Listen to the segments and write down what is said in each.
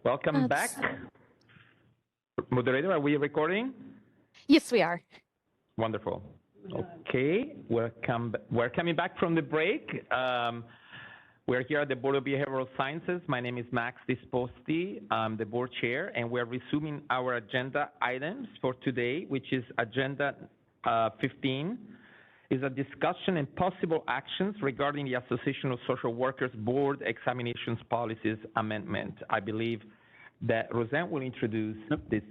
Welcome back. Moderator, are we recording? Yes, we are. Wonderful. Okay, we're coming back from the break. We're here at the Board of Behavioral Sciences. My name is Max Disposti. I'm the board chair, and we're resuming our agenda items for today, which is agenda 15, is a discussion and possible actions regarding the Association of Social Workers Board Examinations Policies Amendment. I believe that Roseanne will introduce this.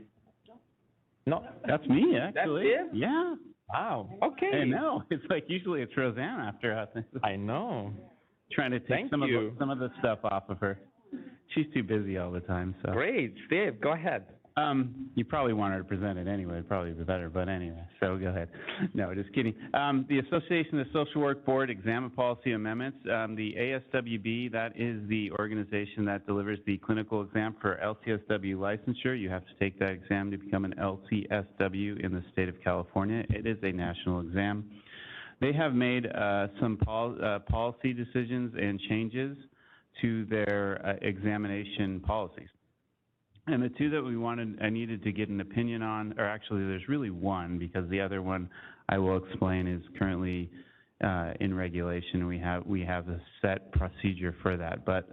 No, that's me, actually. That's it? Yeah. Wow. Okay. I know. It's like usually it's Roseanne after us. I know. Trying to take some of the stuff off of her. She's too busy all the time. So. Great, Steve. Go ahead. You probably want her to present it anyway. It'd probably be better, but anyway. So go ahead. No, just kidding. The Association of Social Work Board Exam and Policy Amendments. The ASWB, that is the organization that delivers the clinical exam for LCSW licensure. You have to take that exam to become an LCSW in the state of California. It is a national exam. They have made some policy decisions and changes to their examination policies. And the two that I needed to get an opinion on, or actually there's really one, because the other one I will explain is currently in regulation. We have a set procedure for that. But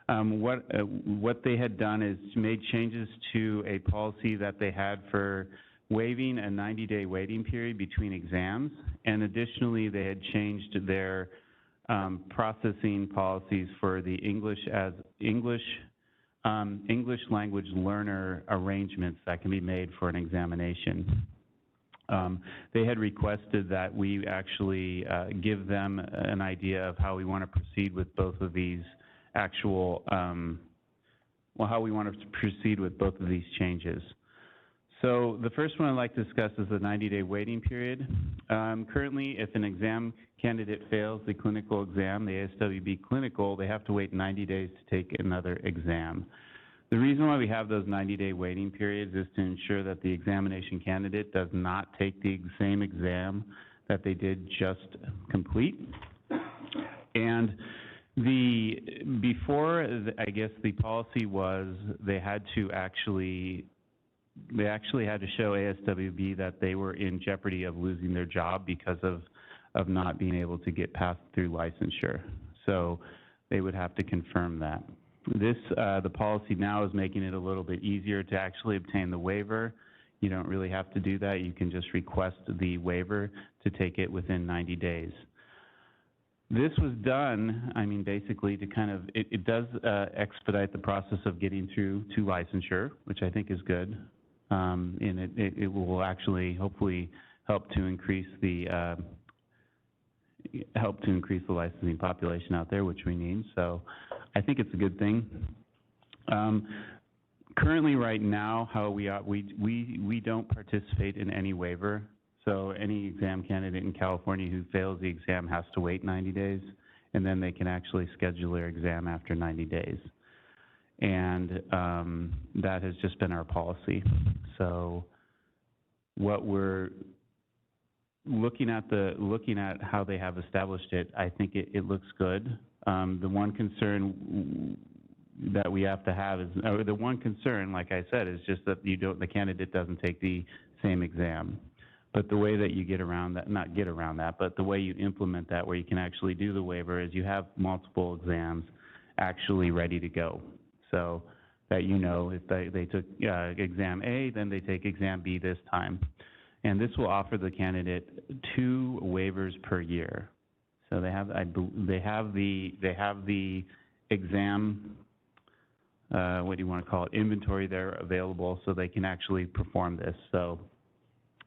what they had done is made changes to a policy that they had for waiving a 90-day waiting period between exams, and additionally they had changed their processing policies for the English language learner arrangements that can be made for an examination. They had requested that we actually give them an idea of how we want to proceed with both of these how we want to proceed with both of these changes. So the first one I'd like to discuss is the 90-day waiting period. Currently, if an exam candidate fails the clinical exam, the ASWB clinical, they have to wait 90 days to take another exam. The reason why we have those 90-day waiting periods is to ensure that the examination candidate does not take the same exam that they did just complete. And before, I guess the policy was they actually had to show ASWB that they were in jeopardy of losing their job because of not being able to get passed through licensure. So they would have to confirm that. The policy now is making it a little bit easier to actually obtain the waiver. You don't really have to do that. You can just request the waiver to take it within 90 days. This was done, I mean, basically to kind of, it does expedite the process of getting through to licensure, which I think is good. And it will actually hopefully help to increase the licensing population out there, which we need. So I think it's a good thing. Currently, right now, how we don't participate in any waiver. So any exam candidate in California who fails the exam has to wait 90 days, and then they can actually schedule their exam after 90 days. And that has just been our policy. So what we're looking at how they have established it, I think it looks good. The one concern that we have to have is, or the one concern, like I said, is just that the candidate doesn't take the same exam. But the way that you get around that, not get around that, but the way you implement that where you can actually do the waiver is you have multiple exams actually ready to go. So that if they took exam A, then they take exam B this time. And this will offer the candidate 2 waivers per year. So they have the exam, what do you want to call it, inventory there available so they can actually perform this. So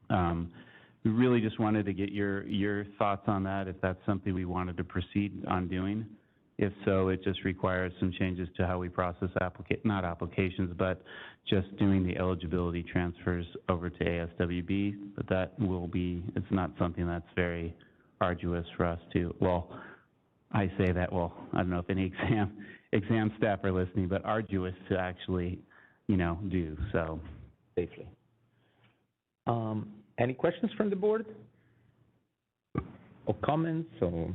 we really just wanted to get your thoughts on that, if that's something we wanted to proceed on doing. If so, it just requires some changes to how we process not applications, but just doing the eligibility transfers over to ASWB. But that it's not something that's very arduous for us to, I say that, I don't know if any exam staff are listening, but arduous to actually, do, so. Safely. Any questions from the board? Or comments, or?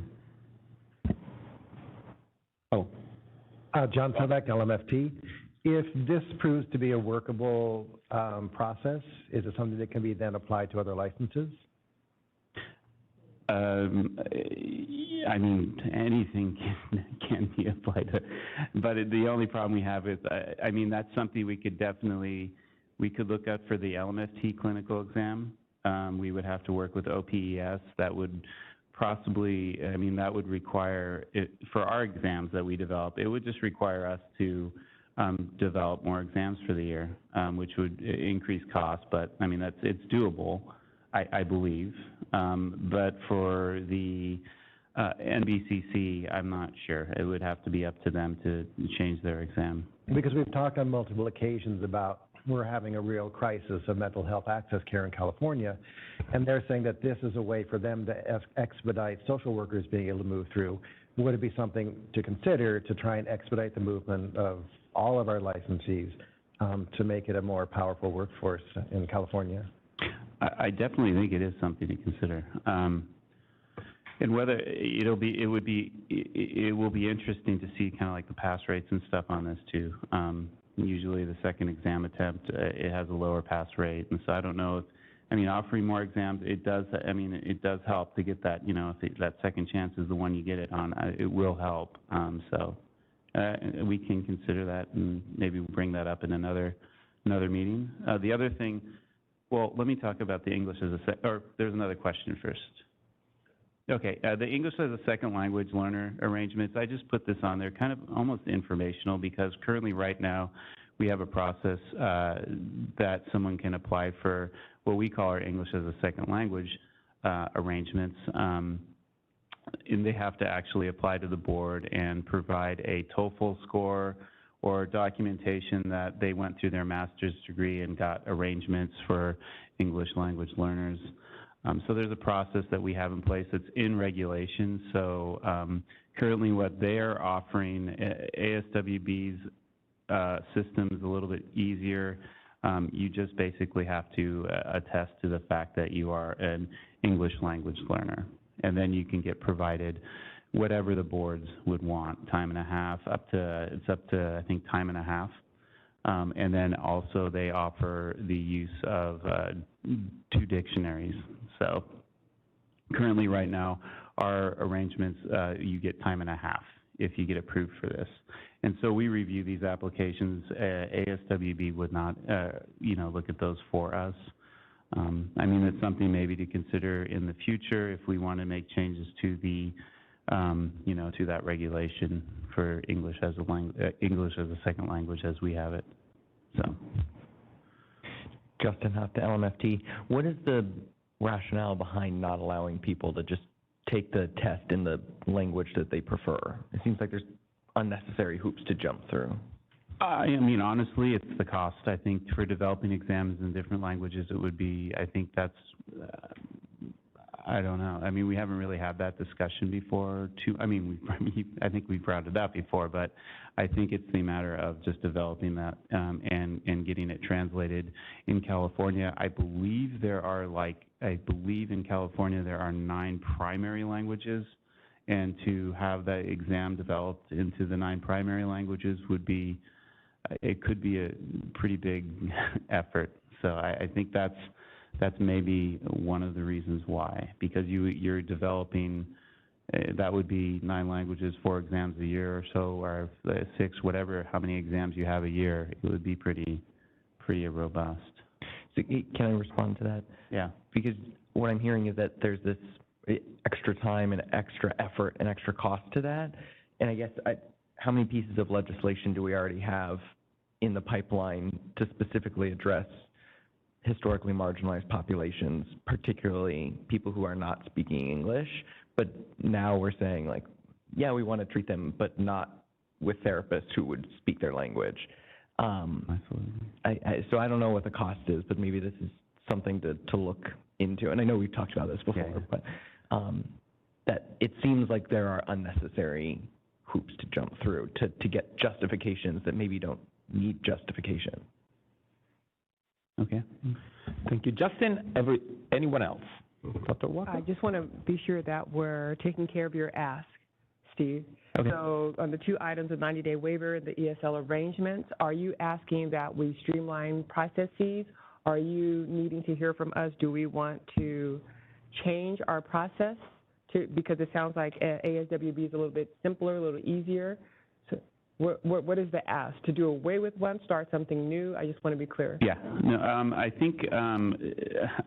John Plebeck, LMFT. If this proves to be a workable process, is it something that can be then applied to other licenses? I mean, anything can be applied to, but the only problem we have is, I mean, that's something we could look at for the LMFT clinical exam. We would have to work with OPES. That would possibly, I mean, that would require, for our exams that we develop, it would just require us to develop more exams for the year, which would increase costs, but I mean, it's doable, I believe. But for the NBCC, I'm not sure. It would have to be up to them to change their exam. Because we've talked on multiple occasions about we're having a real crisis of mental health access care in California, and they're saying that this is a way for them to expedite social workers being able to move through. Would it be something to consider to try and expedite the movement of all of our licensees to make it a more powerful workforce in California? I definitely think it is something to consider. And whether it will be interesting to see kind of like the pass rates and stuff on this too. Usually the second exam attempt, it has a lower pass rate. And so I don't know if, I mean, offering more exams, it does help to get that, you know, if that second chance is the one you get it on, it will help. So we can consider that and maybe bring that up in another meeting. The other thing, well, let me talk about the English as or there's another question first. Okay, the English as a second language learner arrangements, I just put this on there kind of almost informational because currently right now we have a process that someone can apply for what we call our English as a second language arrangements. And they have to actually apply to the board and provide a TOEFL score or documentation that they went through their master's degree and got arrangements for English language learners. So there's a process that we have in place that's in regulation. So currently what they are offering, ASWB's system is a little bit easier. You just basically have to attest to the fact that you are an English language learner. And then you can get provided whatever the boards would want, time and a half, it's up to I think time and a half. And then also they offer the use of 2 dictionaries. So currently right now, our arrangements, you get time and a half if you get approved for this. And so we review these applications. ASWB would not, look at those for us. I mean, it's something maybe to consider in the future if we want to make changes to the, to that regulation for English as a second language as we have it. So, Justin Huff to LMFT. What is the rationale behind not allowing people to just take the test in the language that they prefer? It seems like there's unnecessary hoops to jump through. I mean, honestly, it's the cost. I think for developing exams in different languages, it would be, I think that's, I don't know. I mean, we haven't really had that discussion before. I think we've brought it up before, but I think it's the matter of just developing that and getting it translated in California. I believe in California there are 9 primary languages, and to have that exam developed into the 9 primary languages it could be a pretty big effort. So I think that's maybe one of the reasons why, because you're developing, that would be 9 languages, 4 exams a year or so, or 6, whatever, how many exams you have a year, it would be pretty robust. So can I respond to that? Yeah. Because what I'm hearing is that there's this extra time and extra effort and extra cost to that. And I guess, how many pieces of legislation do we already have in the pipeline to specifically address historically marginalized populations, particularly people who are not speaking English, but now we're saying like, yeah, we want to treat them, but not with therapists who would speak their language. So I don't know what the cost is, but maybe this is something to look into. And I know we've talked about this before, but that it seems like there are unnecessary hoops to jump through to get justifications that maybe don't need justification. Okay. Thank you. Justin, anyone else? Dr. Walker? I just want to be sure that we're taking care of your ask. Steve. Okay. So on the two items, the 90-day waiver and the ESL arrangements, are you asking that we streamline processes? Are you needing to hear from us? Do we want to change our process because it sounds like ASWB is a little bit simpler, a little easier? So what is the ask? To do away with one, start something new? I just want to be clear. Yeah, no, I think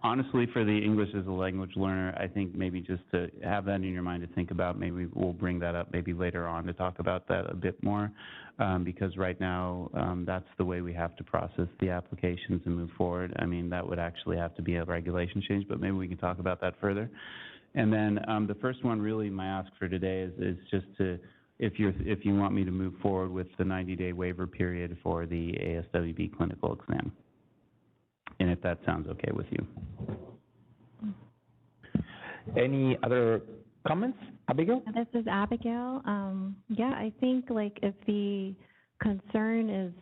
honestly, for the English as a language learner, I think maybe just to have that in your mind to think about, maybe we'll bring that up maybe later on to talk about that a bit more, because right now that's the way we have to process the applications and move forward. I mean, that would actually have to be a regulation change, but maybe we can talk about that further. And then the first one, really, my ask for today is just to, if you want me to move forward with the 90-day waiver period for the ASWB clinical exam, and if that sounds okay with you. Any other comments, Abigail? This is Abigail. Yeah, I think like if the concern is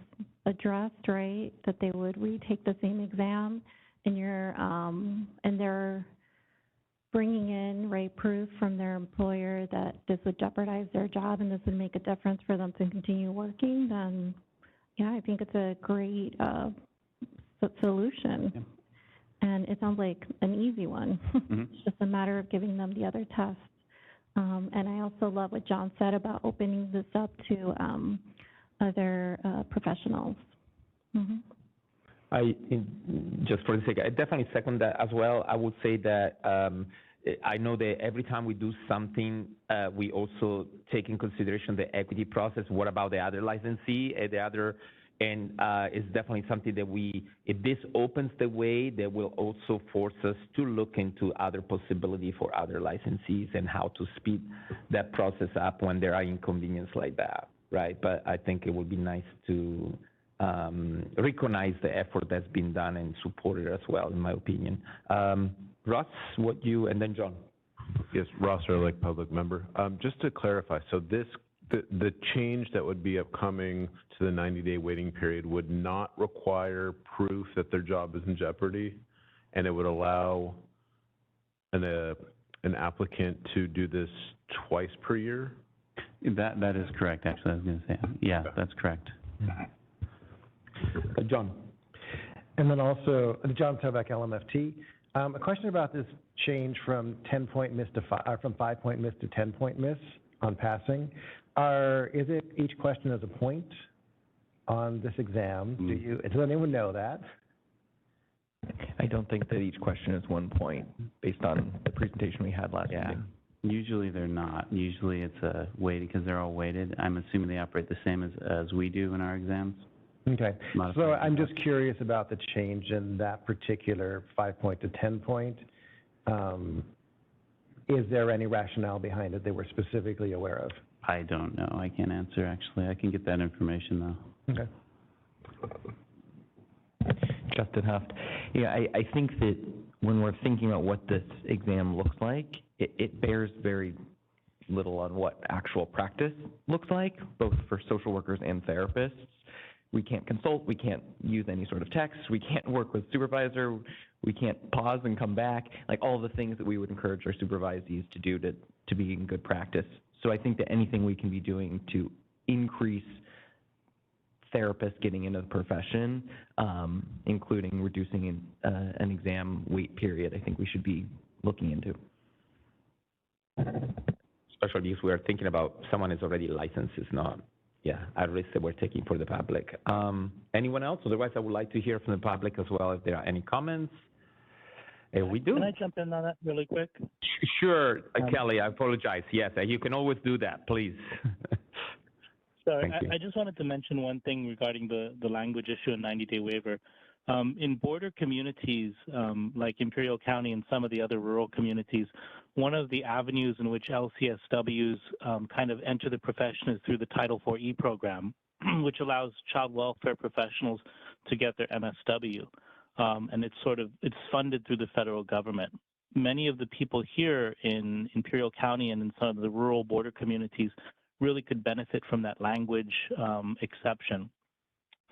addressed, right, that they would retake the same exam, and and they're bringing in, right, proof from their employer that this would jeopardize their job and this would make a difference for them to continue working, then, yeah, I think it's a great solution. Yeah. And it sounds like an easy one. Mm-hmm. It's just a matter of giving them the other tests. And I also love what John said about opening this up to other professionals. Mm-hmm. Just for the sake, I definitely second that as well. I would say that I know that every time we do something, we also take in consideration the equity process. What about the other licensee, and it's definitely something that if this opens the way, that will also force us to look into other possibility for other licensees and how to speed that process up when there are inconveniences like that, right? But I think it would be nice to recognize the effort that's been done and support it as well, in my opinion. Ross, and then John. Yes, Ross Ehrlich, public member. Just to clarify, so the change that would be upcoming to the 90-day waiting period would not require proof that their job is in jeopardy, and it would allow an applicant to do this twice per year? That is correct, actually, I was going to say. Yeah, that's correct. John. And then also, John Tovak, LMFT. A question about this change from 10-point miss to from 5-point miss to 10-point miss on passing. Is it each question as a point on this exam? Does anyone know that? I don't think that each question is 1 point based on the presentation we had last meeting. Usually they're not. Usually it's a weighted, because they're all weighted. I'm assuming they operate the same as we do in our exams. Okay. So I'm just curious about the change in that particular 5-point to 10-point. Is there any rationale behind it that we're specifically aware of? I don't know. I can't answer, actually. I can get that information, though. Okay. Justin Huft. Yeah, I think that when we're thinking about what this exam looks like, it bears very little on what actual practice looks like, both for social workers and therapists. We can't consult, we can't use any sort of text, we can't work with supervisor, we can't pause and come back, like all the things that we would encourage our supervisees to do to be in good practice. So I think that anything we can be doing to increase therapists getting into the profession, including reducing an exam wait period, I think we should be looking into. Especially if we are thinking about someone who's already licensed, is not a risk that we're taking for the public. Anyone else? Otherwise, I would like to hear from the public as well if there are any comments. We do. Can I jump in on that really quick? Sure, Kelly, I apologize. Yes, you can always do that, please. Sorry, I just wanted to mention one thing regarding the language issue and 90-day waiver. In border communities, like Imperial County and some of the other rural communities, one of the avenues in which LCSWs kind of enter the profession is through the Title IV-E program, which allows child welfare professionals to get their MSW. And it's funded through the federal government. Many of the people here in Imperial County and in some of the rural border communities really could benefit from that language exception.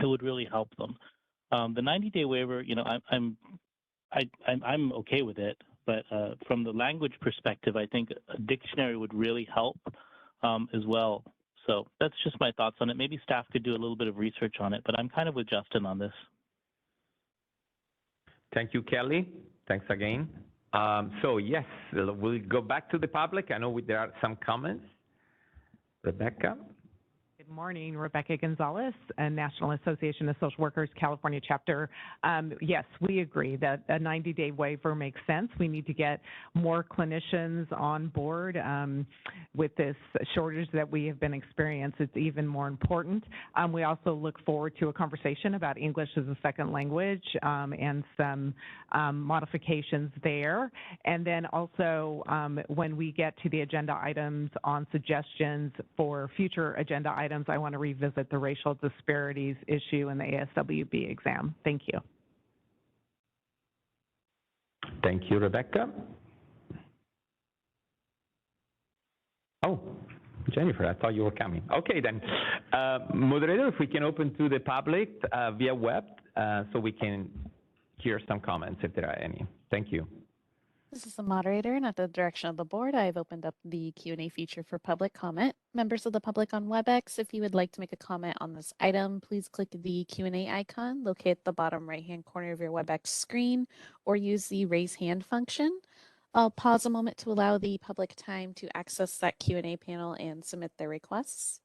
It would really help them. The 90-day waiver, I'm okay with it, but from the language perspective, I think a dictionary would really help as well. So that's just my thoughts on it. Maybe staff could do a little bit of research on it, but I'm kind of with Justin on this. Thank you, Kelly. Thanks again. So yes, we'll go back to the public. I know there are some comments. Rebecca? Good morning, Rebecca Gonzalez, National Association of Social Workers, California chapter. Yes, we agree that a 90-day waiver makes sense. We need to get more clinicians on board. With this shortage that we have been experiencing, it's even more important. We also look forward to a conversation about English as a second language and some modifications there. And then also when we get to the agenda items on suggestions for future agenda items, I want to revisit the racial disparities issue in the ASWB exam. Thank you. Thank you, Rebecca. Oh, Jennifer, I thought you were coming. Okay, then. Moderator, if we can open to the public via web so we can hear some comments if there are any. Thank you. This is the moderator, and at the direction of the board, I've opened up the Q&A feature for public comment. Members of the public on WebEx, if you would like to make a comment on this item, please click the Q&A icon located at the bottom right-hand corner of your WebEx screen, or use the raise hand function. I'll pause a moment to allow the public time to access that Q&A panel and submit their requests.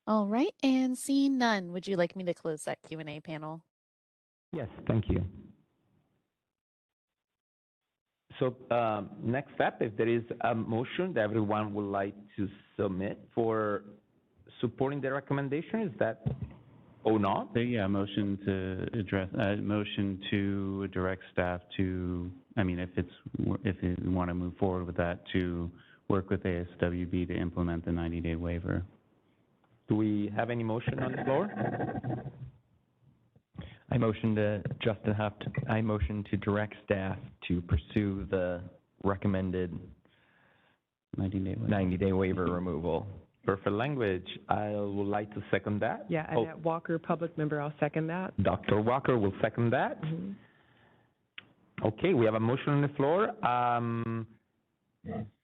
All right, and seeing none, would you like me to close that Q&A panel? Yes, thank you. So next step, if there is a motion that everyone would like to submit for supporting the recommendation, is that or not? Yeah, motion to address, motion to direct staff to, I mean, if you want to move forward with that, to work with ASWB to implement the 90-day waiver. Do we have any motion on the floor? I motion to direct staff to pursue the recommended 90-day waiver removal. Perfect language. I would like to second that. Yeah, Annette Walker, public member, I'll second that. Dr. Walker will second that. Mm-hmm. Okay, we have a motion on the floor.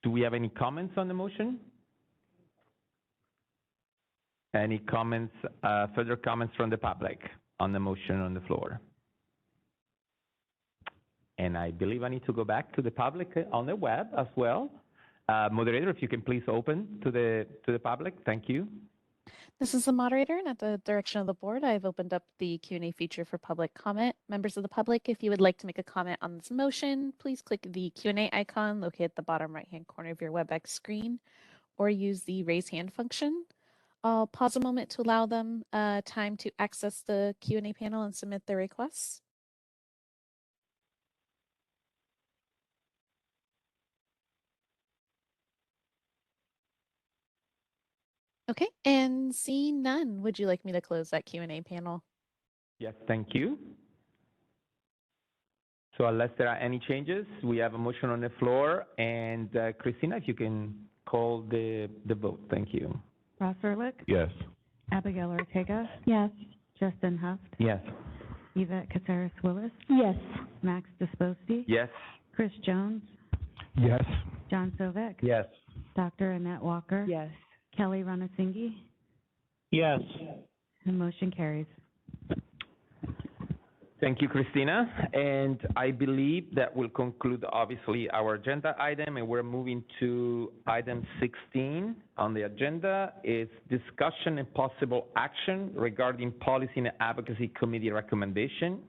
Do we have any comments on the motion? Any comments, further comments from the public on the motion on the floor? And I believe I need to go back to the public on the web as well. Moderator, if you can please open to the public. Thank you. This is the moderator, and at the direction of the board, I've opened up the Q&A feature for public comment. Members of the public, if you would like to make a comment on this motion, please click the Q&A icon located at the bottom right-hand corner of your WebEx screen, or use the raise hand function. I'll pause a moment to allow them time to access the Q&A panel and submit their requests. Okay, and seeing none, would you like me to close that Q&A panel? Yes, thank you. So unless there are any changes, we have a motion on the floor. And Christina, if you can call the vote. Thank you. Ross Ehrlich? Yes. Abigail Ortega? Yes. Justin Huft? Yes. Yvette Caceres-Willis? Yes. Max Disposti? Yes. Chris Jones? Yes. John Sovek? Yes. Dr. Annette Walker? Yes. Kelly Ranasinghe? Yes. The motion carries. Thank you, Christina. And I believe that will conclude, obviously, our agenda item. And we're moving to item 16 on the agenda. Is discussion and possible action regarding policy and advocacy committee recommendation,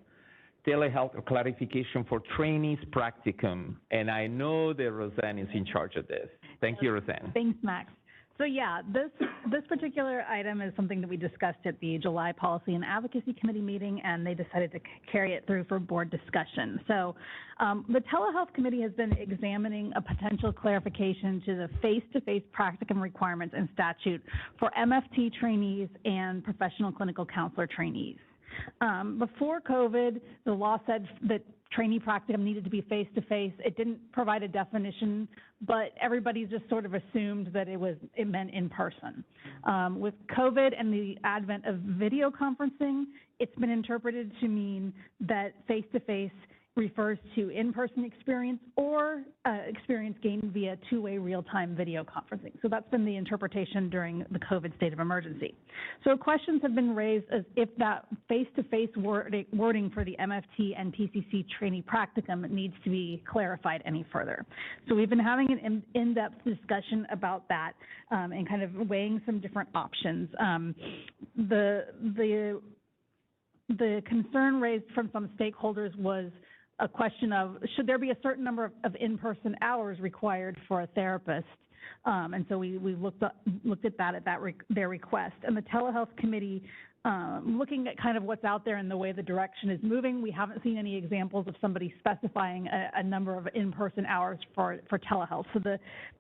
telehealth clarification for trainees practicum. And I know that Roseanne is in charge of this. Thank you, Roseanne. Thanks, Max. So yeah, this particular item is something that we discussed at the July Policy and Advocacy Committee meeting, and they decided to carry it through for board discussion. So the Telehealth Committee has been examining a potential clarification to the face-to-face practicum requirements in statute for MFT trainees and professional clinical counselor trainees. Before COVID, the law said that trainee practicum needed to be face-to-face. It didn't provide a definition, but everybody just sort of assumed that it meant in person. With COVID and the advent of video conferencing, it's been interpreted to mean that face-to-face refers to in-person experience or experience gained via two-way real-time video conferencing. So that's been the interpretation during the COVID state of emergency. So questions have been raised as if that face-to-face wording for the MFT and PCC trainee practicum needs to be clarified any further. So we've been having an in-depth discussion about that and kind of weighing some different options. The concern raised from some stakeholders was a question of, should there be a certain number of in-person hours required for a therapist? And so we looked at that their request. And the Telehealth Committee, looking at kind of what's out there and the way the direction is moving, we haven't seen any examples of somebody specifying a number of in-person hours for telehealth. So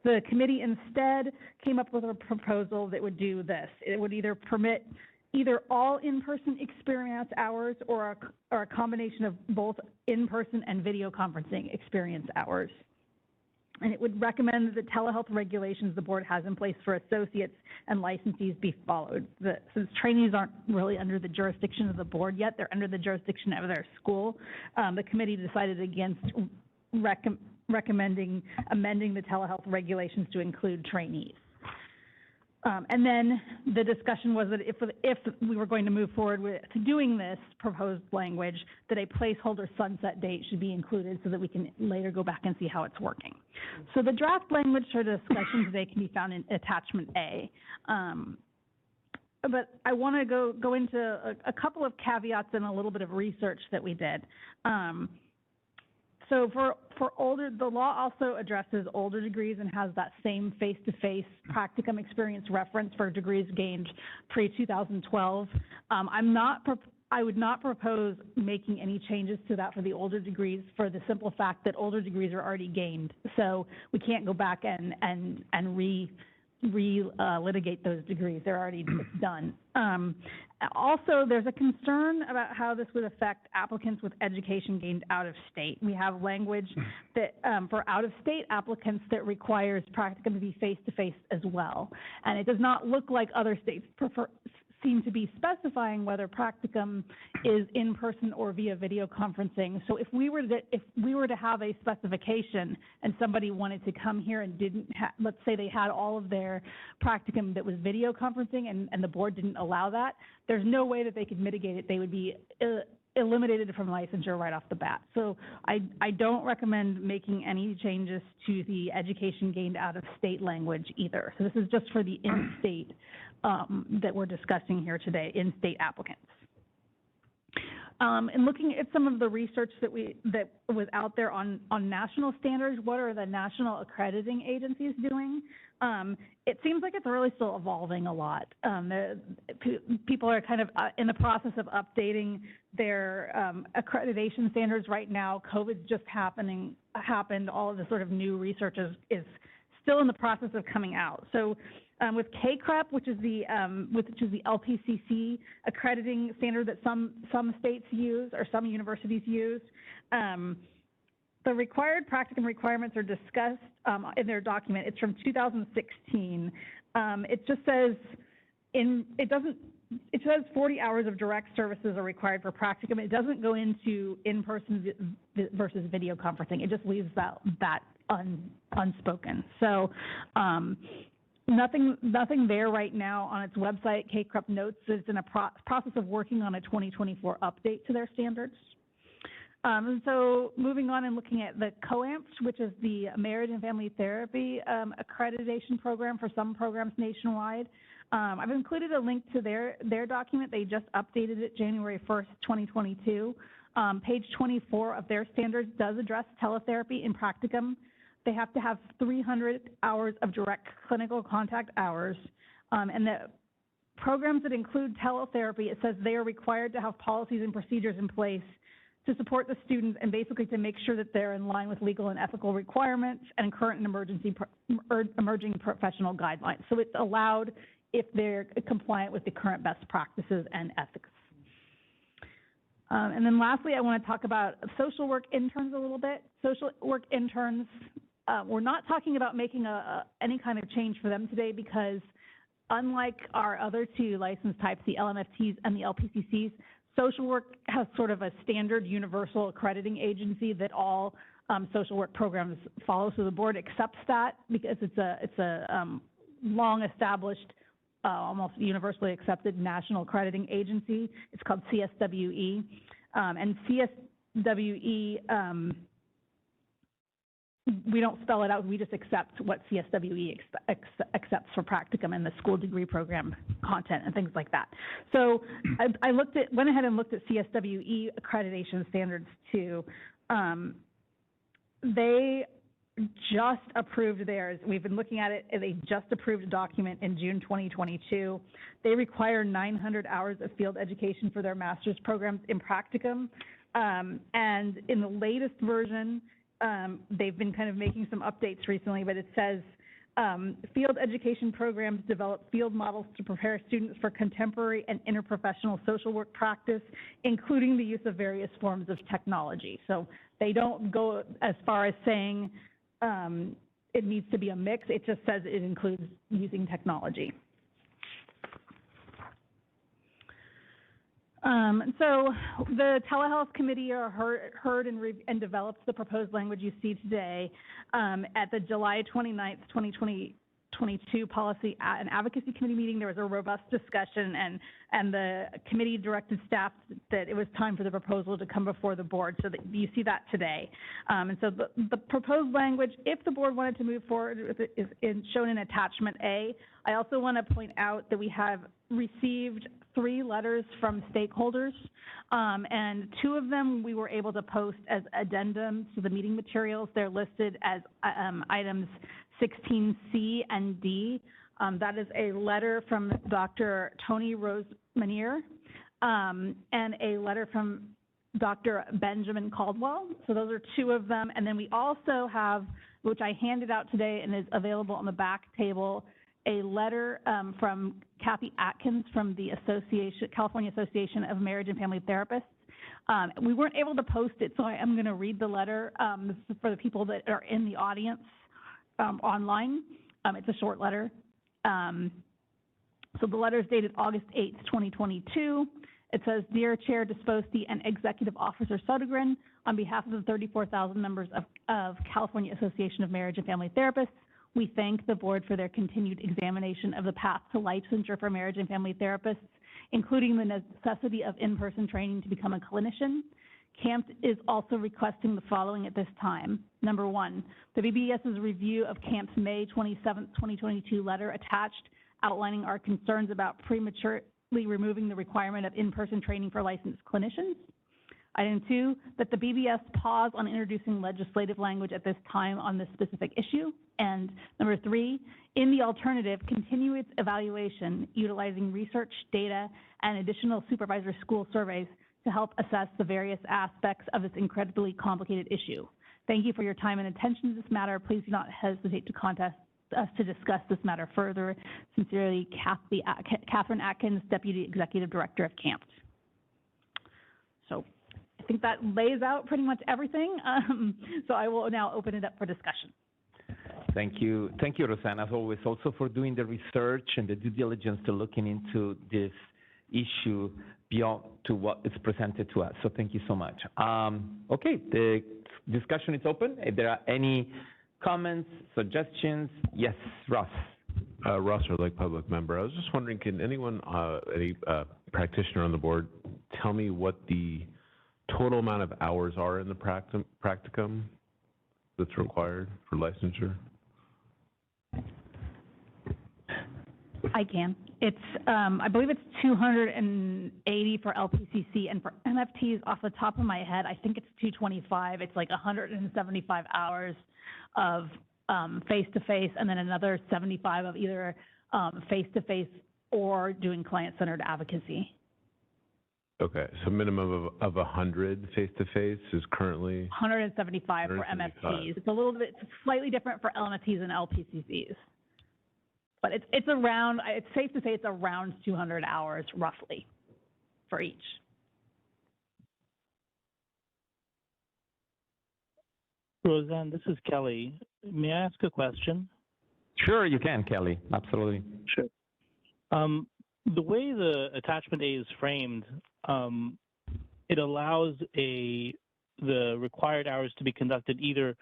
the committee instead came up with a proposal that would do this. It would either permit either all in-person experience hours or a combination of both in-person and video conferencing experience hours. And it would recommend that the telehealth regulations the board has in place for associates and licensees be followed. Since trainees aren't really under the jurisdiction of the board yet, they're under the jurisdiction of their school, the committee decided against recommending amending the telehealth regulations to include trainees. And then the discussion was that if we were going to move forward with doing this proposed language, that a placeholder sunset date should be included so that we can later go back and see how it's working. So the draft language for discussion today can be found in attachment A. But I want to go into a couple of caveats and a little bit of research that we did. So for older, the law also addresses older degrees and has that same face-to-face practicum experience reference for degrees gained pre-2012. I would not propose making any changes to that for the older degrees for the simple fact that older degrees are already gained. So we can't go back and litigate those degrees. They're already done. Also, there's a concern about how this would affect applicants with education gained out of state. We have language that for out-of-state applicants that requires practicum to be face-to-face as well. And it does not look like other states seem to be specifying whether practicum is in person or via video conferencing. So if we were to have a specification and somebody wanted to come here and let's say they had all of their practicum that was video conferencing and the board didn't allow that, there's no way that they could mitigate it. They would be eliminated from licensure right off the bat. So I don't recommend making any changes to the education gained out of state language either. So this is just for the in-state that we're discussing here today, in-state applicants. And looking at some of the research that was out there on national standards, what are the national accrediting agencies doing? It seems like it's really still evolving a lot. People are kind of in the process of updating their accreditation standards right now. COVID's just happened. All of the sort of new research is still in the process of coming out. So with CACREP, which is the LPCC accrediting standard that some states use or some universities use, the required practicum requirements are discussed in their document. It's from 2016. It just says it says 40 hours of direct services are required for practicum. It doesn't go into in-person versus video conferencing. It just leaves that unspoken. So nothing there right now on its website. CACREP notes that it's in a process of working on a 2024 update to their standards. And so moving on and looking at the COAMPS, which is the Marriage and Family Therapy accreditation program for some programs nationwide. I've included a link to their document. They just updated it January 1st, 2022. Page 24 of their standards does address teletherapy in practicum. They have to have 300 hours of direct clinical contact hours. And the programs that include teletherapy, it says they are required to have policies and procedures in place to support the students and basically to make sure that they're in line with legal and ethical requirements and current and emerging professional guidelines. So it's allowed if they're compliant with the current best practices and ethics. And then lastly, I want to talk about social work interns a little bit. Social work interns, we're not talking about making any kind of change for them today because unlike our other two license types, the LMFTs and the LPCCs, social work has sort of a standard universal accrediting agency that all social work programs follow. So the board accepts that because it's a long established, almost universally accepted national accrediting agency. It's called CSWE. And CSWE, we don't spell it out, we just accept what CSWE accepts for practicum and the school degree program content and things like that. So I went ahead and looked at CSWE accreditation standards too. They just approved theirs. We've been looking at it, and they just approved a document in June 2022. They require 900 hours of field education for their master's programs in practicum. And in the latest version, they've been kind of making some updates recently, but it says field education programs develop field models to prepare students for contemporary and interprofessional social work practice, including the use of various forms of technology. So they don't go as far as saying it needs to be a mix. It just says it includes using technology. So the Telehealth Committee heard and developed the proposed language you see today at the July 29th, 2022 Policy and Advocacy Committee meeting. There was a robust discussion, and the committee directed staff that it was time for the proposal to come before the board, so that you see that today. And so the proposed language, if the board wanted to move forward with it, is shown in attachment A. I also want to point out that we have received 3 letters from stakeholders, and 2 of them we were able to post as addendums to the meeting materials. They're listed as items 16C and D. That is a letter from Dr. Tony Rose-Manier and a letter from Dr. Benjamin Caldwell. So those are 2 of them. And then we also have, which I handed out today and is available on the back table, a letter from Kathy Atkins from the California Association of Marriage and Family Therapists. We weren't able to post it, so I am going to read the letter. This is for the people that are in the audience online. It's a short letter. So the letter is dated August 8th, 2022. It says, Dear Chair Disposti and Executive Officer Sodergren, on behalf of the 34,000 members of California Association of Marriage and Family Therapists, we thank the board for their continued examination of the path to licensure for marriage and family therapists, including the necessity of in-person training to become a clinician. CAMP is also requesting the following at this time. Number 1, the BBS's review of CAMP's May 27, 2022 letter attached outlining our concerns about prematurely removing the requirement of in-person training for licensed clinicians. Item 2, that the BBS pause on introducing legislative language at this time on this specific issue. And number 3, in the alternative, continue its evaluation utilizing research, data, and additional supervisor school surveys to help assess the various aspects of this incredibly complicated issue. Thank you for your time and attention to this matter. Please do not hesitate to contact us to discuss this matter further. Sincerely, Catherine Atkins, Deputy Executive Director of CAMP. So I think that lays out pretty much everything. So I will now open it up for discussion. Thank you, Rosanna, as always, also for doing the research and the due diligence to looking into this issue beyond to what is presented to us. So thank you so much. Okay, the discussion is open. If there are any comments, suggestions, yes, Ross. Ross Ehrlich, public member. I was just wondering, can anyone, any practitioner on the board, tell me what the total amount of hours are in the practicum that's required for licensure? I can. It's, I believe it's 280 for LPCC, and for MFTs, off the top of my head, I think it's 225. It's like 175 hours of face-to-face, and then another 75 of either face-to-face or doing client-centered advocacy. Okay, so minimum of 100 face-to-face is currently? 175 for MFTs. It's a little bit, it's slightly different for LMFTs and LPCCs. But it's around, it's safe to say it's around 200 hours roughly for each. Roseanne, this is Kelly. May I ask a question? Sure, you can, Kelly. Absolutely. Sure. The way the attachment A is framed, it allows the required hours to be conducted either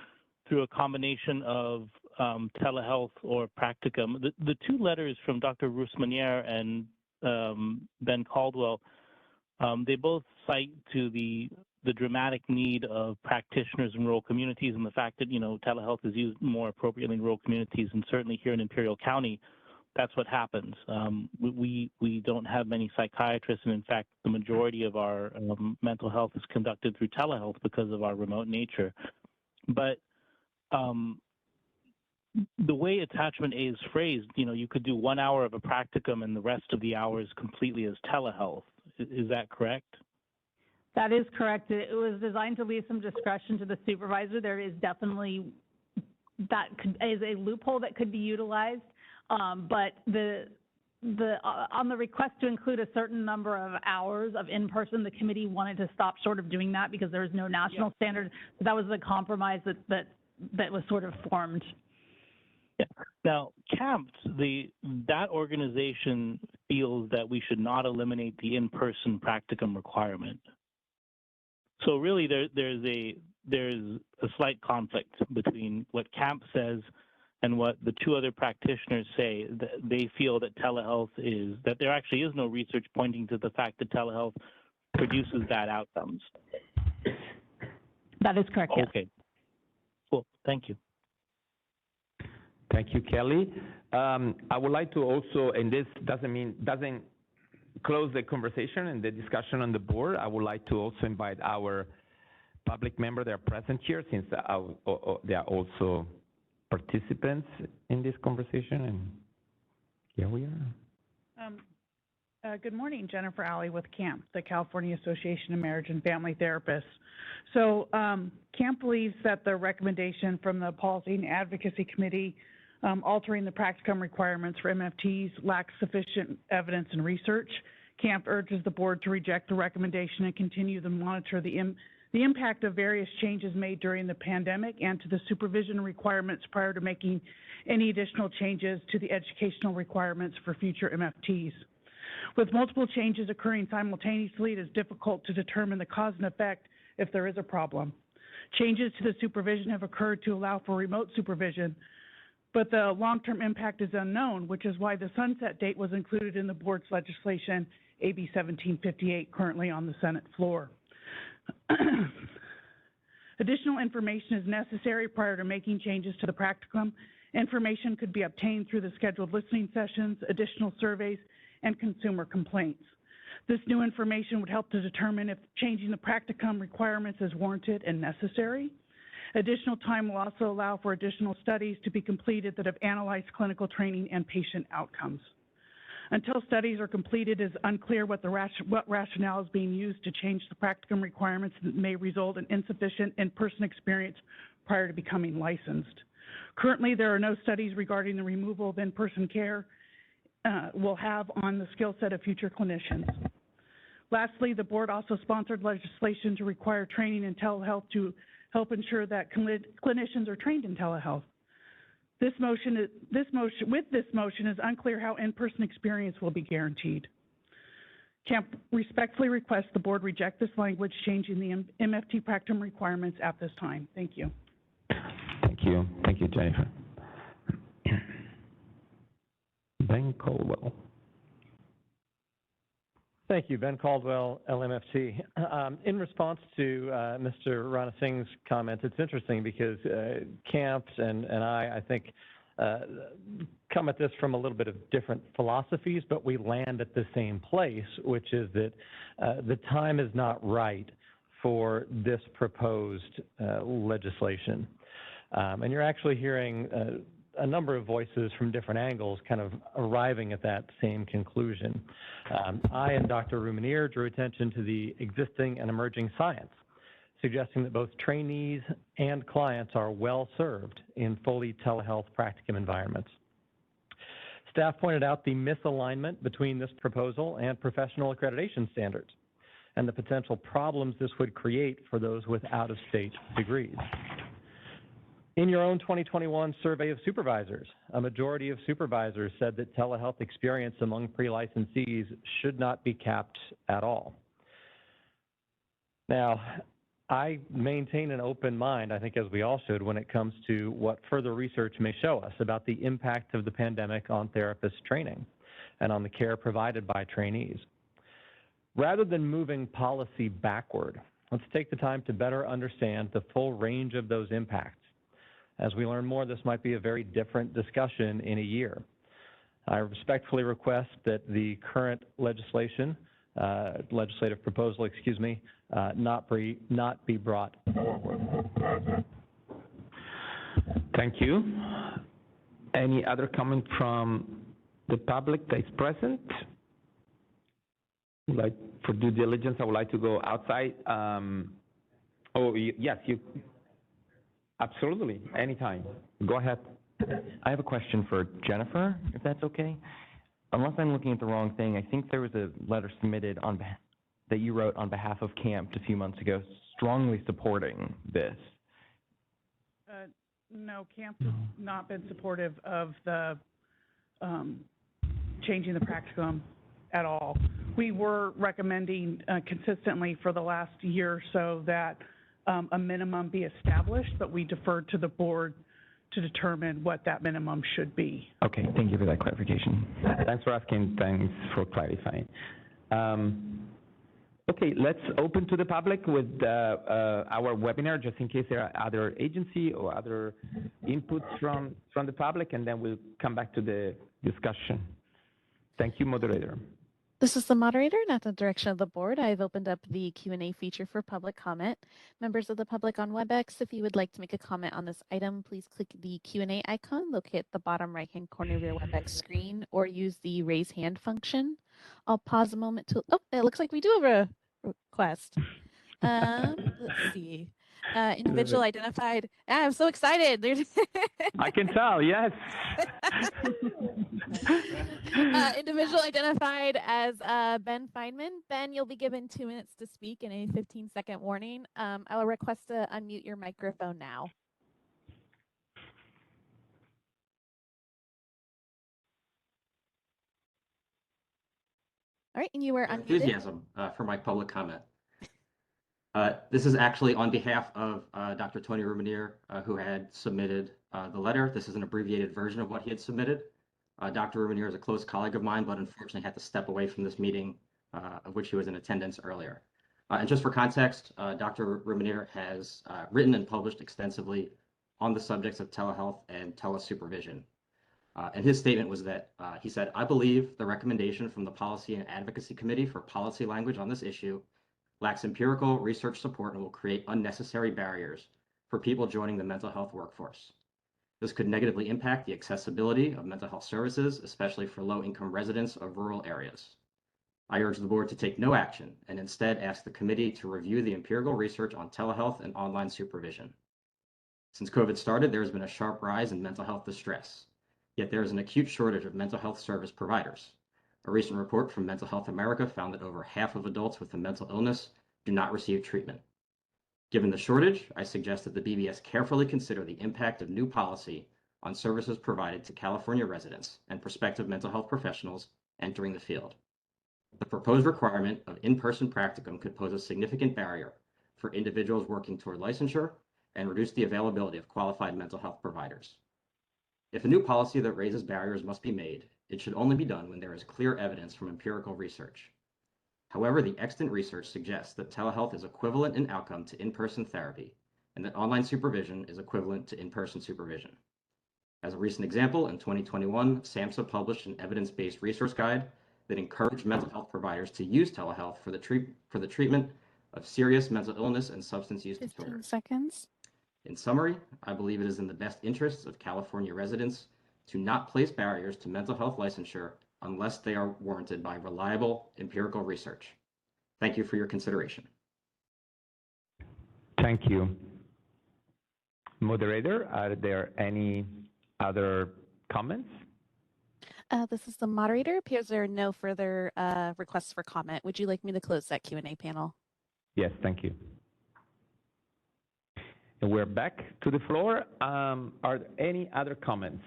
through a combination of telehealth or practicum. The two letters from Dr. Rousmaniere and Ben Caldwell, they both cite to the dramatic need of practitioners in rural communities and the fact that, telehealth is used more appropriately in rural communities, and certainly here in Imperial County, that's what happens. We don't have many psychiatrists, and in fact, the majority of our mental health is conducted through telehealth because of our remote nature. But the way attachment A is phrased, you could do 1 hour of a practicum and the rest of the hours completely as telehealth. Is that correct? That is correct. It was designed to leave some discretion to the supervisor. There is definitely, is a loophole that could be utilized, but on the request to include a certain number of hours of in-person, the committee wanted to stop short of doing that because there is no national standard. So that was the compromise that was sort of formed. Yeah. Now, CAMP, that organization feels that we should not eliminate the in-person practicum requirement. So really, there's a slight conflict between what CAMP says and what the two other practitioners say. They feel that telehealth that there actually is no research pointing to the fact that telehealth produces bad outcomes. That is correct, yes. Okay. Cool. Thank you. Thank you, Kelly. I would like to also, and this doesn't close the conversation and the discussion on the board, I would like to also invite our public members that are present here, since they are also participants in this conversation, and here we are. Good morning, Jennifer Alley with CAMP, the California Association of Marriage and Family Therapists. So CAMP believes that the recommendation from the Policy and Advocacy Committee altering the practicum requirements for MFTs lacks sufficient evidence and research. CAMP urges the board to reject the recommendation and continue to monitor the impact of various changes made during the pandemic and to the supervision requirements prior to making any additional changes to the educational requirements for future MFTs. With multiple changes occurring simultaneously, it is difficult to determine the cause and effect if there is a problem. Changes to the supervision have occurred to allow for remote supervision, but the long-term impact is unknown, which is why the sunset date was included in the board's legislation, AB 1758, currently on the Senate floor. Additional information is necessary prior to making changes to the practicum. Information could be obtained through the scheduled listening sessions, additional surveys, and consumer complaints. This new information would help to determine if changing the practicum requirements is warranted and necessary. Additional time will also allow for additional studies to be completed that have analyzed clinical training and patient outcomes. Until studies are completed, it is unclear what rationale is being used to change the practicum requirements that may result in insufficient in-person experience prior to becoming licensed. Currently, there are no studies regarding the removal of in-person care will have on the skill set of future clinicians. Lastly, the board also sponsored legislation to require training in telehealth to help ensure that clinicians are trained in telehealth. With this motion, is unclear how in-person experience will be guaranteed. CAMP respectfully requests the board reject this language changing the MFT practicum requirements at this time. Thank you. Thank you. Thank you, Jennifer. Ben Caldwell. Thank you. Ben Caldwell, LMFT. In response to Mr. Ranasingh's comments, it's interesting because CAMP and I think, come at this from a little bit of different philosophies, but we land at the same place, which is that the time is not right for this proposed legislation. And you're actually hearing a number of voices from different angles kind of arriving at that same conclusion. I and Dr. Rousmaniere drew attention to the existing and emerging science, suggesting that both trainees and clients are well served in fully telehealth practicum environments. Staff pointed out the misalignment between this proposal and professional accreditation standards and the potential problems this would create for those with out-of-state degrees. In your own 2021 survey of supervisors, a majority of supervisors said that telehealth experience among pre-licensees should not be capped at all. Now, I maintain an open mind, I think as we all should, when it comes to what further research may show us about the impact of the pandemic on therapist training and on the care provided by trainees. Rather than moving policy backward, let's take the time to better understand the full range of those impacts. As we learn more, this might be a very different discussion in a year. I respectfully request that the current legislative proposal, not be brought forward. Thank you. Any other comment from the public that is present? Like for due diligence, I would like to go outside. Yes, you. Absolutely, anytime. Go ahead. I have a question for Jennifer, if that's okay. Unless I'm looking at the wrong thing, I think there was a letter submitted that you wrote on behalf of CAMP a few months ago, strongly supporting this. No, CAMP has not been supportive of the changing the practicum at all. We were recommending consistently for the last year or so that a minimum be established, but we deferred to the board to determine what that minimum should be. Okay, thank you for that clarification. Thanks for asking, thanks for clarifying. Okay, let's open to the public with our webinar, just in case there are other agency or other inputs from the public, and then we'll come back to the discussion. Thank you, moderator. This is the moderator, and at the direction of the board, I've opened up the Q&A feature for public comment. Members of the public on WebEx, if you would like to make a comment on this item, please click the Q&A icon located at the bottom right-hand corner of your WebEx screen, or use the raise hand function. I'll pause a moment to, oh, it looks like we do have a request. Let's see. Individual identified. I'm so excited. I can tell, yes. Individual identified as Ben Feynman. Ben, you'll be given 2 minutes to speak and a 15-second warning. I will request to unmute your microphone now. All right, and you were unmuted. Enthusiasm for my public comment. This is actually on behalf of Dr. Tony Rumanier, who had submitted the letter. This is an abbreviated version of what he had submitted. Dr. Rumanier is a close colleague of mine, but unfortunately had to step away from this meeting, of which he was in attendance earlier. And just for context, Dr. Rumanier has written and published extensively on the subjects of telehealth and telesupervision. And his statement was that, he said, I believe the recommendation from the Policy and Advocacy Committee for policy language on this issue lacks empirical research support and will create unnecessary barriers for people joining the mental health workforce. This could negatively impact the accessibility of mental health services, especially for low-income residents of rural areas. I urge the board to take no action and instead ask the committee to review the empirical research on telehealth and online supervision. Since COVID started, there has been a sharp rise in mental health distress, yet there is an acute shortage of mental health service providers. A recent report from Mental Health America found that over half of adults with a mental illness do not receive treatment. Given the shortage, I suggest that the BBS carefully consider the impact of new policy on services provided to California residents and prospective mental health professionals entering the field. The proposed requirement of in-person practicum could pose a significant barrier for individuals working toward licensure and reduce the availability of qualified mental health providers. If a new policy that raises barriers must be made, it should only be done when there is clear evidence from empirical research. However, the extant research suggests that telehealth is equivalent in outcome to in-person therapy, and that online supervision is equivalent to in-person supervision. As a recent example, in 2021, SAMHSA published an evidence-based resource guide that encouraged mental health providers to use telehealth for the treatment of serious mental illness and substance use 15 disorders. seconds. In summary, I believe it is in the best interests of California residents to not place barriers to mental health licensure unless they are warranted by reliable empirical research. Thank you for your consideration. Thank you. Moderator, are there any other comments? This is the moderator. Appears there are no further requests for comment. Would you like me to close that Q&A panel? Yes, thank you. We're back to the floor. Are there any other comments?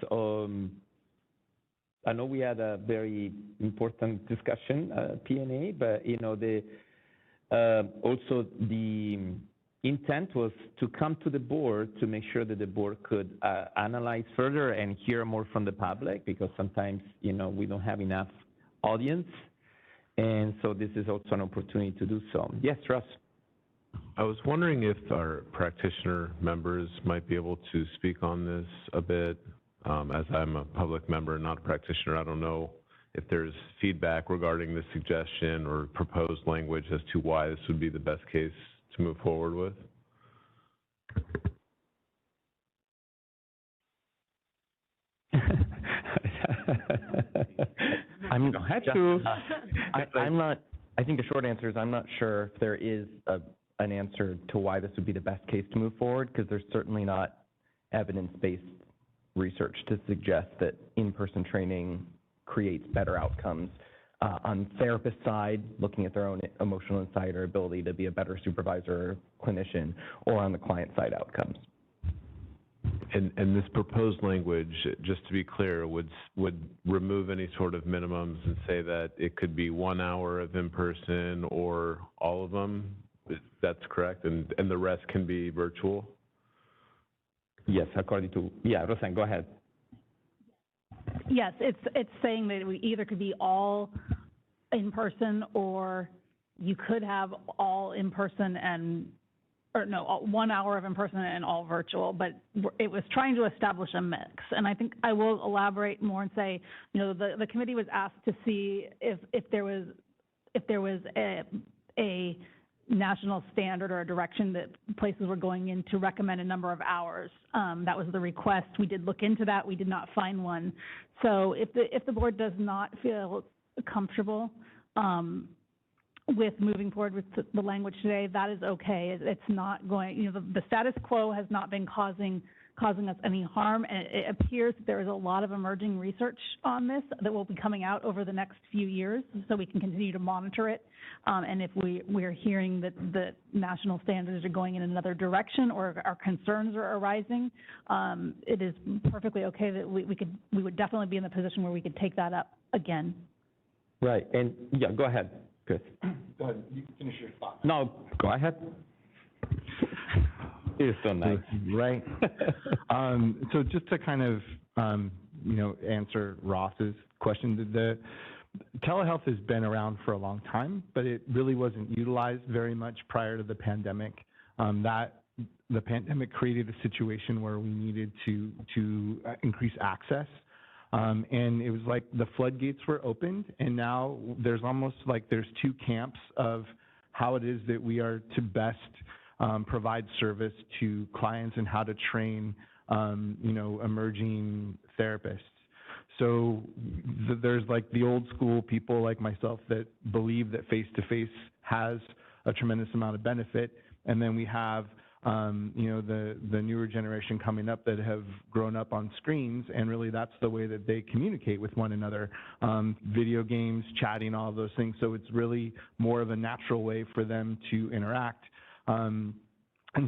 I know we had a very important discussion, P&A, but also the intent was to come to the board to make sure that the board could analyze further and hear more from the public, because sometimes we don't have enough audience, and so this is also an opportunity to do so. Yes, Russ. I was wondering if our practitioner members might be able to speak on this a bit. As I'm a public member, not a practitioner, I don't know if there's feedback regarding the suggestion or proposed language as to why this would be the best case to move forward with. I'm not. I think the short answer is I'm not sure if there is an answer to why this would be the best case to move forward, because there's certainly not evidence-based research to suggest that in-person training creates better outcomes. On therapist side, looking at their own emotional insight or ability to be a better supervisor or clinician, or on the client side outcomes. And this proposed language, just to be clear, would remove any sort of minimums and say that it could be 1 hour of in-person or all of them? That's correct, and the rest can be virtual? Yes, according to, Roseanne, go ahead. Yes, it's saying that we either could be all in person, or you could have all in person or 1 hour of in person and all virtual, but it was trying to establish a mix. And I think I will elaborate more and say, the committee was asked to see if there was a national standard or a direction that places were going in to recommend a number of hours. That was the request. We did look into that. We did not find one. So if the board does not feel comfortable with moving forward with the language today, that is okay. It's not going, the status quo has not been causing us any harm, and it appears that there is a lot of emerging research on this that will be coming out over the next few years, so we can continue to monitor it. And if we're hearing that the national standards are going in another direction or our concerns are arising, it is perfectly okay that we would definitely be in the position where we could take that up again. Right, and go ahead, Chris. Go ahead, you can finish your thought. No, go ahead. You're so nice. Right. So just to kind of, answer Ross's question, the telehealth has been around for a long time, but it really wasn't utilized very much prior to the pandemic. The pandemic created a situation where we needed to increase access. And it was like the floodgates were opened, and now there's almost like there's two camps of how it is that we are to best provide service to clients and how to train, emerging therapists. So there's like the old school people like myself that believe that face-to-face has a tremendous amount of benefit. And then we have, the newer generation coming up that have grown up on screens, and really that's the way that they communicate with one another. Video games, chatting, all of those things. So it's really more of a natural way for them to interact. And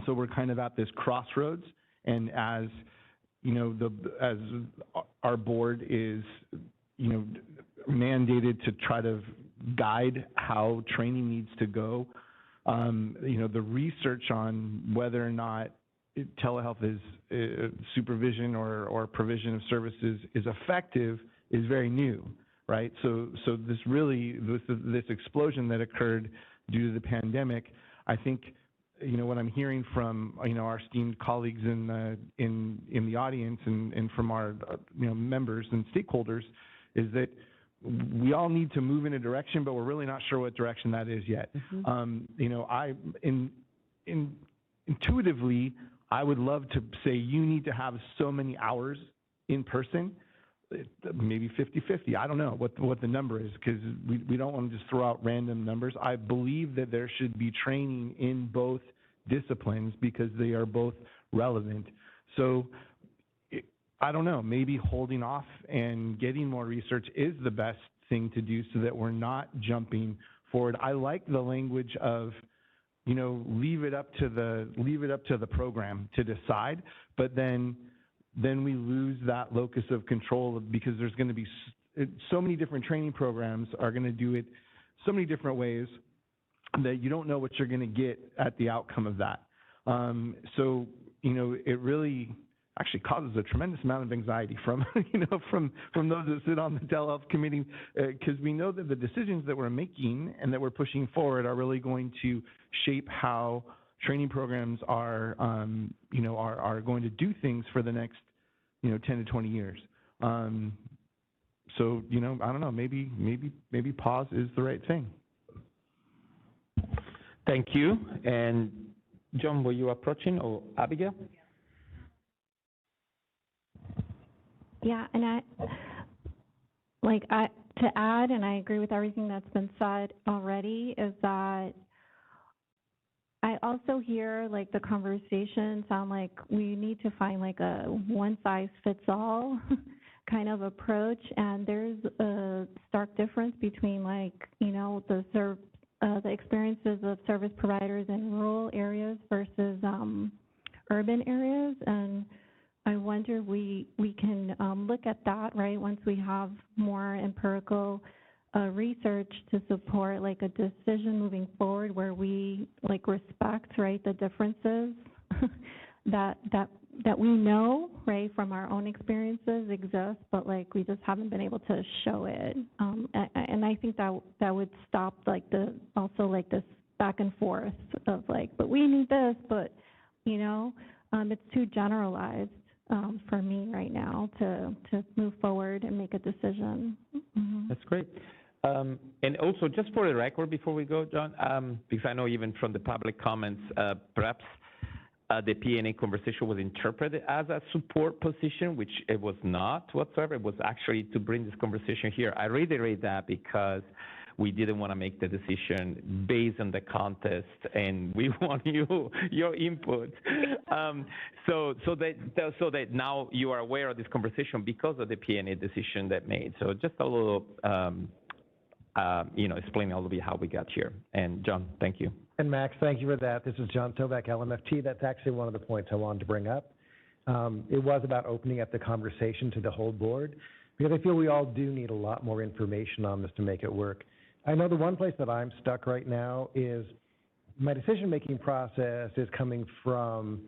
so we're kind of at this crossroads, and as as our board is, mandated to try to guide how training needs to go, the research on whether or not telehealth is supervision or provision of services is effective is very new, right? So this explosion that occurred due to the pandemic, I think, what I'm hearing from, our esteemed colleagues in the audience and from our, members and stakeholders is that we all need to move in a direction, but we're really not sure what direction that is yet. Intuitively, I would love to say you need to have so many hours in person, maybe 50-50. I don't know what the number is, because we don't want to just throw out random numbers. I believe that there should be training in both disciplines because they are both relevant. So I don't know, maybe holding off and getting more research is the best thing to do so that we're not jumping forward. I like the language of, leave it up to the program to decide, but then we lose that locus of control because there's going to be so many different training programs are going to do it so many different ways that you don't know what you're going to get at the outcome of that. So, it really actually causes a tremendous amount of anxiety from those that sit on the telehealth committee, because we know that the decisions that we're making and that we're pushing forward are really going to shape how training programs are going to do things for the next, 10 to 20 years. So, I don't know, maybe pause is the right thing. Thank you. And John, were you approaching, or Abigail? Yeah, and to add, and I agree with everything that's been said already, is that I also hear the conversation sound like we need to find a one-size-fits-all kind of approach, and there's a stark difference between the experiences of service providers in rural areas versus urban areas, and I wonder we can look at that, right, once we have more empirical research to support a decision moving forward where we respect, right, the differences that we know, right, from our own experiences exist, but we just haven't been able to show it. And I think that would stop this back and forth of but we need this, but it's too generalized for me right now to move forward and make a decision. Mm-hmm. That's great. And also, just for the record, before we go, John, because I know even from the public comments, perhaps the P&A conversation was interpreted as a support position, which it was not whatsoever. It was actually to bring this conversation here. I reiterate that because we didn't want to make the decision based on the contest, and we want your input. So that now you are aware of this conversation because of the P&A decision that made. So just a little, explaining a little bit how we got here. And John, thank you. And Max, thank you for that. This is John Tovak, LMFT. That's actually one of the points I wanted to bring up. It was about opening up the conversation to the whole board, because I feel we all do need a lot more information on this to make it work. I know the one place that I'm stuck right now is my decision-making process is coming from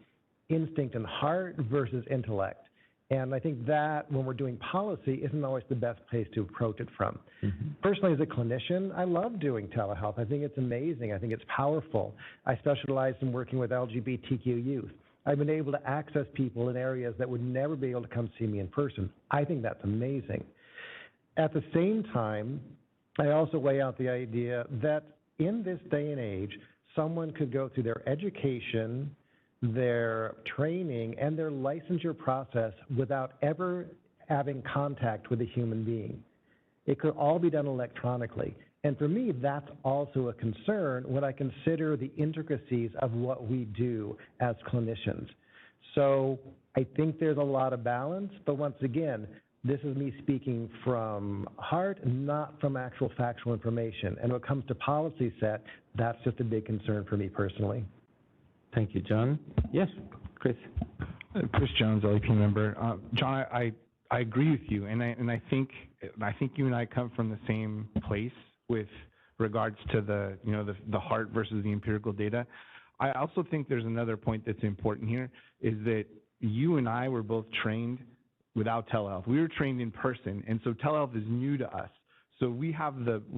instinct and heart versus intellect. And I think that when we're doing policy isn't always the best place to approach it from. Mm-hmm. Personally, as a clinician, I love doing telehealth. I think it's amazing. I think it's powerful. I specialize in working with LGBTQ youth. I've been able to access people in areas that would never be able to come see me in person. I think that's amazing. At the same time, I also lay out the idea that in this day and age, someone could go through their education, their training, and their licensure process without ever having contact with a human being. It could all be done electronically. And for me, that's also a concern when I consider the intricacies of what we do as clinicians. So I think there's a lot of balance, but once again, this is me speaking from heart, not from actual factual information. And when it comes to policy set, that's just a big concern for me personally. Thank you, John. Yes, Chris. Chris Jones, LEP member. John, I agree with you, and I think you and I come from the same place with regards to the heart versus the empirical data. I also think there's another point that's important here, is that you and I were both trained without telehealth. We were trained in person, and so telehealth is new to us. So we have the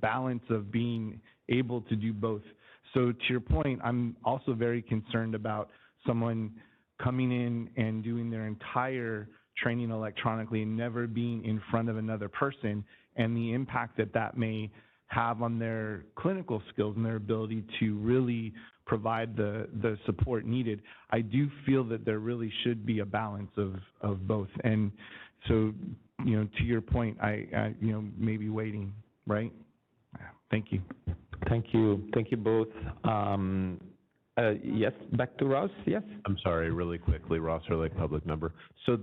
balance of being able to do both. So to your point, I'm also very concerned about someone coming in and doing their entire training electronically and never being in front of another person, and the impact that may have on their clinical skills and their ability to really provide the support needed. I do feel that there really should be a balance of both. And so, to your point, I maybe waiting, right? Thank you. Thank you. Thank you both. Yes, back to Ross, yes? I'm sorry, really quickly, Ross Ehrlich, public member. So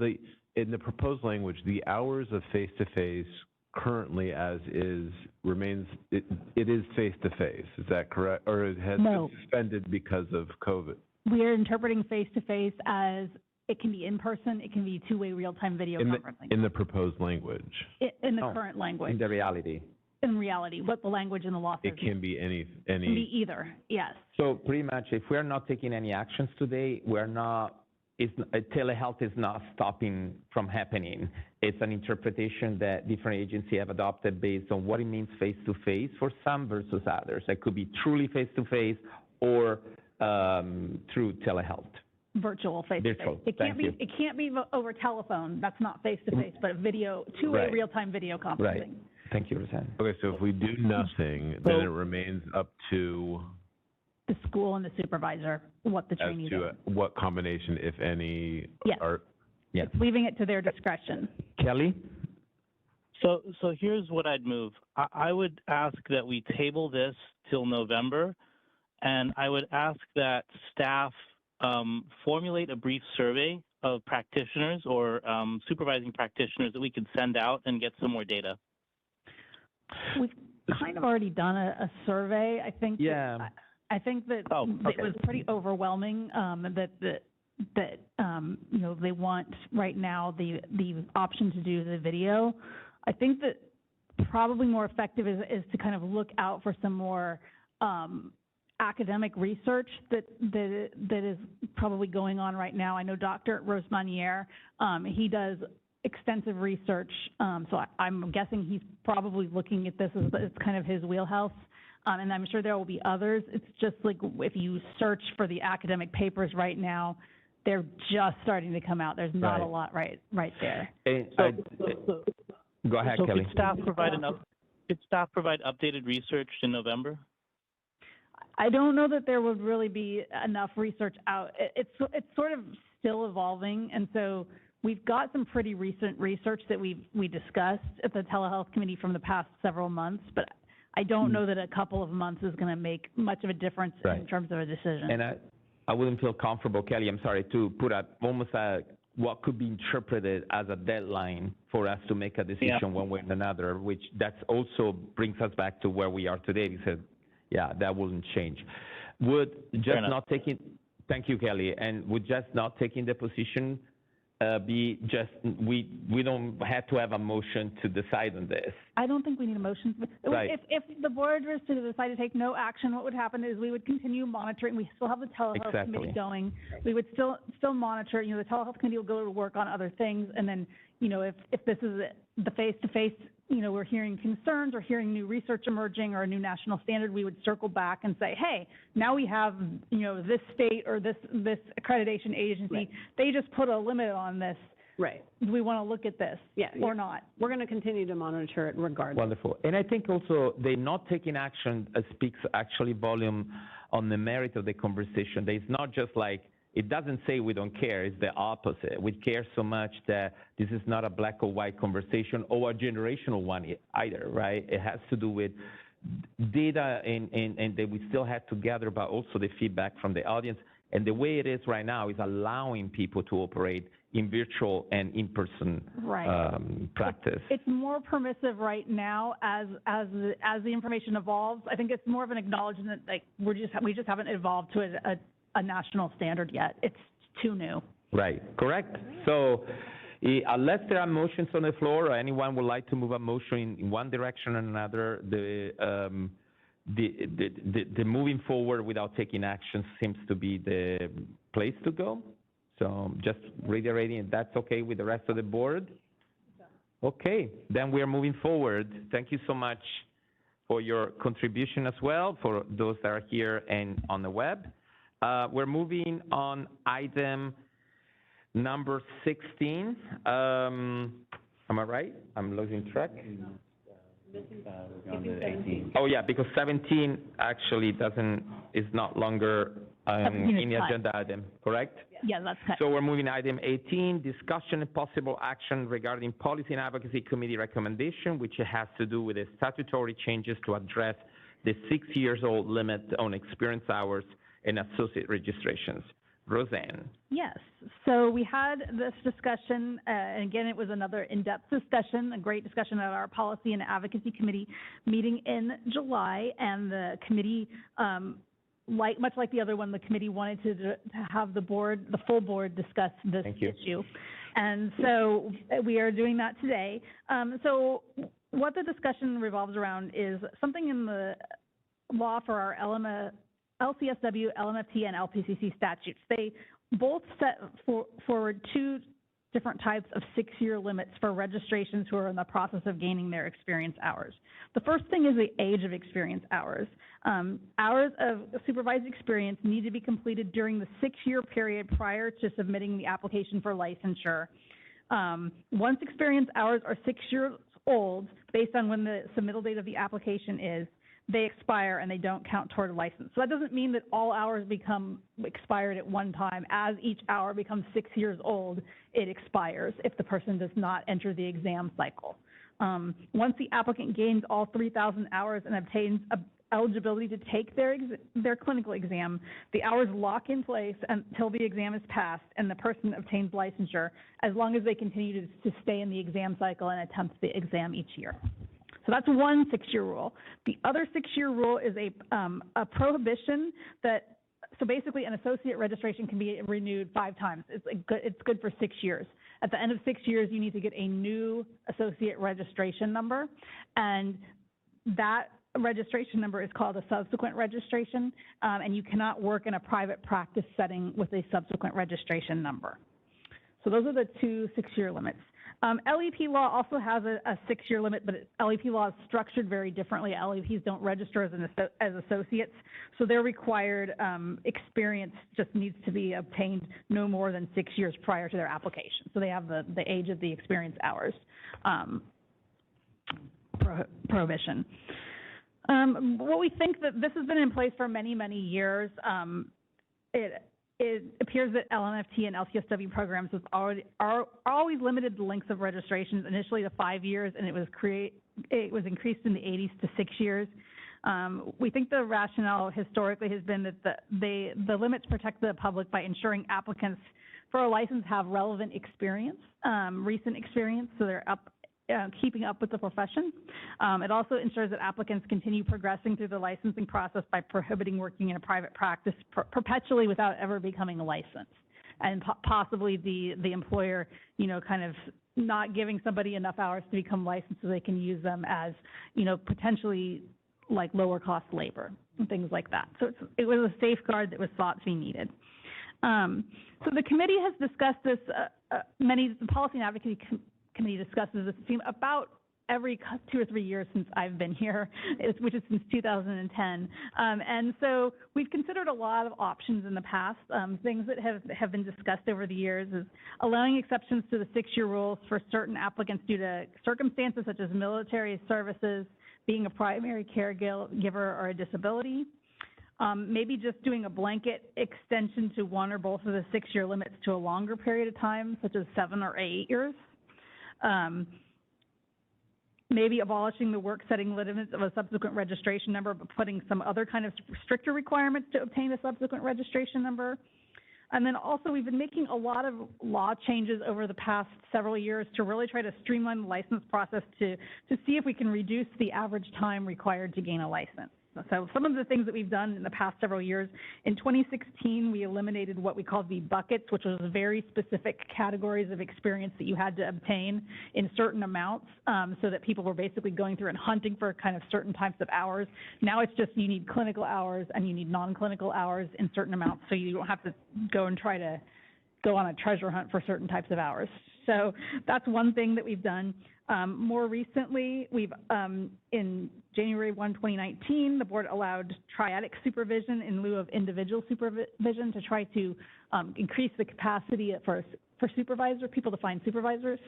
in the proposed language, the hours of face-to-face currently as is remains, it is face-to-face, is that correct? Or it has been suspended because of COVID? We are interpreting face-to-face as it can be in person, it can be two-way real-time video conferencing. In the proposed language? In the current language. In the reality? In reality, what the language in the law says. It can be any. It can be either, yes. So pretty much, if we're not taking any actions today, telehealth is not stopping from happening. It's an interpretation that different agencies have adopted based on what it means face-to-face for some versus others. It could be truly face-to-face or through telehealth. Virtual face-to-face. Virtual. It can't be over telephone. That's not face-to-face, but video, two-way real-time video conferencing. Right. Thank you, Roseanne. Okay, so if we do nothing, then it remains up to the school and the supervisor what the training is. What combination, if any, are. Yes. Leaving it to their discretion. Kelly? So here's what I'd move. I would ask that we table this till November, and I would ask that staff formulate a brief survey of practitioners or supervising practitioners that we could send out and get some more data. We've kind of already done a survey. I think. Yeah. I think that it was pretty overwhelming. That they want right now the option to do the video. I think that probably more effective is to kind of look out for some more academic research that is probably going on right now. I know Dr. Rosemanier, he does extensive research, so I'm guessing he's probably looking at this as it's kind of his wheelhouse, and I'm sure there will be others. It's just like if you search for the academic papers right now, they're just starting to come out. There's not a lot right there. Go ahead, Kelly. Could staff provide updated research in November? I don't know that there would really be enough research out. It's sort of still evolving, and so we've got some pretty recent research that we discussed at the Telehealth Committee from the past several months, but I don't know that a couple of months is going to make much of a difference in terms of a decision. And I wouldn't feel comfortable, Kelly, I'm sorry, to put almost what could be interpreted as a deadline for us to make a decision one way or another, which that also brings us back to where we are today, because that wouldn't change. Thank you, Kelly, and would just not taking the position we don't have to have a motion to decide on this. I don't think we need a motion. If the board was to decide to take no action, what would happen is we would continue monitoring. We still have the telehealth committee going. We would still monitor. The telehealth committee will go to work on other things, and then if this is the face-to-face, we're hearing concerns or hearing new research emerging or a new national standard, we would circle back and say, hey, now we have, this state or this accreditation agency, they just put a limit on this. Right. Do we want to look at this or not? We're going to continue to monitor it regardless. Wonderful. And I think also they not taking action speaks actually volume on the merit of the conversation. It's not just like, it doesn't say we don't care, it's the opposite. We care so much that this is not a black or white conversation or a generational one either, right? It has to do with data and that we still have to gather, but also the feedback from the audience. And the way it is right now is allowing people to operate in virtual and in-person practice. It's more permissive right now as the information evolves. I think it's more of an acknowledgement that we just haven't evolved to a national standard yet. It's too new. Right, correct. So unless there are motions on the floor or anyone would like to move a motion in one direction or another, the moving forward without taking action seems to be the place to go. So just reiterating, if that's okay with the rest of the board. Okay, then we are moving forward. Thank you so much for your contribution as well, for those that are here and on the web. We're moving on item number 16. Am I right? I'm losing track. Oh yeah, because 17 actually is not longer in the agenda item, correct? Yeah, that's correct. So we're moving to item 18, discussion and possible action regarding policy and advocacy committee recommendation, which has to do with the statutory changes to address the 6-year-old limit on experience hours and associate registrations. Roseanne. Yes. So we had this discussion, and again, it was another in-depth discussion, a great discussion at our Policy and Advocacy Committee meeting in July, and the committee, much like the other one, the committee wanted to have the full board discuss this issue. And so we are doing that today. So what the discussion revolves around is something in the law for our LCSW, LMFT, and LPCC statutes. They both set forward two different types of 6-year limits for registrations who are in the process of gaining their experience hours. The first thing is the age of experience hours. Hours of supervised experience need to be completed during the 6-year period prior to submitting the application for licensure. Once experience hours are 6 years old, based on when the submittal date of the application is, they expire and they don't count toward a license. So that doesn't mean that all hours become expired at one time. As each hour becomes 6 years old, it expires if the person does not enter the exam cycle. Once the applicant gains all 3,000 hours and obtains eligibility to take their clinical exam, the hours lock in place until the exam is passed and the person obtains licensure, as long as they continue to stay in the exam cycle and attempt the exam each year. So that's one 6-year rule. The other 6-year rule is a prohibition that, so basically an associate registration can be renewed 5 times. It's good for 6 years. At the end of 6 years, you need to get a new associate registration number, and that registration number is called a subsequent registration, and you cannot work in a private practice setting with a subsequent registration number. So those are the two 6-year limits. LEP law also has a 6-year limit, but LEP law is structured very differently. LEPs don't register as associates, so their required experience just needs to be obtained no more than 6 years prior to their application. So they have the age of the experience hours prohibition. What we think that this has been in place for many, many years. It appears that LMFT and LCSW programs are always limited the lengths of registrations, initially to 5 years, and it was increased in the 80s to 6 years. We think the rationale historically has been that the limits protect the public by ensuring applicants for a license have relevant experience, recent experience, so they're keeping up with the profession. It also ensures that applicants continue progressing through the licensing process by prohibiting working in a private practice perpetually without ever becoming licensed, and possibly the employer, kind of not giving somebody enough hours to become licensed so they can use them as, potentially like lower cost labor and things like that. So it was a safeguard that was thought to be needed. So the committee has discussed this, the Policy and Advocacy Committee discusses this theme about every 2 or 3 years since I've been here, which is since 2010. And so we've considered a lot of options in the past. Things that have been discussed over the years is allowing exceptions to the 6-year rules for certain applicants due to circumstances such as military services, being a primary caregiver, or a disability. Maybe just doing a blanket extension to one or both of the 6-year limits to a longer period of time, such as 7 or 8 years. Maybe abolishing the work setting limits of a subsequent registration number, but putting some other kind of stricter requirements to obtain a subsequent registration number. And then also we've been making a lot of law changes over the past several years to really try to streamline the license process to see if we can reduce the average time required to gain a license. So some of the things that we've done in the past several years, in 2016, we eliminated what we called the buckets, which was very specific categories of experience that you had to obtain in certain amounts, so that people were basically going through and hunting for kind of certain types of hours. Now it's just you need clinical hours and you need non-clinical hours in certain amounts, so you don't have to go and try to go on a treasure hunt for certain types of hours. So that's one thing that we've done. More recently, we've, in January 1, 2019, the board allowed triadic supervision in lieu of individual supervision to try to increase the capacity for people to find supervisors.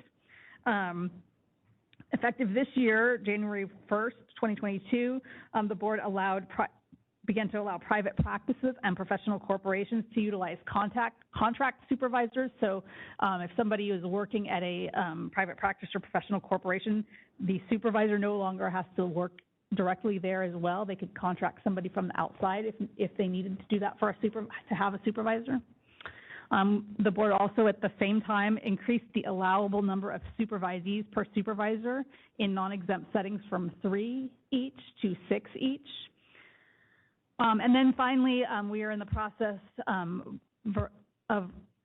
Effective this year, January 1st, 2022, the board began to allow private practices and professional corporations to utilize contract supervisors. So if somebody is working at a private practice or professional corporation, the supervisor no longer has to work directly there as well. They could contract somebody from the outside if they needed to do that to have a supervisor. The board also at the same time increased the allowable number of supervisees per supervisor in non-exempt settings from 3 each to 6 each. And then finally, we are in the process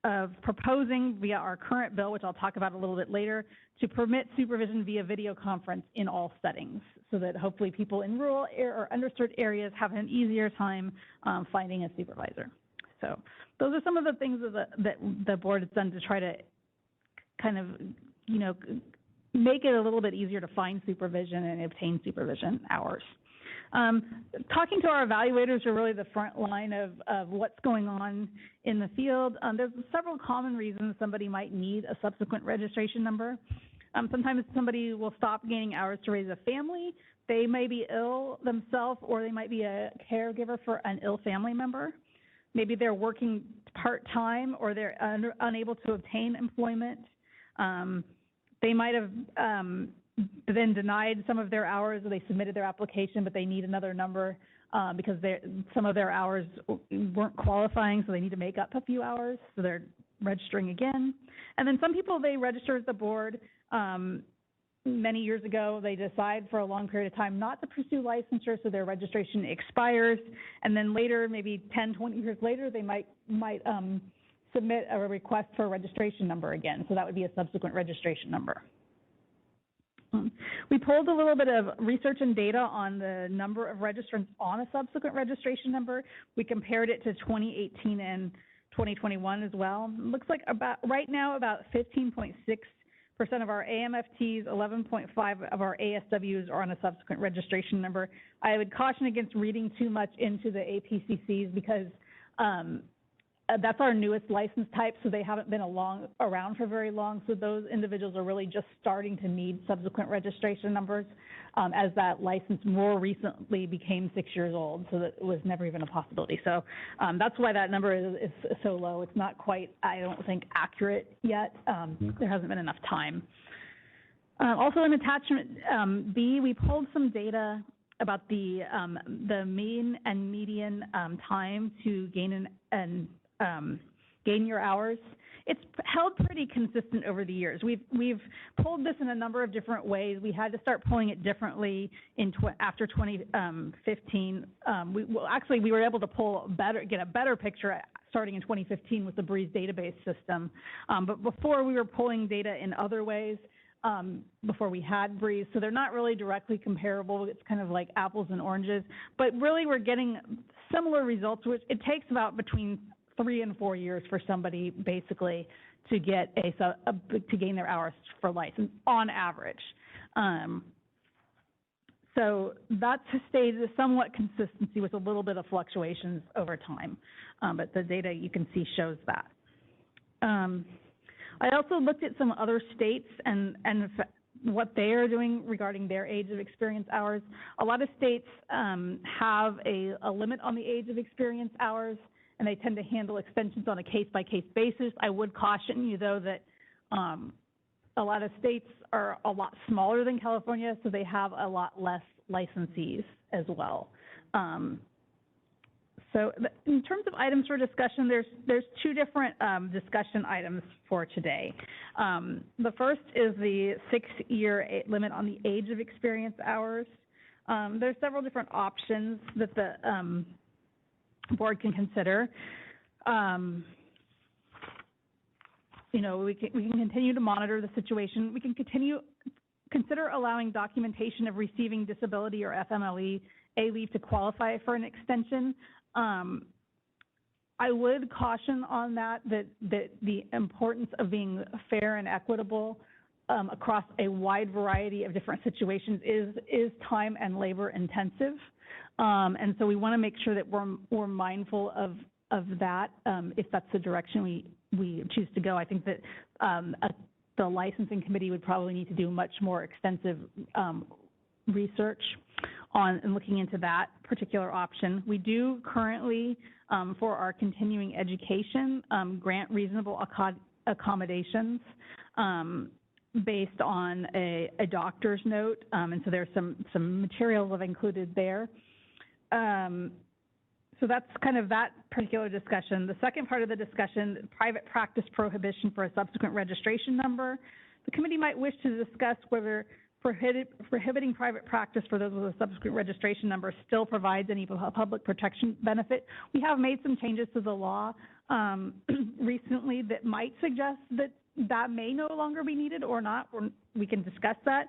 of proposing via our current bill, which I'll talk about a little bit later, to permit supervision via video conference in all settings, so that hopefully people in rural or underserved areas have an easier time finding a supervisor. So those are some of the things that the board has done to try to kind of, you know, make it a little bit easier to find supervision and obtain supervision hours. Talking to our evaluators are really the front line of what's going on in the field. There's several common reasons somebody might need a subsequent registration number. Sometimes somebody will stop gaining hours to raise a family. They may be ill themselves, or they might be a caregiver for an ill family member. Maybe they're working part-time, or they're unable to obtain employment. They might have been denied some of their hours, or they submitted their application, but they need another number because some of their hours weren't qualifying, so they need to make up a few hours, so they're registering again. And then some people, they register at the board many years ago. They decide for a long period of time not to pursue licensure, so their registration expires, and then later, maybe 10, 20 years later, they might submit a request for a registration number again, so that would be a subsequent registration number. We pulled a little bit of research and data on the number of registrants on a subsequent registration number. We compared it to 2018 and 2021 as well. It looks like right now about 15.6% of our AMFTs, 11.5% of our ASWs are on a subsequent registration number. I would caution against reading too much into the APCCs because that's our newest license type, so they haven't been around for very long. So those individuals are really just starting to need subsequent registration numbers as that license more recently became 6 years old, so that it was never even a possibility. So that's why that number is so low. It's not quite, I don't think, accurate yet. There hasn't been enough time. Also in attachment B, we pulled some data about the mean and median time to gain your hours. It's held pretty consistent over the years. We've pulled this in a number of different ways. We had to start pulling it differently after 2015. We were able to get a better picture starting in 2015 with the Breeze database system. But before, we were pulling data in other ways before we had Breeze, so they're not really directly comparable. It's kind of like apples and oranges. But really, we're getting similar results, which it takes about between 3 and 4 years for somebody basically to get to gain their hours for license on average. So that stayed somewhat consistency with a little bit of fluctuations over time, but the data you can see shows that. I also looked at some other states and what they are doing regarding their age of experience hours. A lot of states have a limit on the age of experience hours, and they tend to handle extensions on a case-by-case basis. I would caution you, though, that a lot of states are a lot smaller than California, so they have a lot less licensees as well. So in terms of items for discussion, there's 2 different discussion items for today. The first is the 6-year limit on the age of experience hours. There's several different options that the board can consider. You know, we can continue to monitor the situation. We can consider allowing documentation of receiving disability or FMLE leave to qualify for an extension. I would caution on that the importance of being fair and equitable across a wide variety of different situations is time and labor intensive. And so we want to make sure that we're mindful of that if that's the direction we choose to go. I think that the licensing committee would probably need to do much more extensive research on and looking into that particular option. We do currently, for our continuing education, grant reasonable accommodations based on a doctor's note, and so there's some materials I've included there. So that's kind of that particular discussion. The second part of the discussion, private practice prohibition for a subsequent registration number. The committee might wish to discuss whether prohibiting private practice for those with a subsequent registration number still provides any public protection benefit. We have made some changes to the law recently that might suggest that that may no longer be needed or not. We can discuss that.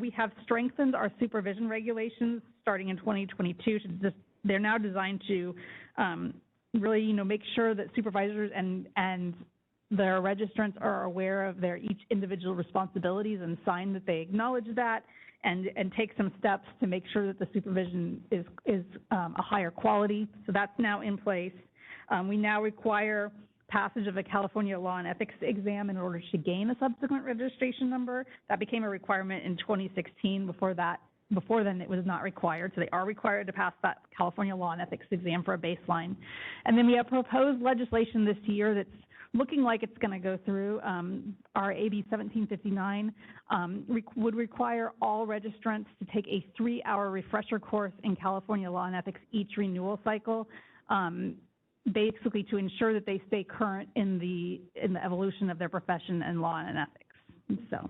We have strengthened our supervision regulations starting in 2022 to they're now designed to really, make sure that supervisors and their registrants are aware of their each individual responsibilities and sign that they acknowledge that and take some steps to make sure that the supervision is a higher quality. So that's now in place. We now require passage of a California Law and Ethics exam in order to gain a subsequent registration number. That became a requirement in 2016. Before then, it was not required, so they are required to pass that California Law and Ethics exam for a baseline. And then we have proposed legislation this year that's looking like it's going to go through. Our AB 1759 would require all registrants to take a 3-hour refresher course in California Law and Ethics each renewal cycle, basically to ensure that they stay current in the evolution of their profession and law and ethics. So.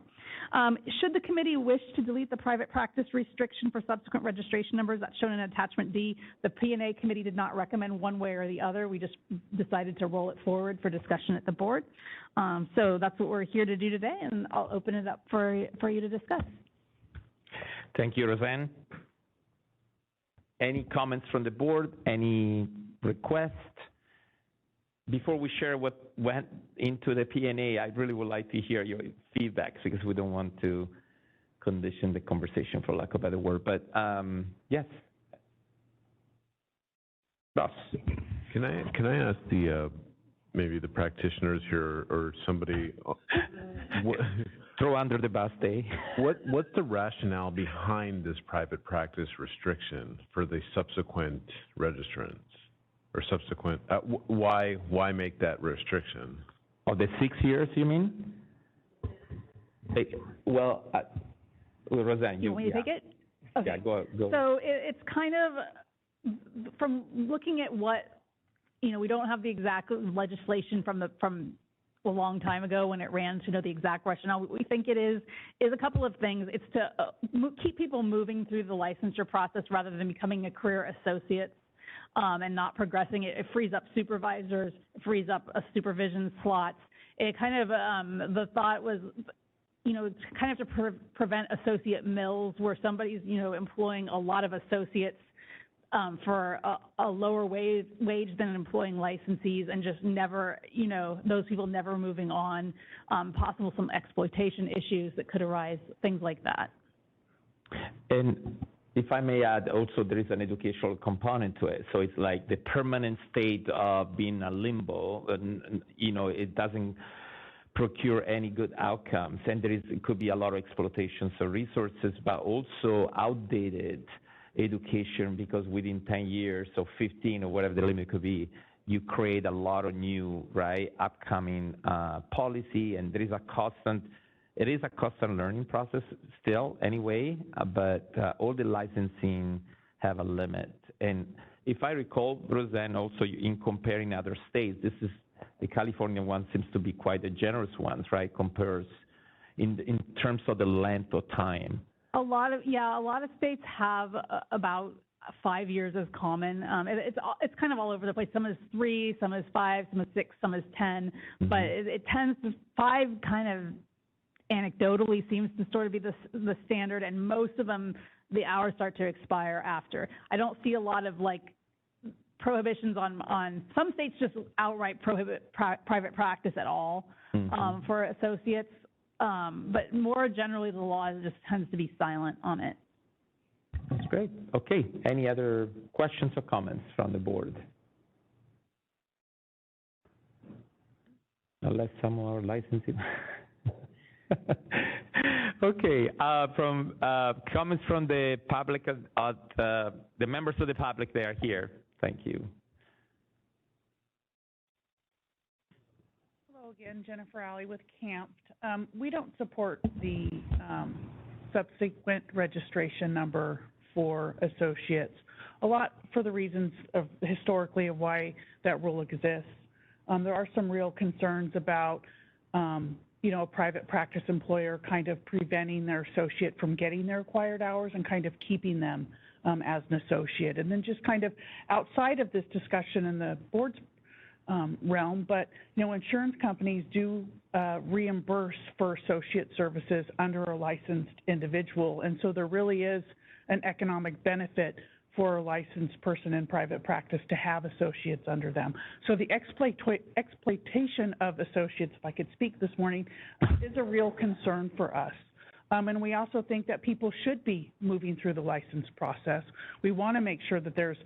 Should the committee wish to delete the private practice restriction for subsequent registration numbers, that's shown in Attachment D. The P&A committee did not recommend one way or the other. We just decided to roll it forward for discussion at the board. So that's what we're here to do today, and I'll open it up for you to discuss. Thank you, Roseanne. Any comments from the board? Any requests? Before we share what went into the P&A, I really would like to hear your feedback because we don't want to condition the conversation, for lack of a better word. But yes, Ross. Can I ask the maybe the practitioners here or somebody throw under the bus, Dave? What's the rationale behind this private practice restriction for the subsequent registrants? Or subsequent, why make that restriction? Oh, the 6 years, you mean? Well, Roseanne, you want me to take it? Okay. Yeah, go. So it's kind of, from looking at what, we don't have the exact legislation from a long time ago when it ran to know the exact rationale. What we think it is a couple of things. It's to keep people moving through the licensure process rather than becoming a career associate. And not progressing it. It frees up supervisors, it frees up supervision slots. It kind of, the thought was, kind of to prevent associate mills where somebody's, employing a lot of associates for a lower wage than employing licensees and just never, those people never moving on, possible some exploitation issues that could arise, things like that. And if I may add, also there is an educational component to it. So it's like the permanent state of being a limbo, and, it doesn't procure any good outcomes. And it could be a lot of exploitation of resources, but also outdated education, because within 10 years or 15 or whatever the limit could be, you create a lot of new, upcoming policy, and there is a constant learning process still anyway, but all the licensing have a limit. And if I recall, Roseanne, also in comparing other states, the California one seems to be quite a generous one, right? Compares in terms of the length of time. A lot of states have about 5 years as common. It's kind of all over the place. Some is 3, some is 5, some is 6, some is 10, but it tends to 5 kind of anecdotally seems to sort of be the standard, and most of them, the hours start to expire after. I don't see a lot of prohibitions on some states just outright prohibit private practice at all for associates, but more generally the law just tends to be silent on it. That's great. Okay, any other questions or comments from the board? Unless some are licensing. Okay, from comments from the public, the members of the public, they are here. Thank you. Hello again, Jennifer Alley with CAMP. We don't support the subsequent registration number for associates. a lot for the reasons of historically of why that rule exists. There are some real concerns about, you know, a private practice employer kind of preventing their associate from getting their required hours and kind of keeping them as an associate. And then just kind of outside of this discussion in the board's realm, but, you know, insurance companies do reimburse for associate services under a licensed individual. And so there really is an economic benefit for a licensed person in private practice to have associates under them. So the exploitation of associates, if I could speak this morning, is a real concern for us. And we also think that people should be moving through the license process. We want to make sure that there's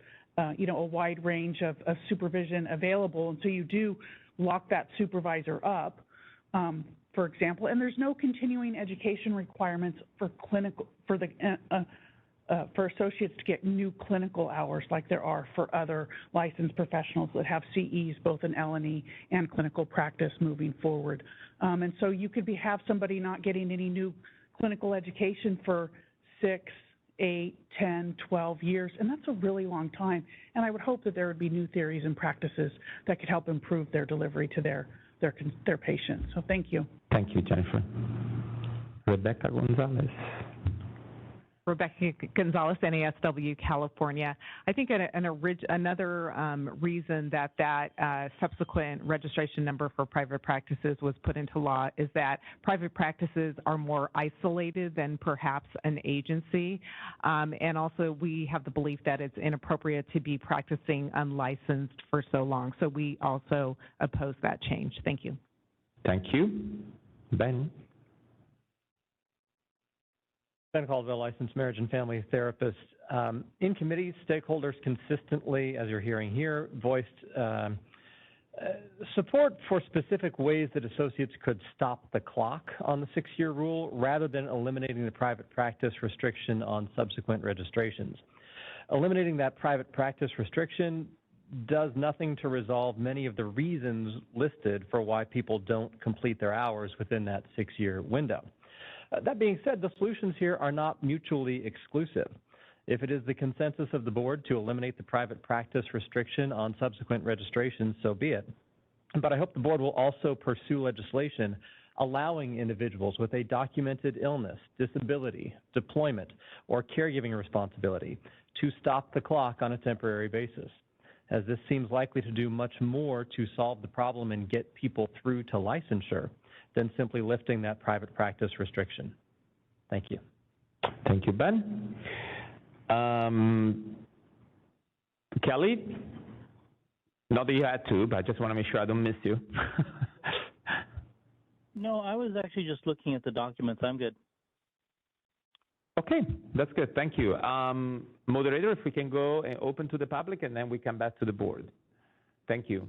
you know, a wide range of supervision available, and so you do lock that supervisor up, for example. And there's no continuing education requirements for clinical for associates to get new clinical hours like there are for other licensed professionals that have CEs, both in L&E and clinical practice moving forward. And so you could have somebody not getting any new clinical education for 6, 8, 10, 12 years, and that's a really long time. And I would hope that there would be new theories and practices that could help improve their delivery to their patients. So thank you. Thank you, Jennifer. Rebecca Gonzalez. Rebecca Gonzalez, NASW, California. I think another reason that subsequent registration number for private practices was put into law is that private practices are more isolated than perhaps an agency. And also we have the belief that it's inappropriate to be practicing unlicensed for so long. So we also oppose that change. Thank you. Thank you. Ben. Ben Caldwell, licensed marriage and family therapist. In committee, stakeholders consistently, as you're hearing here, voiced support for specific ways that associates could stop the clock on the 6-year rule rather than eliminating the private practice restriction on subsequent registrations. Eliminating that private practice restriction does nothing to resolve many of the reasons listed for why people don't complete their hours within that 6-year window. That being said, the solutions here are not mutually exclusive. If it is the consensus of the board to eliminate the private practice restriction on subsequent registrations, so be it. But I hope the board will also pursue legislation allowing individuals with a documented illness, disability, deployment, or caregiving responsibility to stop the clock on a temporary basis, as this seems likely to do much more to solve the problem and get people through to licensure than simply lifting that private practice restriction. Thank you. Thank you, Ben. Kelly, not that you had to, but I just want to make sure I don't miss you. No, I was actually just looking at the documents. I'm good. Okay, that's good. Thank you. Moderator, if we can go and open to the public, and then we come back to the board. Thank you.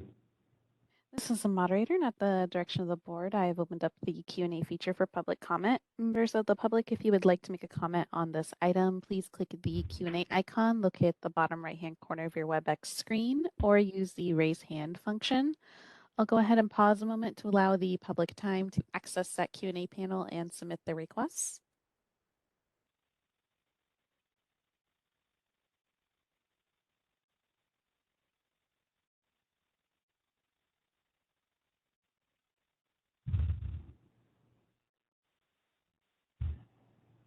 This is the moderator, and at the direction of the board, I have opened up the Q&A feature for public comment. Members of the public, if you would like to make a comment on this item, please click the Q&A icon located at the bottom right-hand corner of your WebEx screen, or use the raise hand function. I'll go ahead and pause a moment to allow the public time to access that Q&A panel and submit their requests.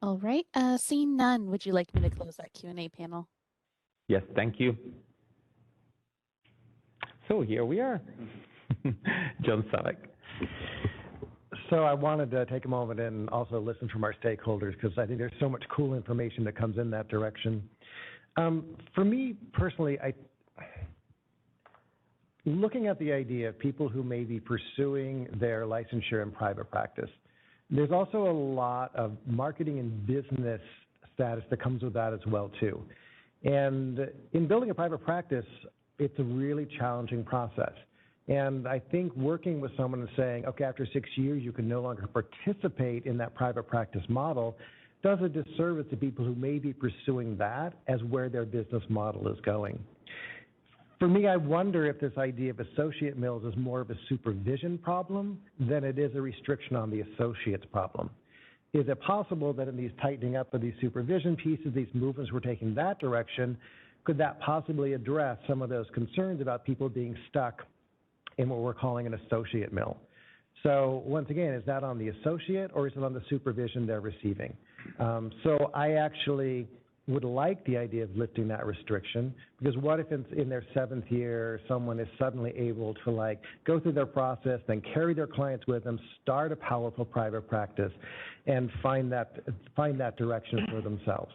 All right, seeing none, would you like me to close that Q&A panel? Yes, thank you. So here we are. John Savek. So I wanted to take a moment and also listen from our stakeholders, because I think there's so much cool information that comes in that direction. For me personally, looking at the idea of people who may be pursuing their licensure in private practice, there's also a lot of marketing and business status that comes with that as well, too. And in building a private practice, it's a really challenging process. And I think working with someone and saying, okay, after 6 years, you can no longer participate in that private practice model does a disservice to people who may be pursuing that as where their business model is going. For me, I wonder if this idea of associate mills is more of a supervision problem than it is a restriction on the associates problem. Is it possible that in these tightening up of these supervision pieces, these movements we're taking that direction could that possibly address some of those concerns about people being stuck in what we're calling an associate mill? So once again, is that on the associate or is it on the supervision they're receiving? So I actually would like the idea of lifting that restriction, because what if in their 7th year, someone is suddenly able to go through their process, then carry their clients with them, start a powerful private practice, and find that direction for themselves.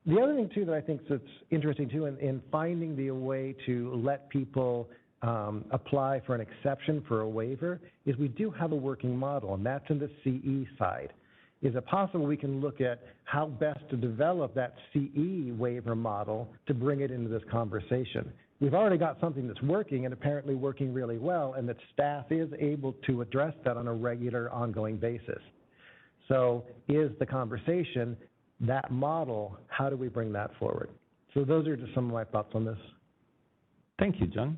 The other thing too that I think is interesting too in finding the way to let people apply for an exception for a waiver is we do have a working model, and that's in the CE side. Is it possible we can look at how best to develop that CE waiver model to bring it into this conversation? We've already got something that's working and apparently working really well, and that staff is able to address that on a regular, ongoing basis. So is the conversation that model? How do we bring that forward? So those are just some of my thoughts on this. Thank you, John.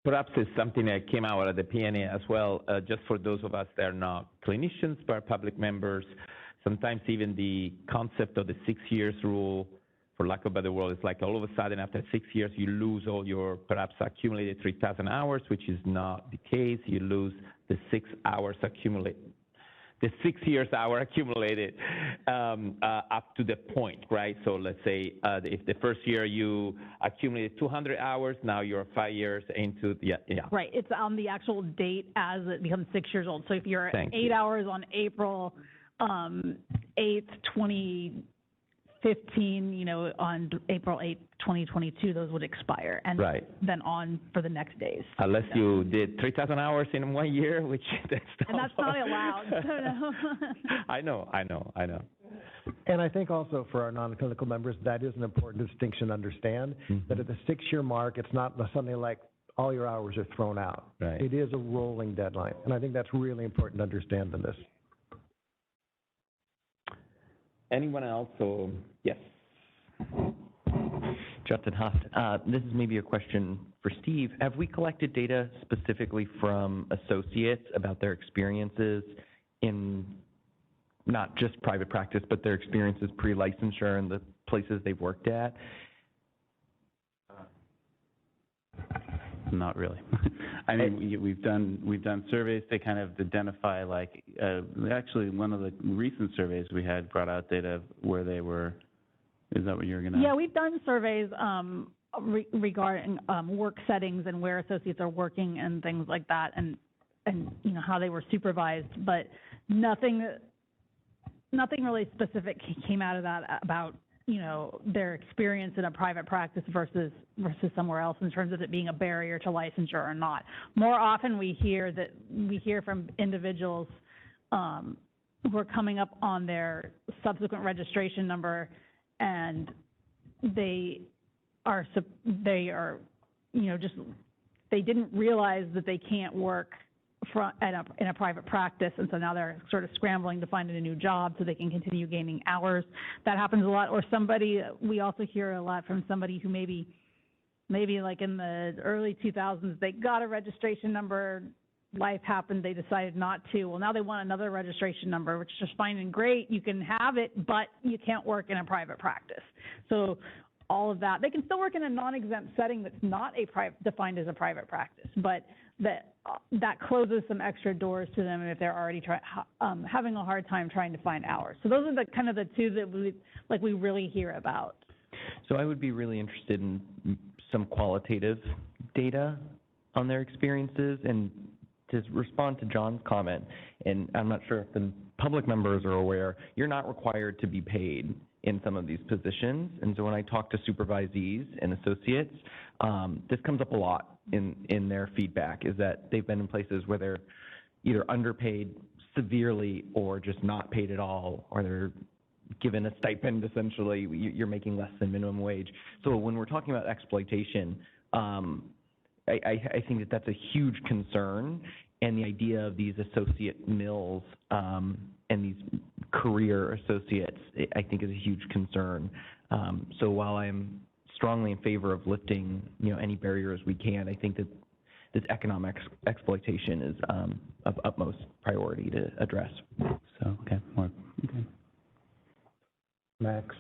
Perhaps it's something that came out of the PNA as well, just for those of us that are not clinicians but public members. Sometimes even the concept of the 6 years rule, for lack of a better word, it's like all of a sudden after 6 years you lose all your perhaps accumulated 3,000 hours, which is not the case. You lose the 6 hours accumulated. The 6 years hour accumulated up to the point, right? So let's say if the first year you accumulated 200 hours, now you're 5 years into the, Right, it's on the actual date as it becomes 6 years old. So if you're 8 hours on April 8th, 2015, on April 8th, 2022, those would expire. And then on for the next days. Unless you did 3,000 hours in 1 year, which that's not. And that's not allowed. So no. I know. And I think also for our non-clinical members, that is an important distinction to understand, that at the 6-year mark, it's not something like all your hours are thrown out. Right. It is a rolling deadline. And I think that's really important to understand in this. Anyone else? So, yes. Justin Huft. This is maybe a question for Steve. Have we collected data specifically from associates about their experiences in not just private practice, but their experiences pre-licensure and the places they've worked at? Not really. I mean, we've done surveys to kind of identify, actually one of the recent surveys we had brought out data of where they were. Is that what you're going to? Yeah, we've done surveys regarding work settings and where associates are working and things like that, and how they were supervised, but nothing really specific came out of that about their experience in a private practice versus somewhere else in terms of it being a barrier to licensure or not. More often we hear from individuals who are coming up on their subsequent registration number, and they didn't realize that they can't work in a private practice, and so now they're sort of scrambling to find a new job so they can continue gaining hours. That happens a lot. Or we also hear a lot from somebody who maybe like in the early 2000s, they got a registration number, life happened, they decided not to. Well, now they want another registration number, which is just fine and great. You can have it, but you can't work in a private practice. So all of that, they can still work in a non-exempt setting that's not defined as a private practice, but that closes some extra doors to them if they're already having a hard time trying to find hours. So those are the kind of the two that we really hear about. So I would be really interested in some qualitative data on their experiences. And to respond to John's comment, and I'm not sure if the public members are aware, you're not required to be paid in some of these positions. And so when I talk to supervisees and associates, this comes up a lot in their feedback, is that they've been in places where they're either underpaid severely or just not paid at all, or they're given a stipend, essentially. You're making less than minimum wage. So when we're talking about exploitation, I think that that's a huge concern, and the idea of these associate mills and these career associates, I think, is a huge concern. So while I'm strongly in favor of lifting, any barriers we can, I think that this economic exploitation is of utmost priority to address. So, okay. Max.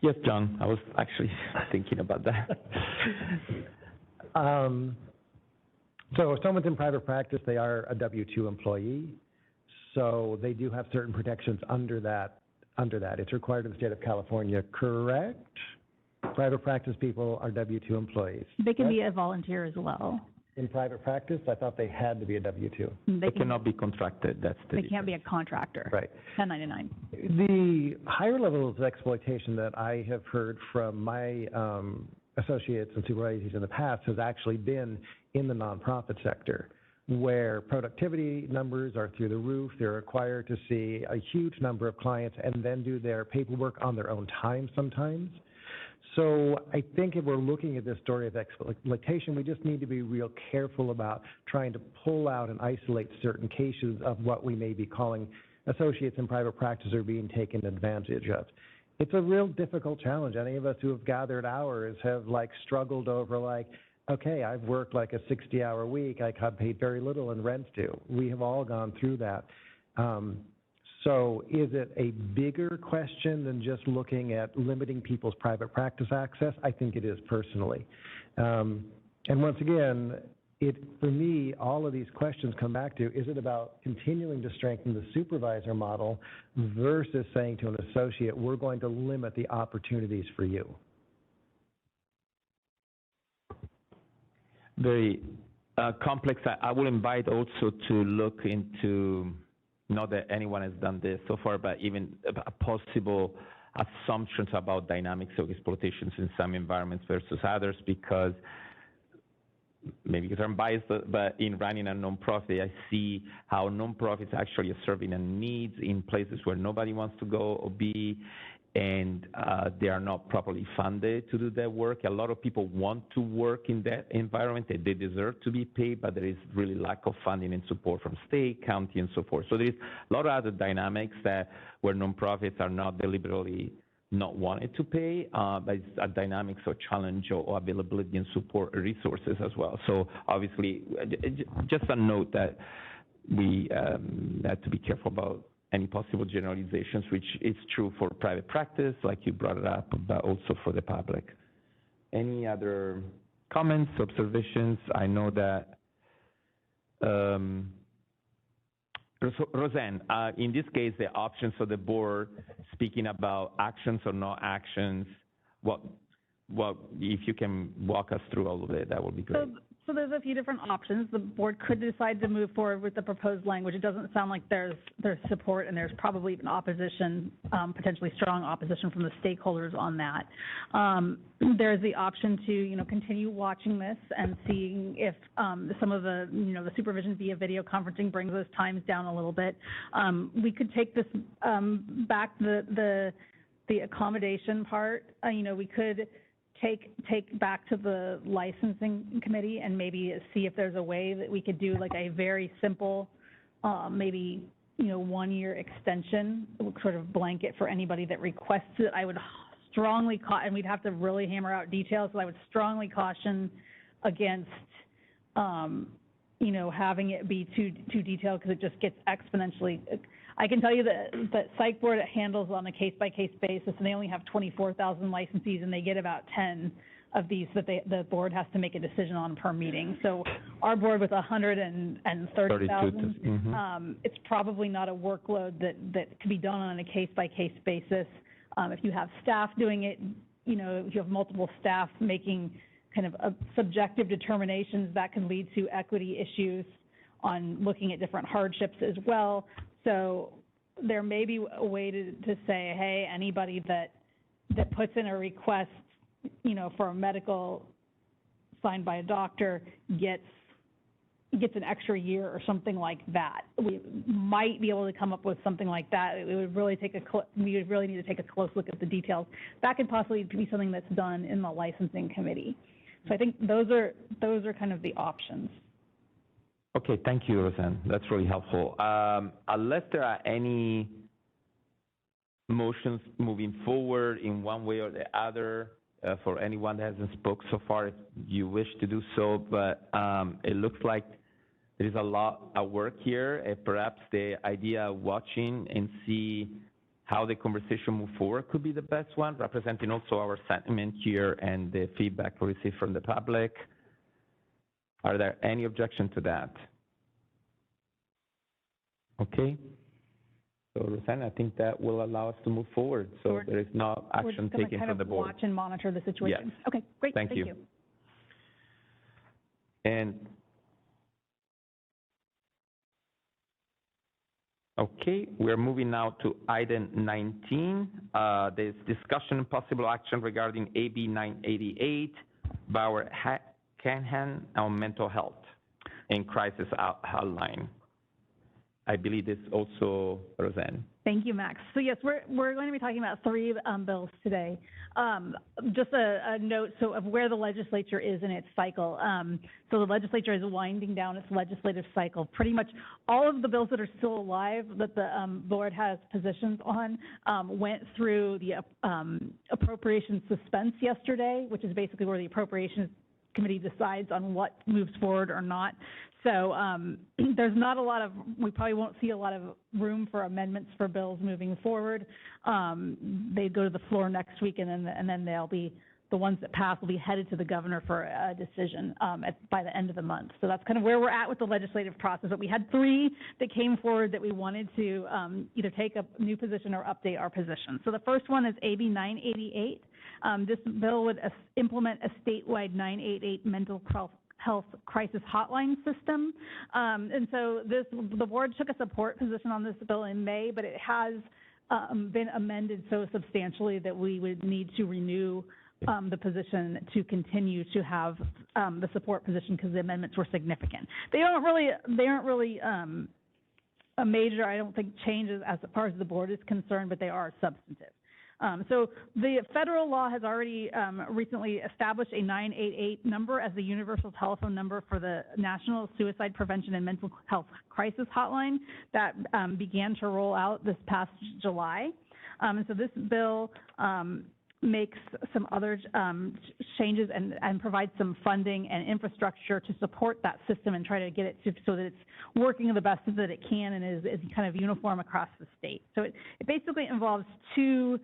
Yes, John, I was actually thinking about that. So if someone's in private practice, they are a W-2 employee. So they do have certain protections under that. It's required in the state of California, correct? Private practice people are W-2 employees. They can be a volunteer as well. In private practice, I thought they had to be a W-2. They cannot be contracted. That's the They can't be a contractor. Right. 1099. The higher levels of exploitation that I have heard from my associates and supervisors in the past has actually been in the nonprofit sector, where productivity numbers are through the roof. They're required to see a huge number of clients and then do their paperwork on their own time sometimes. So I think if we're looking at this story of exploitation, we just need to be real careful about trying to pull out and isolate certain cases of what we may be calling associates in private practice are being taken advantage of. It's a real difficult challenge. Any of us who have gathered hours have struggled over okay, I've worked a 60-hour week. I got paid very little in rent due. We have all gone through that. So is it a bigger question than just looking at limiting people's private practice access? I think it is personally. And once again, for me, all of these questions come back to, is it about continuing to strengthen the supervisor model versus saying to an associate, we're going to limit the opportunities for you? Very complex. I will invite also to look into, not that anyone has done this so far, but even possible assumptions about dynamics of exploitations in some environments versus others, because maybe because I'm biased, but in running a nonprofit, I see how nonprofits actually are serving a needs in places where nobody wants to go or be, and they are not properly funded to do that work. A lot of people want to work in that environment, and they deserve to be paid, but there is really lack of funding and support from state, county, and so forth. So there is a lot of other dynamics where nonprofits are not deliberately not wanted to pay, but it's a dynamics of challenge or availability and support resources as well. So obviously, just a note that we have to be careful about any possible generalizations, which is true for private practice, like you brought it up, but also for the public. Any other comments, observations? I know that, Roseanne, in this case, the options of the board, speaking about actions or no actions, what if you can walk us through all of it, that would be great. So there's a few different options. The board could decide to move forward with the proposed language. It doesn't sound like there's support, and there's probably even opposition, potentially strong opposition from the stakeholders on that. There's the option to, continue watching this and seeing if some of the, the supervision via video conferencing brings those times down a little bit. We could take this back, the accommodation part. We could take back to the licensing committee and maybe see if there's a way that we could do a very simple, maybe 1-year extension, sort of blanket for anybody that requests it. I would strongly and we'd have to really hammer out details, so I would strongly caution against having it be too detailed, because it just gets exponentially. I can tell you that Psych Board handles on a case-by-case basis, and they only have 24,000 licensees, and they get about 10 of these that the board has to make a decision on per meeting. So our board with 130,000, it's probably not a workload that can be done on a case-by-case basis. If you have staff doing it, if you have multiple staff making kind of subjective determinations, that can lead to equity issues on looking at different hardships as well. So there may be a way to say, hey, anybody that puts in a request, for a medical signed by a doctor gets an extra year or something like that. We might be able to come up with something like that. We would really we would really need to take a close look at the details. That could possibly be something that's done in the licensing committee. So I think those are kind of the options. Okay, thank you, Roseanne. That's really helpful. Unless there are any motions moving forward in one way or the other, for anyone that hasn't spoke so far, if you wish to do so, but it looks like there is a lot of work here. Perhaps the idea of watching and see how the conversation move forward could be the best one, representing also our sentiment here and the feedback we receive from the public. Are there any objections to that? Okay. So, Rosanna, I think that will allow us to move forward. So there is no action taken from the board. Watch and monitor the situation. Yes. Okay, great. Thank you. And okay, we're moving now to item 19. There's discussion and possible action regarding AB 988, Bauer Canhan on mental health and crisis hotline. I believe this also Roseanne. Thank you, Max. So yes, we're going to be talking about three bills today. Just a note of where the legislature is in its cycle. So the legislature is winding down its legislative cycle. Pretty much all of the bills that are still alive that the board has positions on went through the appropriations suspense yesterday, which is basically where the appropriations committee decides on what moves forward or not. So there's not a lot of, we probably won't see a lot of room for amendments for bills moving forward. They go to the floor next week, and then they'll be, the ones that pass will be headed to the governor for a decision by the end of the month. So that's kind of where we're at with the legislative process. But we had three that came forward that we wanted to either take a new position or update our position. So the first one is AB 988. This bill would implement a statewide 988 mental health crisis hotline system. And so the board took a support position on this bill in May, but it has been amended so substantially that we would need to renew the position to continue to have the support position because the amendments were significant. They aren't really a major, I don't think, changes as far as the board is concerned, but they are substantive. So the federal law has already recently established a 988 number as the universal telephone number for the National Suicide Prevention and Mental Health Crisis Hotline that began to roll out this past July. And so this bill makes some other changes and provides some funding and infrastructure to support that system and try to get it so that it's working the best that it can and is kind of uniform across the state. So it basically involves two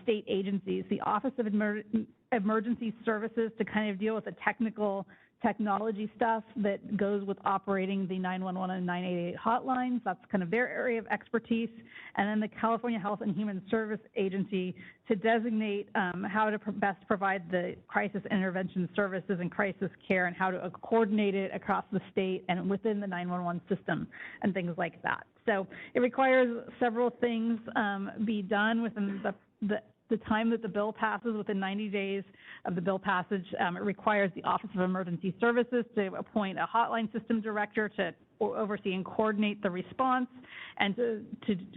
state agencies, the Office of Emergency Services to kind of deal with the technology stuff that goes with operating the 911 and 988 hotlines. That's kind of their area of expertise. And then the California Health and Human Service Agency to designate how to best provide the crisis intervention services and crisis care and how to coordinate it across the state and within the 911 system and things like that. So it requires several things be done within the time that the bill passes. Within 90 days of the bill passage, it requires the Office of Emergency Services to appoint a hotline system director to oversee and coordinate the response and to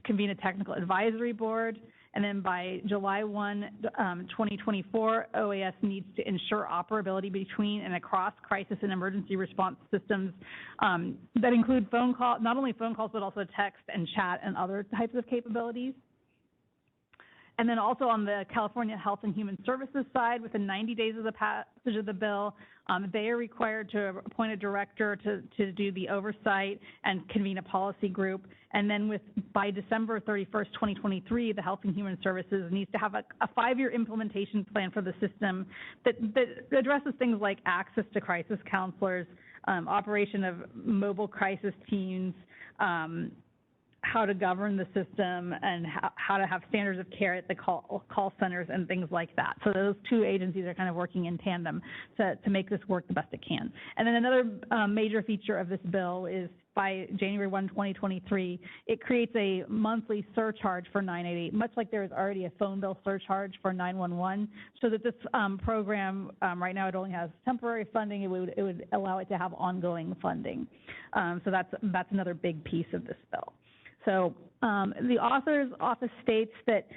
convene a technical advisory board. And then by July 1, 2024, OAS needs to ensure operability between and across crisis and emergency response systems that include phone call, not only phone calls, but also text and chat and other types of capabilities. And then also on the California Health and Human Services side, within 90 days of the passage of the bill, they are required to appoint a director to do the oversight and convene a policy group. And then by December 31st, 2023, the Health and Human Services needs to have a 5-year implementation plan for the system that addresses things like access to crisis counselors, operation of mobile crisis teams, how to govern the system, and how to have standards of care at the call centers and things like that. So those two agencies are kind of working in tandem to make this work the best it can. And then another major feature of this bill is by January 1, 2023, it creates a monthly surcharge for 988, much like there is already a phone bill surcharge for 911, so that this program, right now it only has temporary funding, it would allow it to have ongoing funding. So that's another big piece of this bill. So the author's office states that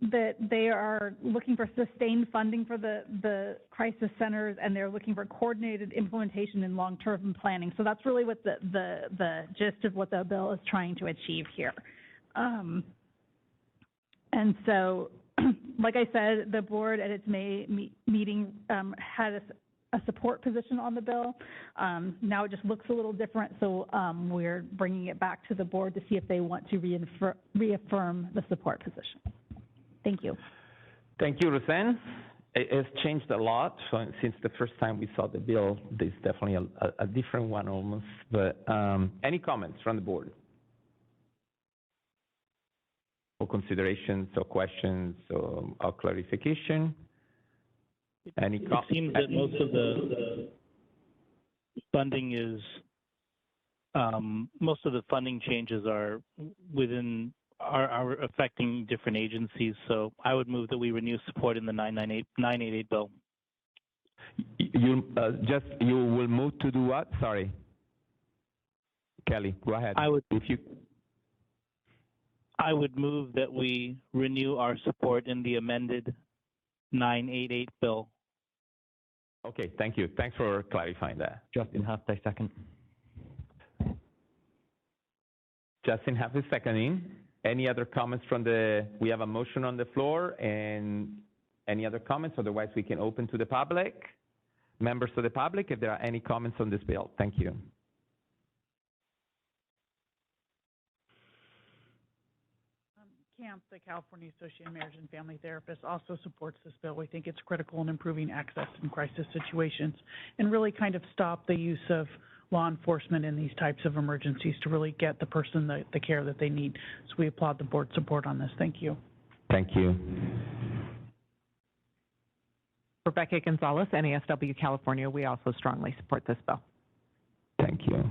that they are looking for sustained funding for the crisis centers, and they're looking for coordinated implementation and long-term planning. So that's really what the gist of what the bill is trying to achieve here. And so, like I said, the board at its May meeting had a support position on the bill. Now it just looks a little different, so we're bringing it back to the board to see if they want to reaffirm the support position. Thank you. Thank you, Roseanne. It has changed a lot since the first time we saw the bill. There's definitely a different one almost. But any comments from the board? Or considerations or questions or clarification? It seems that most of the funding is, most of the funding changes are affecting different agencies. So I would move that we renew support in the 988 bill. You will move to do what? Sorry. Kelly, go ahead. I would move that we renew our support in the amended 988 bill. Okay, thank you. Thanks for clarifying that. Justin Huff, I second. Justin Huff is seconding. Any other comments from we have a motion on the floor, and any other comments? Otherwise, we can open to the public. Members of the public, if there are any comments on this bill. Thank you. CAMP, the California Association of Marriage and Family Therapists, also supports this bill. We think it's critical in improving access in crisis situations and really kind of stop the use of law enforcement in these types of emergencies to really get the person the care that they need. So we applaud the board's support on this. Thank you. Thank you. Rebecca Gonzalez, NASW California. We also strongly support this bill. Thank you.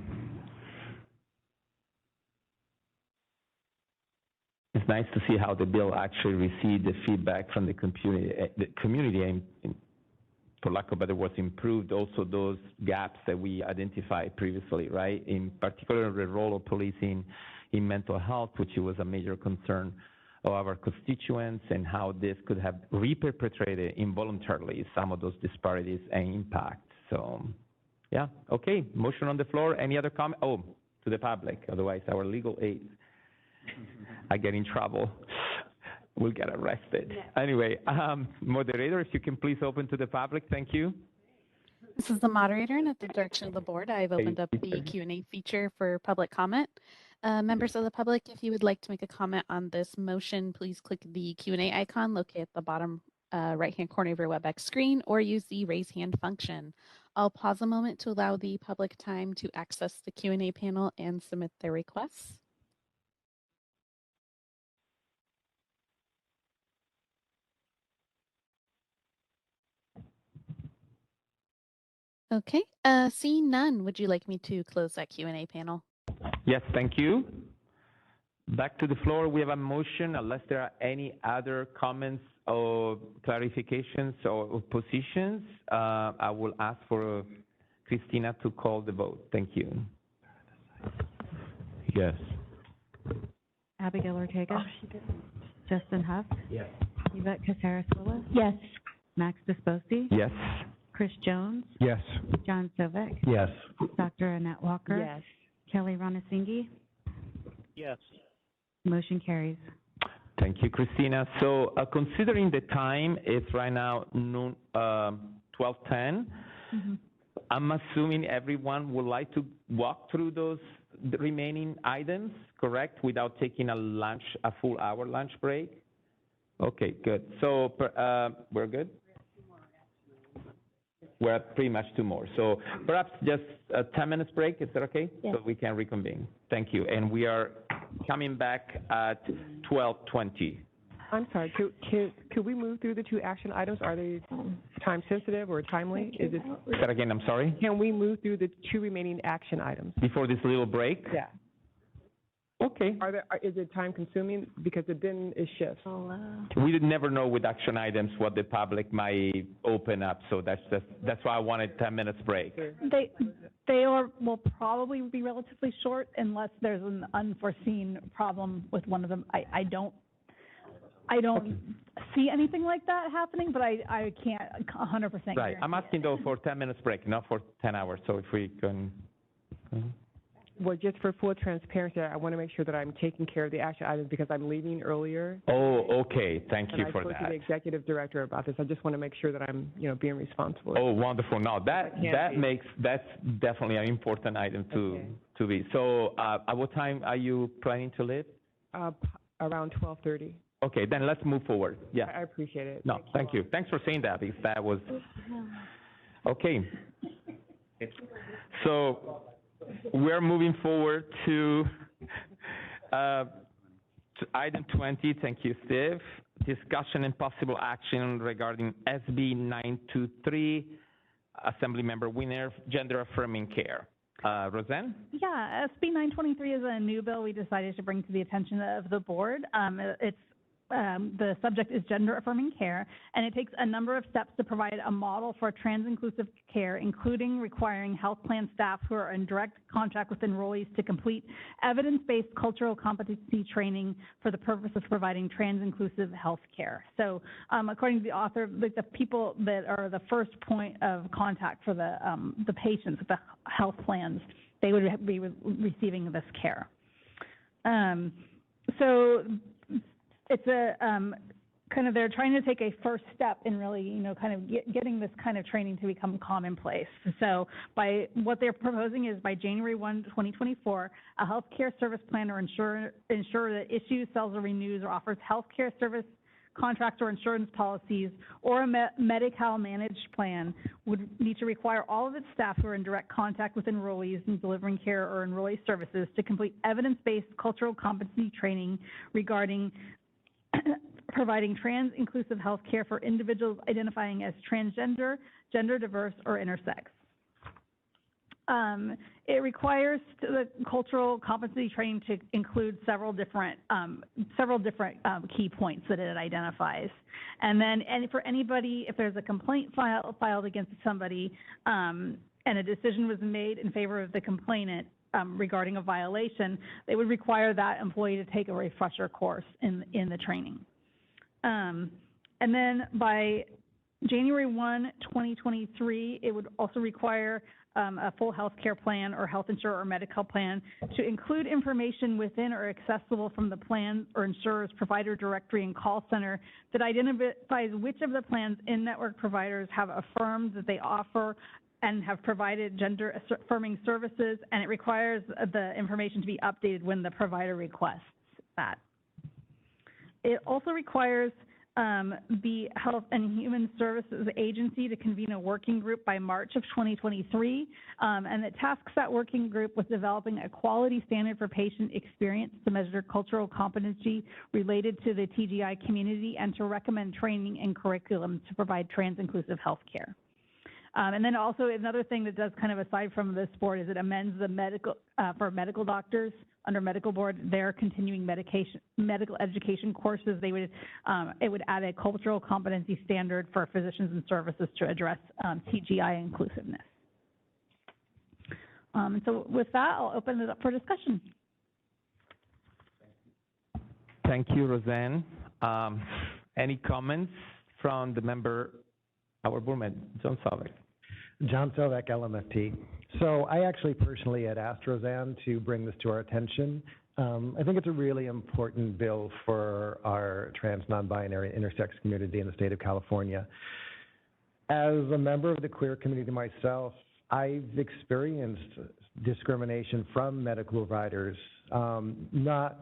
It's nice to see how the bill actually received the feedback from the community and, for lack of a better words, improved also those gaps that we identified previously, right? In particular, the role of policing in mental health, which was a major concern of our constituents, and how this could have re-perpetrated involuntarily some of those disparities and impacts. So, yeah, okay. Motion on the floor. Any other comment? Oh, to the public. Otherwise, our legal aides, I get in trouble. We'll get arrested. Anyway, moderator, if you can please open to the public. Thank you. This is the moderator, and at the direction of the board, I've opened up the Q&A feature for public comment. Members of the public, if you would like to make a comment on this motion, please click the Q&A icon located at the bottom right-hand corner of your WebEx screen, or use the raise hand function. I'll pause a moment to allow the public time to access the Q&A panel and submit their requests. Okay, seeing none, would you like me to close that Q&A panel? Yes, thank you. Back to the floor. We have a motion. Unless there are any other comments or clarifications or positions, I will ask for Christina to call the vote. Thank you. Yes. Abigail Ortega. Justin Huff. Yes. Yvette Caceres-Willis. Yes. Max Disposti. Yes. Chris Jones. Yes. John Sovek. Yes. Dr. Annette Walker. Yes. Kelly Ronasinghe. Yes. Motion carries. Thank you, Christina. So considering the time, it's right now noon, 12:10. Mm-hmm. I'm assuming everyone would like to walk through the remaining items, correct, without taking a full hour lunch break? Okay, good. So we're good? We're at pretty much 2 more. So perhaps just a 10 minutes break, is that okay? Yes. So we can reconvene. Thank you. And we are coming back at 12:20. I'm sorry, could we move through the 2 action items? Are they time sensitive or timely? Say that again, I'm sorry? Can we move through the 2 remaining action items? Before this little break? Yeah. Okay. Is it time consuming? Because then it shifts. We would never know with action items what the public might open up, so that's why I wanted 10 minutes break. They will probably be relatively short unless there's an unforeseen problem with one of them. I don't see anything like that happening, but I can't 100% Right. I'm asking though for 10 minutes break, not for 10 hours. So if we can. Well, just for full transparency, I want to make sure that I'm taking care of the action items because I'm leaving earlier. Oh, okay. Thank you for I spoke to that. the executive director about this. I just want to make sure that I'm, being responsible. Oh, wonderful. No, that's definitely an important item to be. So, at what time are you planning to leave? Around 12:30. Okay, then let's move forward. Yeah. I appreciate it. No, thank you. Thanks for saying that because that was okay. So we're moving forward to item 20. Thank you, Steve. Discussion and possible action regarding SB 923, Assemblymember Winner, gender affirming care. Roseanne? Yeah, SB 923 is a new bill we decided to bring to the attention of the board. The subject is gender affirming care, and it takes a number of steps to provide a model for trans-inclusive care, including requiring health plan staff who are in direct contact with enrollees to complete evidence-based cultural competency training for the purpose of providing trans-inclusive health care. So according to the author, the people that are the first point of contact for the patients, the health plans, they would be receiving this care. So it's a they're trying to take a first step in really, getting this kind of training to become commonplace. So by what they're proposing is by January 1, 2024, a healthcare service plan or insurer that issues, sells, or renews or offers healthcare service contracts or insurance policies or a Medi-Cal managed plan would need to require all of its staff who are in direct contact with enrollees in delivering care or enrollee services to complete evidence-based cultural competency training regarding providing trans-inclusive health care for individuals identifying as transgender, gender diverse, or intersex. It requires the cultural competency training to include several different key points that it identifies. And for anybody, if there's a complaint filed against somebody and a decision was made in favor of the complainant, regarding a violation, they would require that employee to take a refresher course in the training. And then by January 1, 2023, it would also require a full health care plan or health insurer or medical plan to include information within or accessible from the plan or insurer's provider directory and call center that identifies which of the plan's in-network providers have affirmed that they offer and have provided gender affirming services, and it requires the information to be updated when the provider requests that. It also requires the Health and Human Services Agency to convene a working group by March of 2023, and it tasks that working group with developing a quality standard for patient experience to measure cultural competency related to the TGI community and to recommend training and curriculum to provide trans-inclusive health care. And then also another thing that does kind of aside from this board is it amends the medical, for medical doctors under medical board, their continuing medical education courses. They would, it would add a cultural competency standard for physicians and services to address TGI inclusiveness. And so with that, I'll open it up for discussion. Thank you, Roseanne. Any comments from the member, our board member, John Sovek? John Sovek, LMFT. So I actually personally had asked Roseanne to bring this to our attention. I think it's a really important bill for our trans, non-binary, intersex community in the state of California. As a member of the queer community myself, I've experienced discrimination from medical providers, not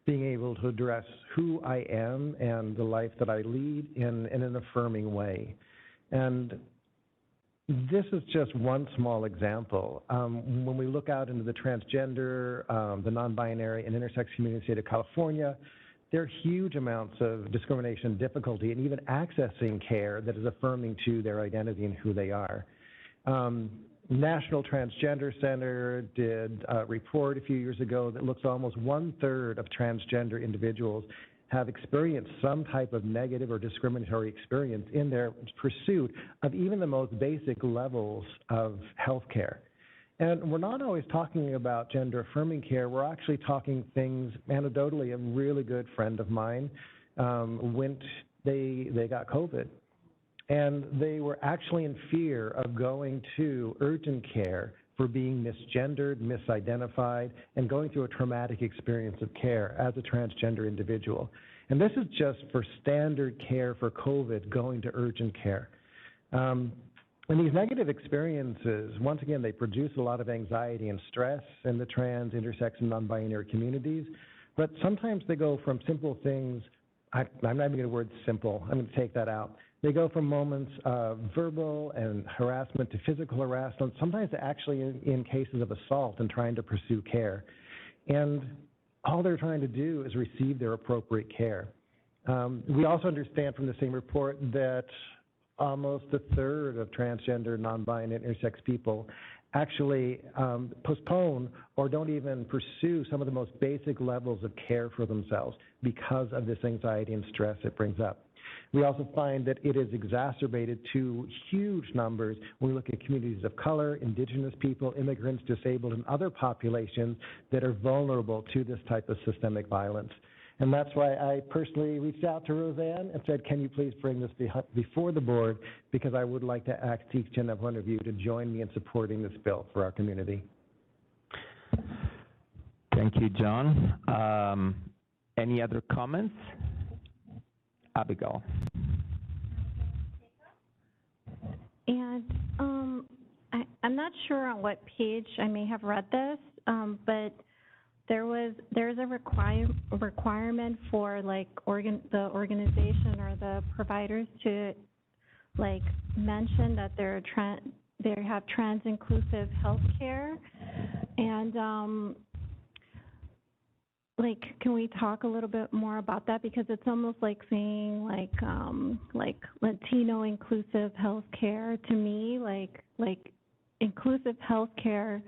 being able to address who I am and the life that I lead in an affirming way. And this is just one small example. When we look out into the transgender, the non-binary, and intersex community in the state of California, there are huge amounts of discrimination, difficulty, and even accessing care that is affirming to their identity and who they are. National Transgender Center did a report a few years ago that looks almost 1/3 of transgender individuals have experienced some type of negative or discriminatory experience in their pursuit of even the most basic levels of health care. And we're not always talking about gender affirming care. We're actually talking things, anecdotally, a really good friend of mine they got COVID. And they were actually in fear of going to urgent care for being misgendered, misidentified, and going through a traumatic experience of care as a transgender individual. And this is just for standard care for COVID going to urgent care. And these negative experiences, once again, they produce a lot of anxiety and stress in the trans, intersex, and non-binary communities. But sometimes they go from simple things, I'm not even going to word simple, I'm going to take that out. They go from moments of verbal and harassment to physical harassment, sometimes actually in cases of assault and trying to pursue care. And all they're trying to do is receive their appropriate care. We also understand from the same report that almost a third of transgender, non-binary, intersex people actually postpone or don't even pursue some of the most basic levels of care for themselves because of this anxiety and stress it brings up. We also find that it is exacerbated to huge numbers when we look at communities of color, indigenous people, immigrants, disabled, and other populations that are vulnerable to this type of systemic violence. And that's why I personally reached out to Roseanne and said, can you please bring this before the board, because I would like to ask each and every one of you to join me in supporting this bill for our community. Thank you, John. Any other comments? Abigail. And I'm not sure on what page I may have read this, but there's a requirement for like the organization or the providers to like mention that they have trans inclusive health care. And like, can we talk a little bit more about that? Because it's almost like saying like Latino inclusive health care to me, like inclusive health care.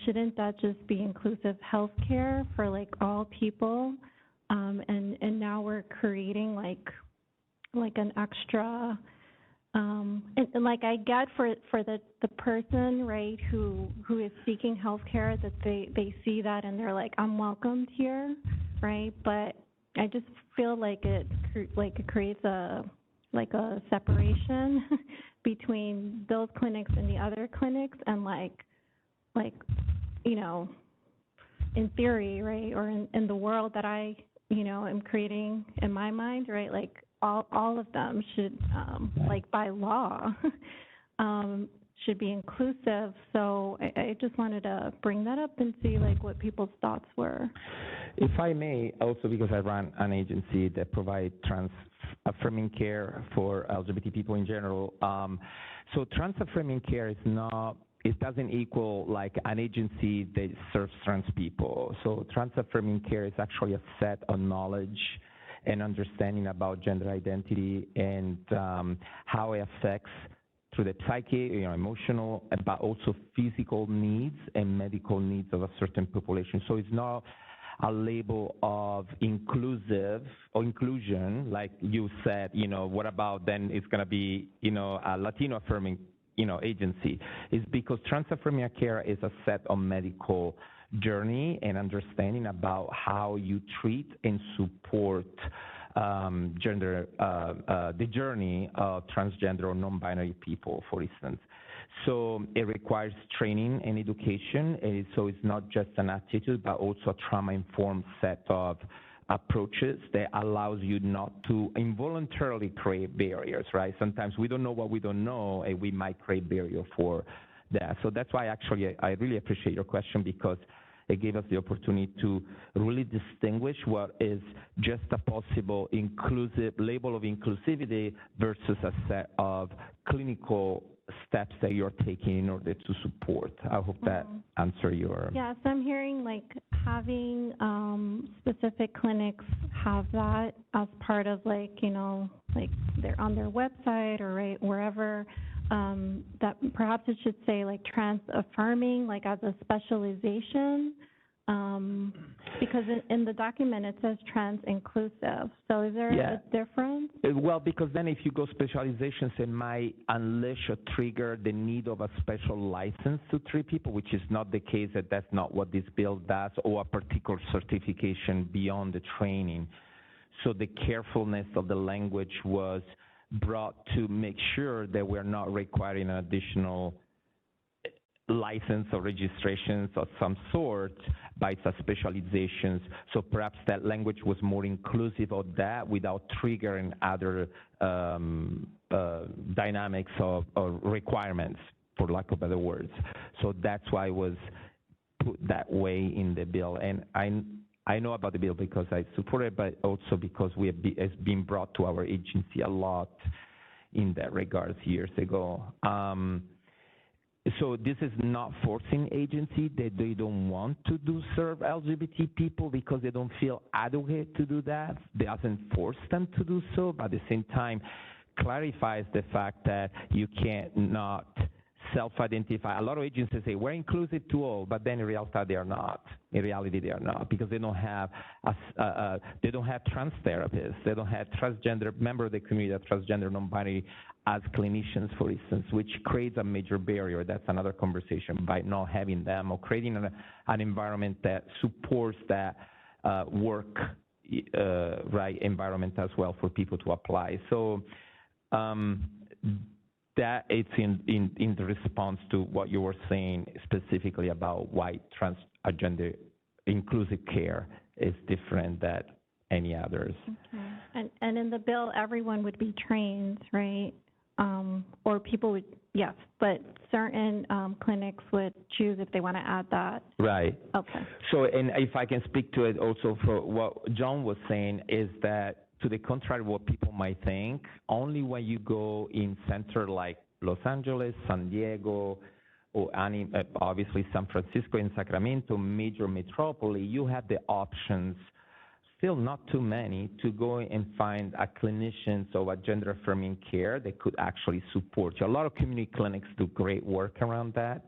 Shouldn't that just be inclusive health care for like all people? And now we're creating like an extra, and like I get for the person, right, who is seeking health care, that they see that and they're like, I'm welcomed here, right? But I just feel like it creates a separation between those clinics and the other clinics, and like, you know, in theory, right, or in the world that I, you know, am creating in my mind, right, like all of them should, like by law, should be inclusive. So I just wanted to bring that up and see like what people's thoughts were. If I may, also because I run an agency that provides affirming care for LGBT people in general. So affirming care is not, it doesn't equal like an agency that serves trans people. So affirming care is actually a set of knowledge and understanding about gender identity and how it affects through the psyche, you know, emotional, but also physical needs and medical needs of a certain population. So it's not a label of inclusive or inclusion, like you said, you know, what about then it's going to be, you know, a Latino affirming, you know, agency. It's because affirming care is a set of medical journey and understanding about how you treat and support the journey of transgender or non-binary people, for instance. So it requires training and education, and so it's not just an attitude, but also a trauma-informed set of approaches that allows you not to involuntarily create barriers, right? Sometimes we don't know what we don't know, and we might create barriers for that. So that's why actually I really appreciate your question, because it gave us the opportunity to really distinguish what is just a possible inclusive label of inclusivity versus a set of clinical steps that you're taking in order to support. I hope that answer your... Yeah, so I'm hearing like having specific clinics have that as part of like, you know, like they're on their website or right wherever, that perhaps it should say like trans affirming, like as a specialization, because in the document it says trans inclusive. So is there a difference? Well, because then if you go specializations, it might unleash or trigger the need of a special license to treat people, which is not the case. That's not what this bill does, or a particular certification beyond the training. So the carefulness of the language was brought to make sure that we're not requiring an additional license or registrations of some sort by its specializations. So perhaps that language was more inclusive of that without triggering other dynamics or requirements, for lack of better words. So that's why it was put that way in the bill. And I know about the bill because I support it, but also because it's been brought to our agency a lot in that regards years ago. So this is not forcing agency that they don't want to serve LGBT people because they don't feel adequate to do that. It doesn't force them to do so, but at the same time clarifies the fact that you can't not self-identify. A lot of agencies say we're inclusive to all, but then in reality they are not. In reality they are not because they don't have trans therapists. They don't have transgender member of the community, transgender, non-binary as clinicians, for instance, which creates a major barrier. That's another conversation by not having them or creating an environment that supports that work right environment as well for people to apply. So that it's in the response to what you were saying specifically about why transgender inclusive care is different than any others. Okay. And in the bill, everyone would be trained, right? Or people would, yes, but certain clinics would choose if they want to add that. Right. Okay. So, and if I can speak to it also for what John was saying is that to the contrary of what people might think, only when you go in center like Los Angeles, San Diego, or obviously San Francisco and Sacramento, major metropole, you have the options, still not too many, to go and find a clinician or a gender affirming care that could actually support you. A lot of community clinics do great work around that,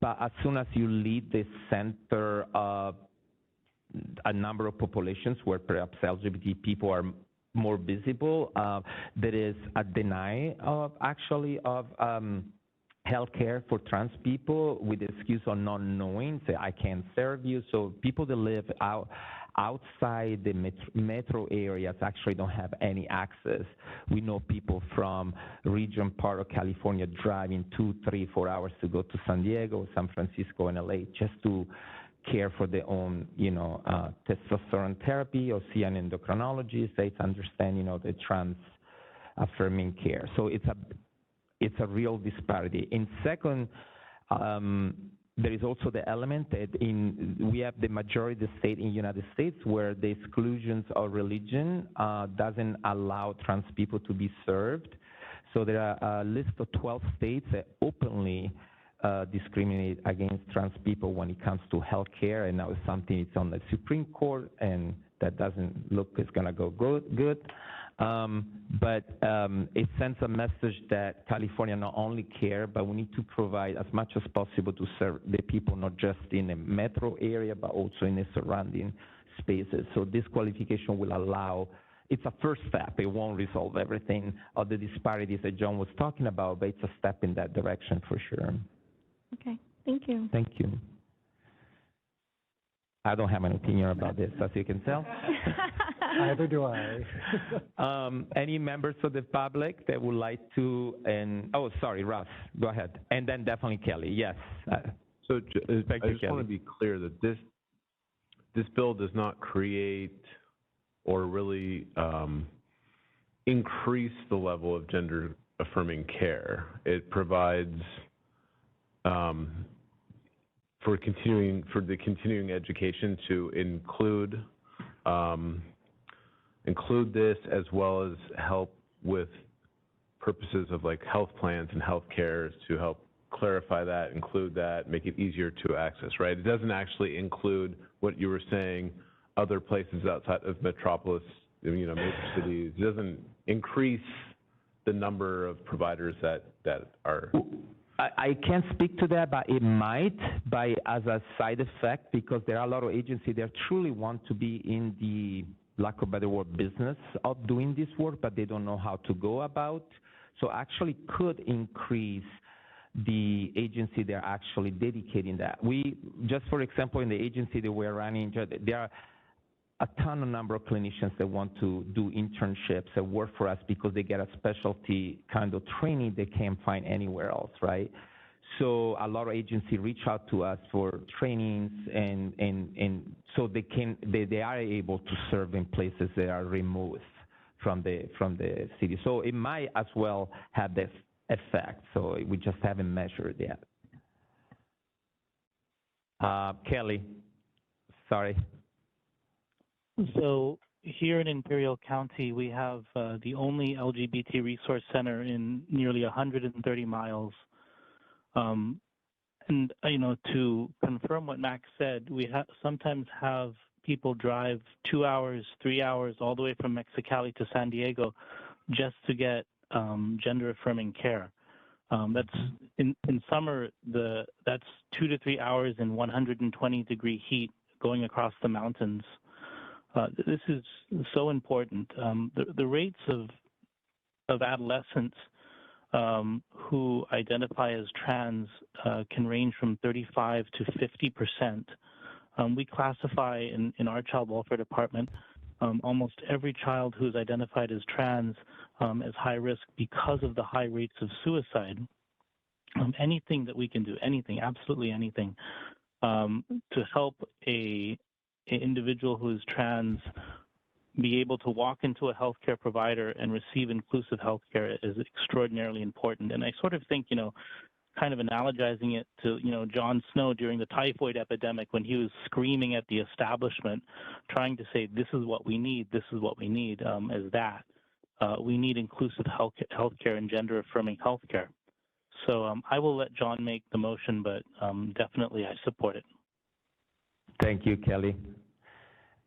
but as soon as you leave the center of a number of populations where perhaps LGBT people are more visible, there is a deny of healthcare for trans people with the excuse of not knowing, say I can't serve you. So people that live outside the metro areas actually don't have any access. We know people from region part of California driving 2, 3, 4 hours to go to San Diego, San Francisco, and LA just to care for their own, testosterone therapy or see an endocrinologist. They understand, the trans affirming care. So it's a real disparity. And second, there is also the element that we have the majority of the state in the United States where the exclusions of religion doesn't allow trans people to be served. So there are a list of 12 states that openly discriminate against trans people when it comes to health care, and now it's something it's on the Supreme Court, and that doesn't look it's going to go good. But it sends a message that California not only care, but we need to provide as much as possible to serve the people, not just in the metro area, but also in the surrounding spaces. So this qualification will allow, it's a first step. It won't resolve everything of the disparities that John was talking about, but it's a step in that direction for sure. Okay, thank you. Thank you. I don't have an opinion about this, as you can tell. Neither do I. Any members of the public that would like to, sorry, Russ, go ahead. And then definitely Kelly, yes. So I just want to be clear that this bill does not create or really increase the level of gender affirming care. It provides for the continuing education to include this, as well as help with purposes of like health plans and health care to help clarify that, include that, make it easier to access, right? It doesn't actually include what you were saying, other places outside of metropolis, major cities. It doesn't increase the number of providers that are. I can't speak to that, but it might as a side effect, because there are a lot of agencies that truly want to be in the, lack of a better word, business of doing this work, but they don't know how to go about. So actually could increase the agency they're actually dedicating that. Just for example, in the agency that we're running, there are a ton of number of clinicians that want to do internships and work for us because they get a specialty kind of training they can't find anywhere else, right? So a lot of agencies reach out to us for trainings, and so they are able to serve in places that are removed from the city. So it might as well have this effect. So we just haven't measured yet. Kelly, sorry. So here in Imperial County, we have the only LGBT resource center in nearly 130 miles. And, to confirm what Max said, we sometimes have people drive 2 hours, 3 hours, all the way from Mexicali to San Diego just to get gender-affirming care. That's in summer, that's 2 to 3 hours in 120-degree heat going across the mountains. This is so important. The rates of adolescents who identify as trans can range from 35 to 50%. We classify in our child welfare department almost every child who's identified as trans as high risk because of the high rates of suicide. Anything that we can do, anything, absolutely anything, to help an individual who is trans be able to walk into a healthcare provider and receive inclusive healthcare is extraordinarily important. And I sort of think, kind of analogizing it to, John Snow during the typhoid epidemic when he was screaming at the establishment, trying to say, this is what we need, this is what we need, as that. We need inclusive healthcare and gender-affirming healthcare. So I will let John make the motion, but definitely I support it. Thank you, Kelly.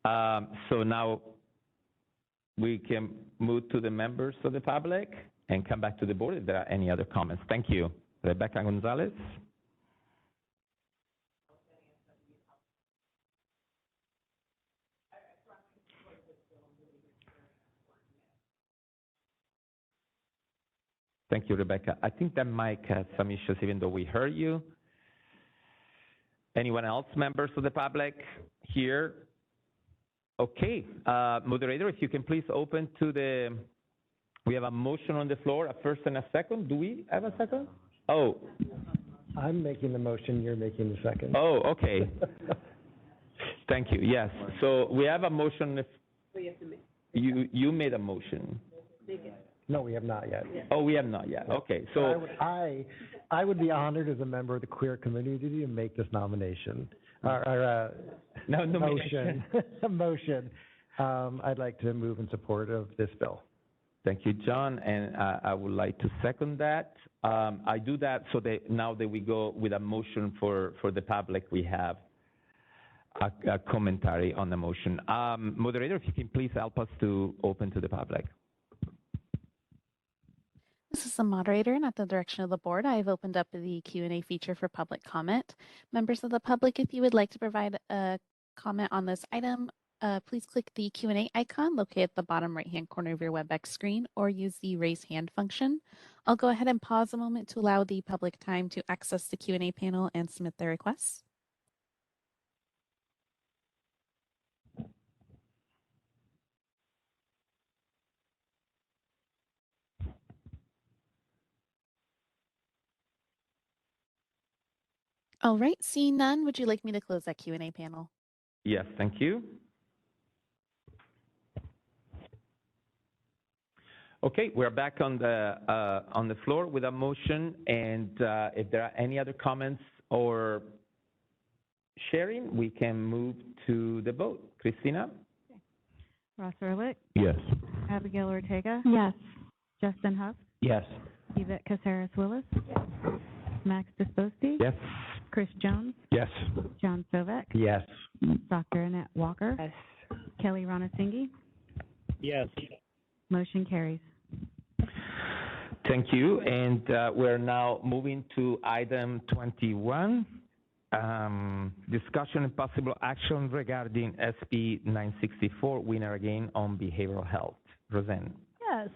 So now we can move to the members of the public and come back to the board if there are any other comments. Thank you. Rebecca Gonzalez. Thank you, Rebecca. I think that mic has some issues even though we heard you. Anyone else, members of the public here? Okay, moderator, if you can please open to we have a motion on the floor, a first and a second. Do we have a second? Oh. I'm making the motion, you're making the second. Oh, okay. Thank you, yes. So we have a motion. You made a motion. No, we have not yet. Oh, we have not yet. Okay, so I would be honored as a member of the queer community to make this nomination. Motion. Motion. I'd like to move in support of this bill. Thank you, John, and I would like to second that. I do that so that now that we go with a motion for the public, we have a commentary on the motion. Moderator, if you can please help us to open to the public. This is the moderator, and at the direction of the board, I've opened up the Q&A feature for public comment. Members of the public, if you would like to provide a comment on this item, please click the Q&A icon located at the bottom right-hand corner of your WebEx screen or use the raise hand function. I'll go ahead and pause a moment to allow the public time to access the Q&A panel and submit their requests. All right, seeing none, would you like me to close that Q&A panel? Yes, thank you. Okay, we're back on the floor with a motion, and if there are any other comments or sharing, we can move to the vote. Christina? Ross Ehrlich? Yes. Abigail Ortega? Yes. Justin Huff? Yes. Yvette Caceres-Willis? Max Disposti? Yes. Chris Jones? Yes. John Sovek? Yes. Dr. Annette Walker? Yes. Kelly Ronasinghe? Yes. Motion carries. Thank you, and we're now moving to item 21, discussion and possible action regarding SB 964, winner again on behavioral health. Roseanne. Yeah, Yes.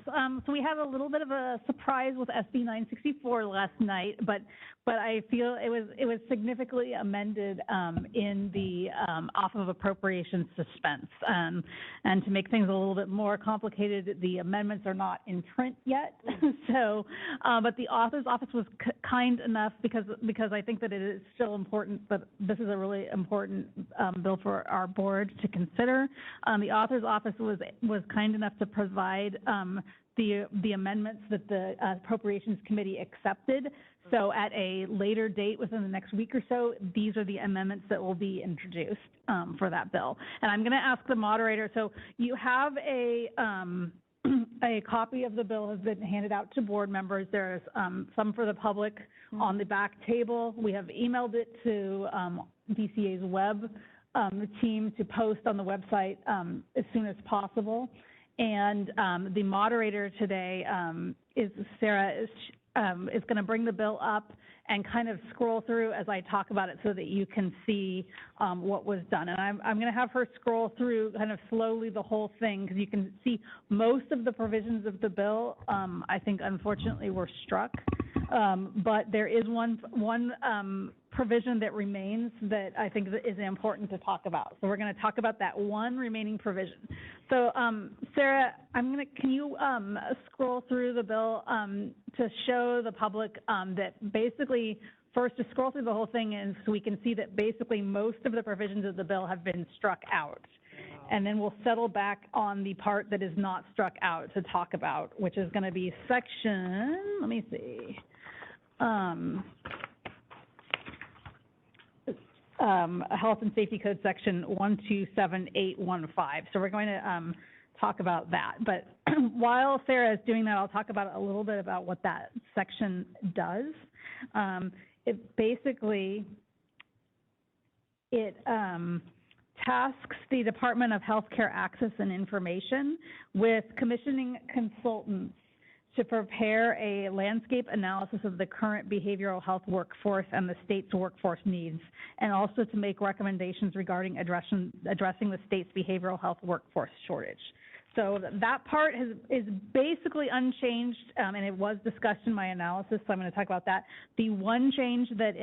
So we had a little bit of a surprise with SB 964 last night, but I feel it was significantly amended in the off of appropriations suspense. And to make things a little bit more complicated, the amendments are not in print yet. So, but the author's office was kind enough because I think that it is still important, but this is a really important bill for our board to consider. The author's office was kind enough to provide the amendments that the Appropriations Committee accepted. So at a later date within the next week or so, these are the amendments that will be introduced for that bill. And I'm going to ask the moderator, so you have a copy of the bill has been handed out to board members. There's some for the public on the back table. We have emailed it to DCA's web team to post on the website as soon as possible. And the moderator today is Sarah, is going to bring the bill up and kind of scroll through as I talk about it so that you can see what was done. And I'm going to have her scroll through kind of slowly the whole thing because you can see most of the provisions of the bill, I think, unfortunately, were struck. But there is one provision that remains that I think is important to talk about. So we're going to talk about that one remaining provision. So Sarah, can you scroll through the bill to show the public that basically, first to scroll through the whole thing and so we can see that basically most of the provisions of the bill have been struck out. And then we'll settle back on the part that is not struck out to talk about, which is going to be section, let me see, Health and Safety Code section 127815. So we're going to talk about that. But while Sarah is doing that, I'll talk about a little bit about what that section does. It basically, tasks the Department of Healthcare Access and Information with commissioning consultants to prepare a landscape analysis of the current behavioral health workforce and the state's workforce needs, and also to make recommendations regarding addressing the state's behavioral health workforce shortage. So that part is basically unchanged, and it was discussed in my analysis, so I'm going to talk about that. The one change that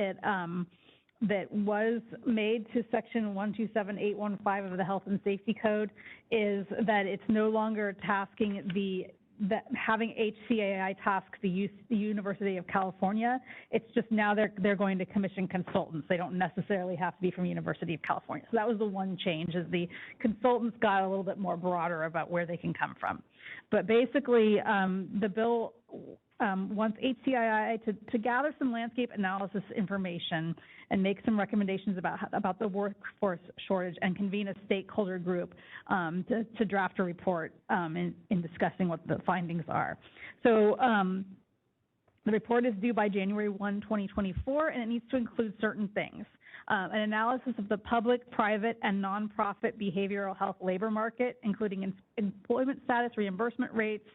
that was made to section 127815 of the Health and Safety Code is that it's no longer tasking having HCAI task the University of California. It's just now they're going to commission consultants. They don't necessarily have to be from University of California. So that was the one change, is the consultants got a little bit more broader about where they can come from. But basically, the bill wants HCII to gather some landscape analysis information and make some recommendations about the workforce shortage and convene a stakeholder group to draft a report in discussing what the findings are. So the report is due by January 1, 2024, and it needs to include certain things. An analysis of the public, private, and nonprofit behavioral health labor market, including employment status, reimbursement rates,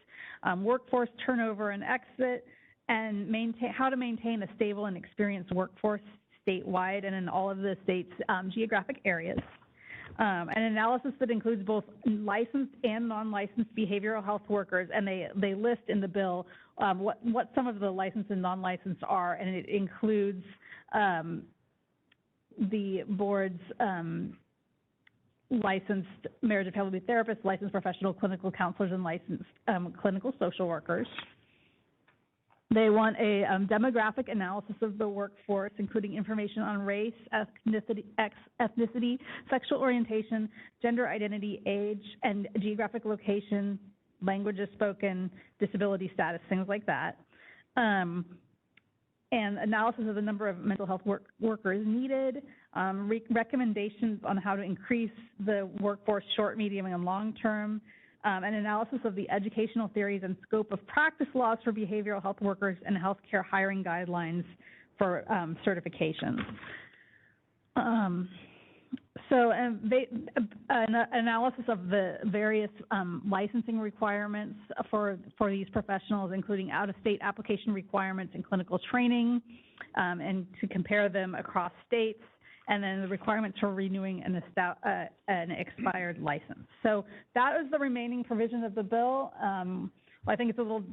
workforce turnover and exit, and how to maintain a stable and experienced workforce statewide and in all of the state's geographic areas. An analysis that includes both licensed and non-licensed behavioral health workers, and they list in the bill what some of the licensed and non-licensed are, and it includes the board's licensed marriage and family therapists, licensed professional clinical counselors, and licensed clinical social workers. They want a demographic analysis of the workforce, including information on race, ethnicity, sexual orientation, gender identity, age, and geographic location, languages spoken, disability status, things like that. And analysis of the number of mental health workers needed, recommendations on how to increase the workforce short, medium, and long term, an analysis of the educational theories and scope of practice laws for behavioral health workers, and healthcare hiring guidelines for certification. So an analysis of the various licensing requirements for these professionals, including out-of-state application requirements and clinical training, and to compare them across states, and then the requirements for renewing an expired license. So that is the remaining provision of the bill. I think it's a little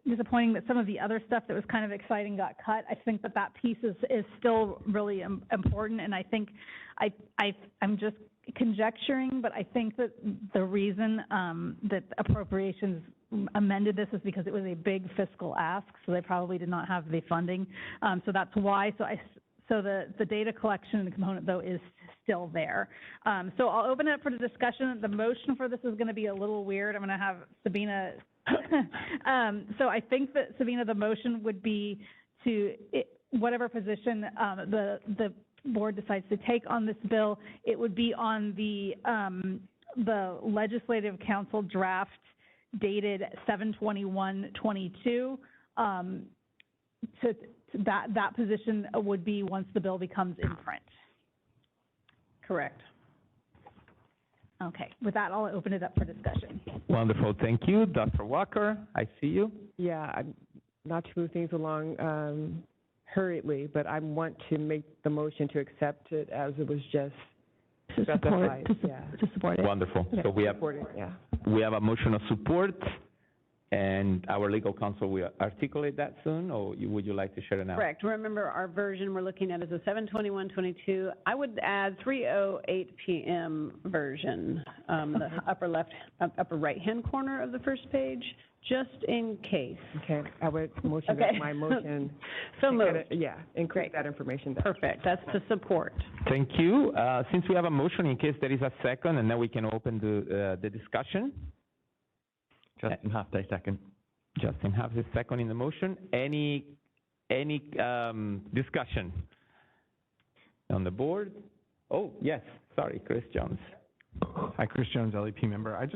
disappointing that some of the other stuff that was kind of exciting got cut. I think that piece is still really important, and I think I'm just conjecturing, but I think that the reason that appropriations amended this is because it was a big fiscal ask, so they probably did not have the funding. So that's why. So the data collection component, though, is still there. So I'll open it up for the discussion. The motion for this is going to be a little weird. I'm going to have Sabina. So I think that, Sabina, the motion would be whatever position the board decides to take on this bill, it would be on the Legislative Council draft dated 7/21/22. That position would be once the bill becomes in print. Correct. Okay. With that, I'll open it up for discussion. Wonderful. Thank you. Dr. Walker, I see you. Yeah, not to move things along hurriedly, but I want to make the motion to accept it as it was just specified. To support it. Wonderful. So we have a motion of support, and our legal counsel will articulate that soon, or would you like to share it now? Correct. Remember, our version we're looking at is a 7/21/22. I would add 3:08 p.m. version, the upper right-hand corner of the first page, just in case. Okay, I would motion that my motion. So moved. Include that information. Perfect. That's to support. Thank you. Since we have a motion, in case there is a second, and then we can open the discussion. Justin Hafte, second. Justin Hafte, second in the motion. Any discussion on the board? Oh, yes. Sorry, Chris Jones. Hi, Chris Jones, LEP member. I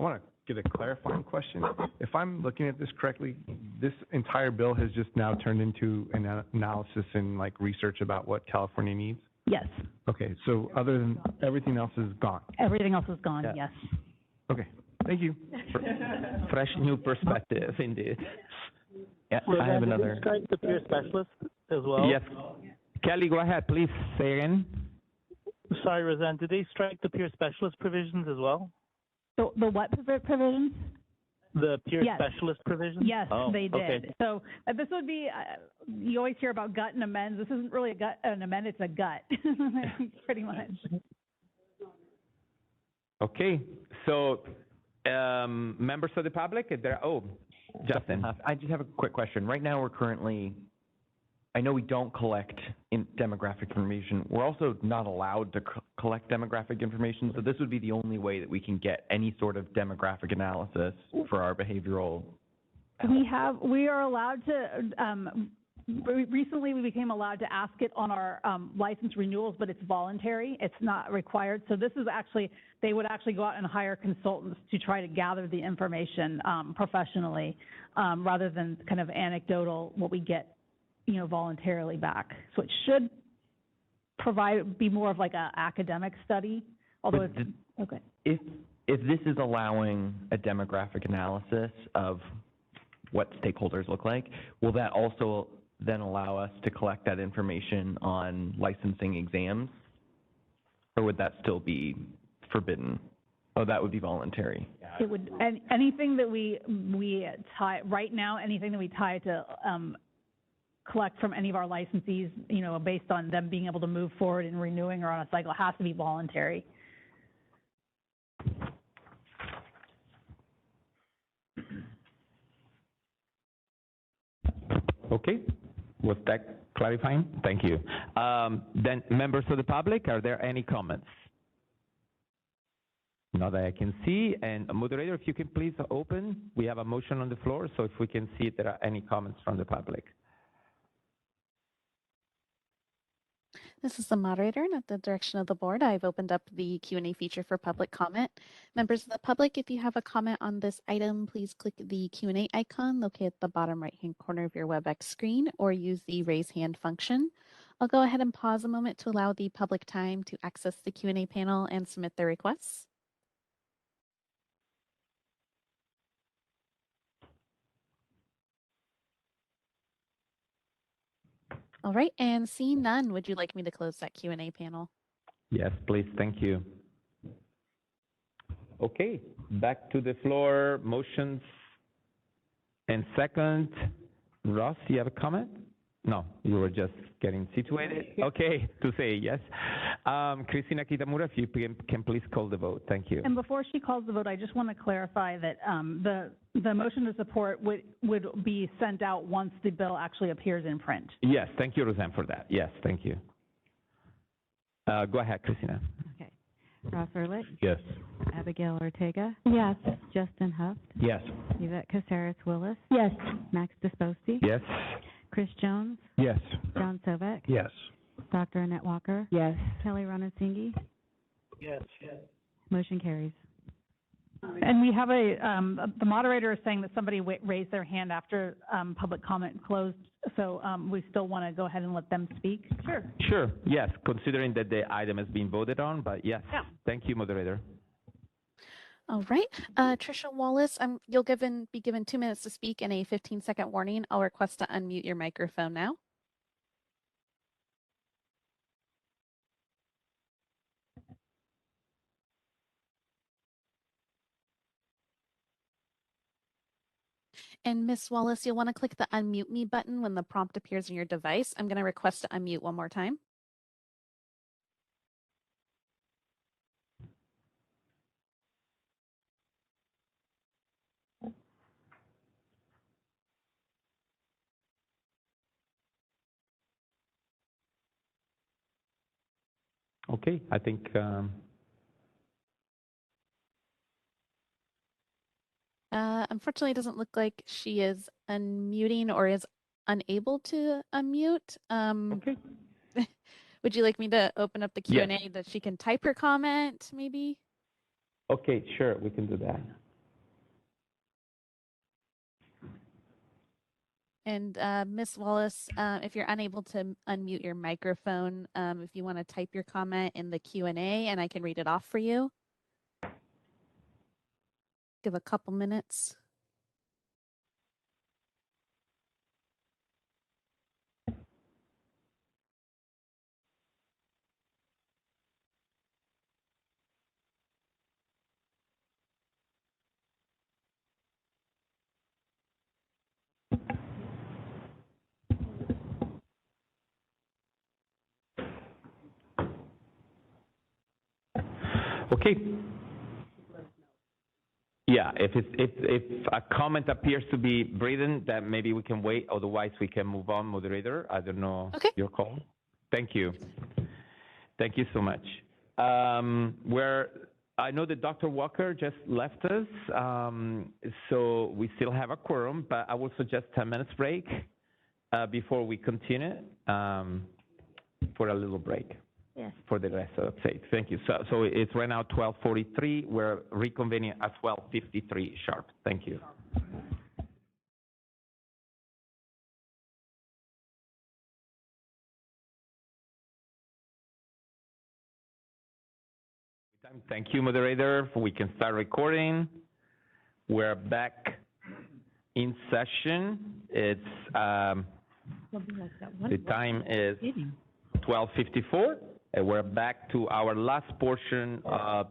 want to get a clarifying question. If I'm looking at this correctly, this entire bill has just now turned into an analysis and research about what California needs? Yes. Okay, so other than everything else is gone? Everything else is gone, yes. Okay. Thank you. Fresh new perspective, indeed. Yeah, I have another. Did they strike the peer specialist as well? Yes. Kelly, go ahead, please. Say again. Sorry, Roseanne, did they strike the peer specialist provisions as well? The what provisions? The peer specialist provisions? Yes, they did. Okay. So this would be, you always hear about gut and amends. This isn't really an amend, it's a gut, pretty much. Okay, so members of the public, Justin. I just have a quick question. Right now, I know we don't collect demographic information. We're also not allowed to collect demographic information, so this would be the only way that we can get any sort of demographic analysis for our behavioral health. We are allowed to, recently we became allowed to ask it on our license renewals, but it's voluntary. It's not required. So this is actually, they would actually go out and hire consultants to try to gather the information professionally, rather than kind of anecdotal, what we get voluntarily back. So it should be more of like an academic study, although okay. If this is allowing a demographic analysis of what stakeholders look like, will that also then allow us to collect that information on licensing exams? Or would that still be forbidden? Oh, that would be voluntary. It would, and anything that we tie, right now, anything that we tie to collect from any of our licensees, based on them being able to move forward and renewing or on a cycle, has to be voluntary. Okay, was that clarifying? Thank you. Then members of the public, are there any comments? Not that I can see. And moderator, if you can please open. We have a motion on the floor, so if we can see if there are any comments from the public. This is the moderator, and at the direction of the board, I've opened up the Q&A feature for public comment. Members of the public, if you have a comment on this item, please click the Q&A icon located at the bottom right-hand corner of your WebEx screen, or use the raise hand function. I'll go ahead and pause a moment to allow the public time to access the Q&A panel and submit their requests. All right, and seeing none, would you like me to close that Q&A panel? Yes, please. Thank you. Okay, back to the floor. Motions and second. Ross, do you have a comment? No, you were just getting situated. Okay, to say yes. Christina Kitamura, if you can please call the vote. Thank you. And before she calls the vote, I just want to clarify that the motion to support would be sent out once the bill actually appears in print. Yes, thank you, Roseanne, for that. Yes, thank you. Go ahead, Christina. Okay. Ross Ehrlich? Yes. Abigail Ortega? Yes. Justin Huff? Yes. Yvette Caceres-Willis? Yes. Max Disposti? Yes. Chris Jones? Yes. John Sovek? Yes. Dr. Annette Walker? Yes. Kelly Ranasinghe? Yes. Motion carries. And we have the moderator is saying that somebody raised their hand after public comment closed, so we still want to go ahead and let them speak. Sure. Sure, yes, considering that the item has been voted on, but yes. Yeah. Thank you, moderator. All right, Tricia Wallace, you'll be given 2 minutes to speak and a 15-second warning. I'll request to unmute your microphone now. And Ms. Wallace, you'll want to click the unmute me button when the prompt appears on your device. I'm going to request to unmute one more time. Okay, I think unfortunately, it doesn't look like she is unmuting or is unable to unmute. okay. Would you like me to open up the Q&A Yes. that she can type her comment, maybe? Okay, sure, we can do that. And Ms. Wallace, if you're unable to unmute your microphone, if you want to type your comment in the Q&A and I can read it off for you. Give a couple minutes. Okay. Yeah, if a comment appears to be breathing, then maybe we can wait. Otherwise, we can move on, moderator. I don't know your call. Thank you. Thank you so much. I know that Dr. Walker just left us, so we still have a quorum, but I would suggest 10 minutes break before we continue for a little break. Yes. For the rest of the update. Thank you. So it's right now 12:43. We're reconvening at 12:53 sharp. Thank you. Thank you, moderator. We can start recording. We're back in session. It's the time is 12:54. And we're back to our last portion of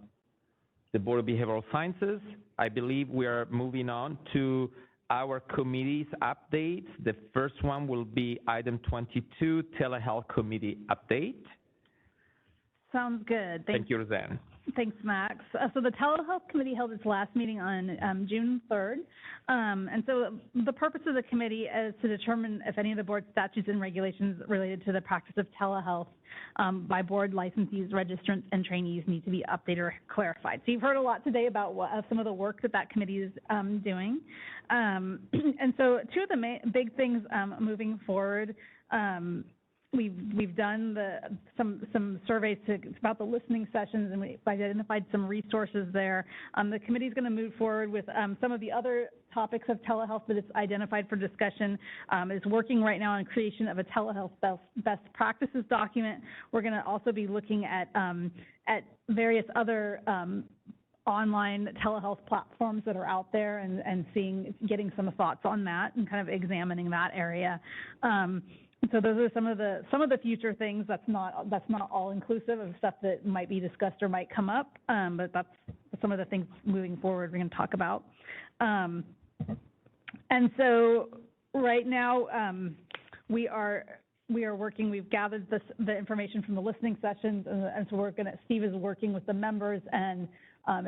the Board of Behavioral Sciences. I believe we are moving on to our committee's updates. The first one will be item 22, Telehealth Committee Update. Sounds good. Thank you, Roseanne. Thanks, Max. So the Telehealth Committee held its last meeting on June 3rd. And so the purpose of the committee is to determine if any of the board statutes and regulations related to the practice of telehealth by board licensees, registrants, and trainees need to be updated or clarified. So you've heard a lot today about some of the work that committee is doing. And so two of the big things moving forward, we've done some surveys about the listening sessions, and we've identified some resources there. The committee is going to move forward with some of the other topics of telehealth that it's identified for discussion. Is working right now on creation of a telehealth best practices document. We're going to also be looking at various other online telehealth platforms that are out there and getting some thoughts on that and kind of examining that area. So those are some of the future things. That's not all inclusive of stuff that might be discussed or might come up, but that's some of the things moving forward we're going to talk about. And so right now we are working. We've gathered the information from the listening sessions, and so Steve is working with the members and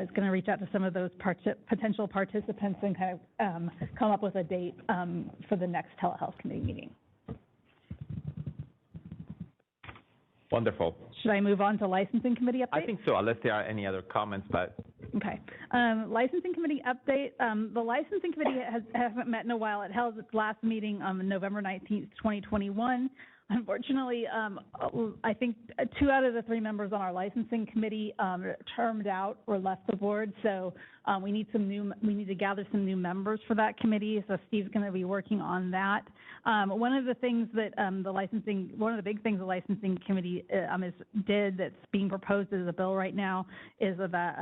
is going to reach out to some of those potential participants and kind of come up with a date for the next telehealth committee meeting. Wonderful. Should I move on to licensing committee update? I think so, unless there are any other comments, but. Okay. Licensing committee update. The licensing committee hasn't met in a while. It held its last meeting on November 19th, 2021. Unfortunately, I think 2 out of the 3 members on our licensing committee termed out or left the board. So we need to gather some new members for that committee. So Steve's going to be working on that. One of the things that one of the big things the licensing committee did that's being proposed as a bill right now is that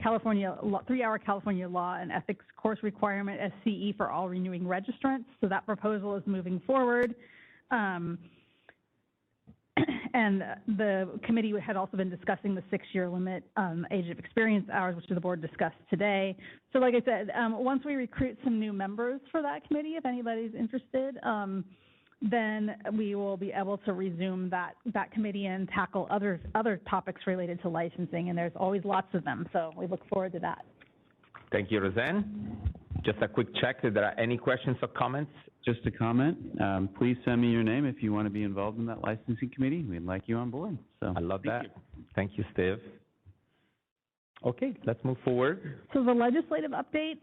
California 3-hour California law and ethics course requirement SCE for all renewing registrants. So that proposal is moving forward. And the committee had also been discussing the 6-year limit age of experience hours, which the board discussed today. So like I said, once we recruit some new members for that committee, if anybody's interested, then we will be able to resume that committee and tackle other topics related to licensing, and there's always lots of them. So we look forward to that. Thank you, Roseanne. Just a quick check if there are any questions or comments. Just a comment. Please send me your name if you want to be involved in that licensing committee. We'd like you on board. So I love that. Thank you, Steve. Okay, let's move forward. So the legislative update.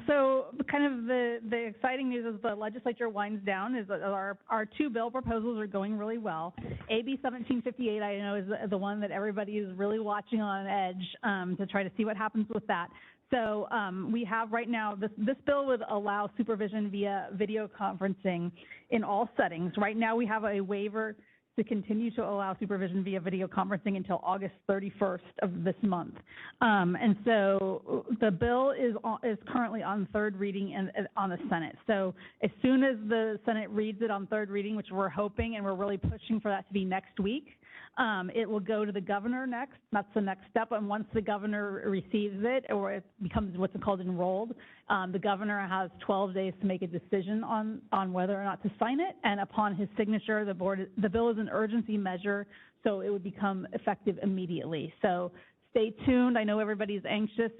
So kind of the exciting news is the legislature winds down. Is that our 2 bill proposals are going really well. AB 1758, I know, is the one that everybody is really watching on edge to try to see what happens with that. So we have right now, this bill would allow supervision via video conferencing in all settings. Right now we have a waiver to continue to allow supervision via video conferencing until August 31st of this month. And so the bill is currently on 3rd reading on the Senate. So as soon as the Senate reads it on 3rd reading, which we're hoping and we're really pushing for that to be next week, it will go to the governor next. That's the next step. And once the governor receives it, or it becomes what's called enrolled, the governor has 12 days to make a decision on whether or not to sign it. And upon his signature, the bill is an urgency measure, so it would become effective immediately. So stay tuned. I know everybody's anxious.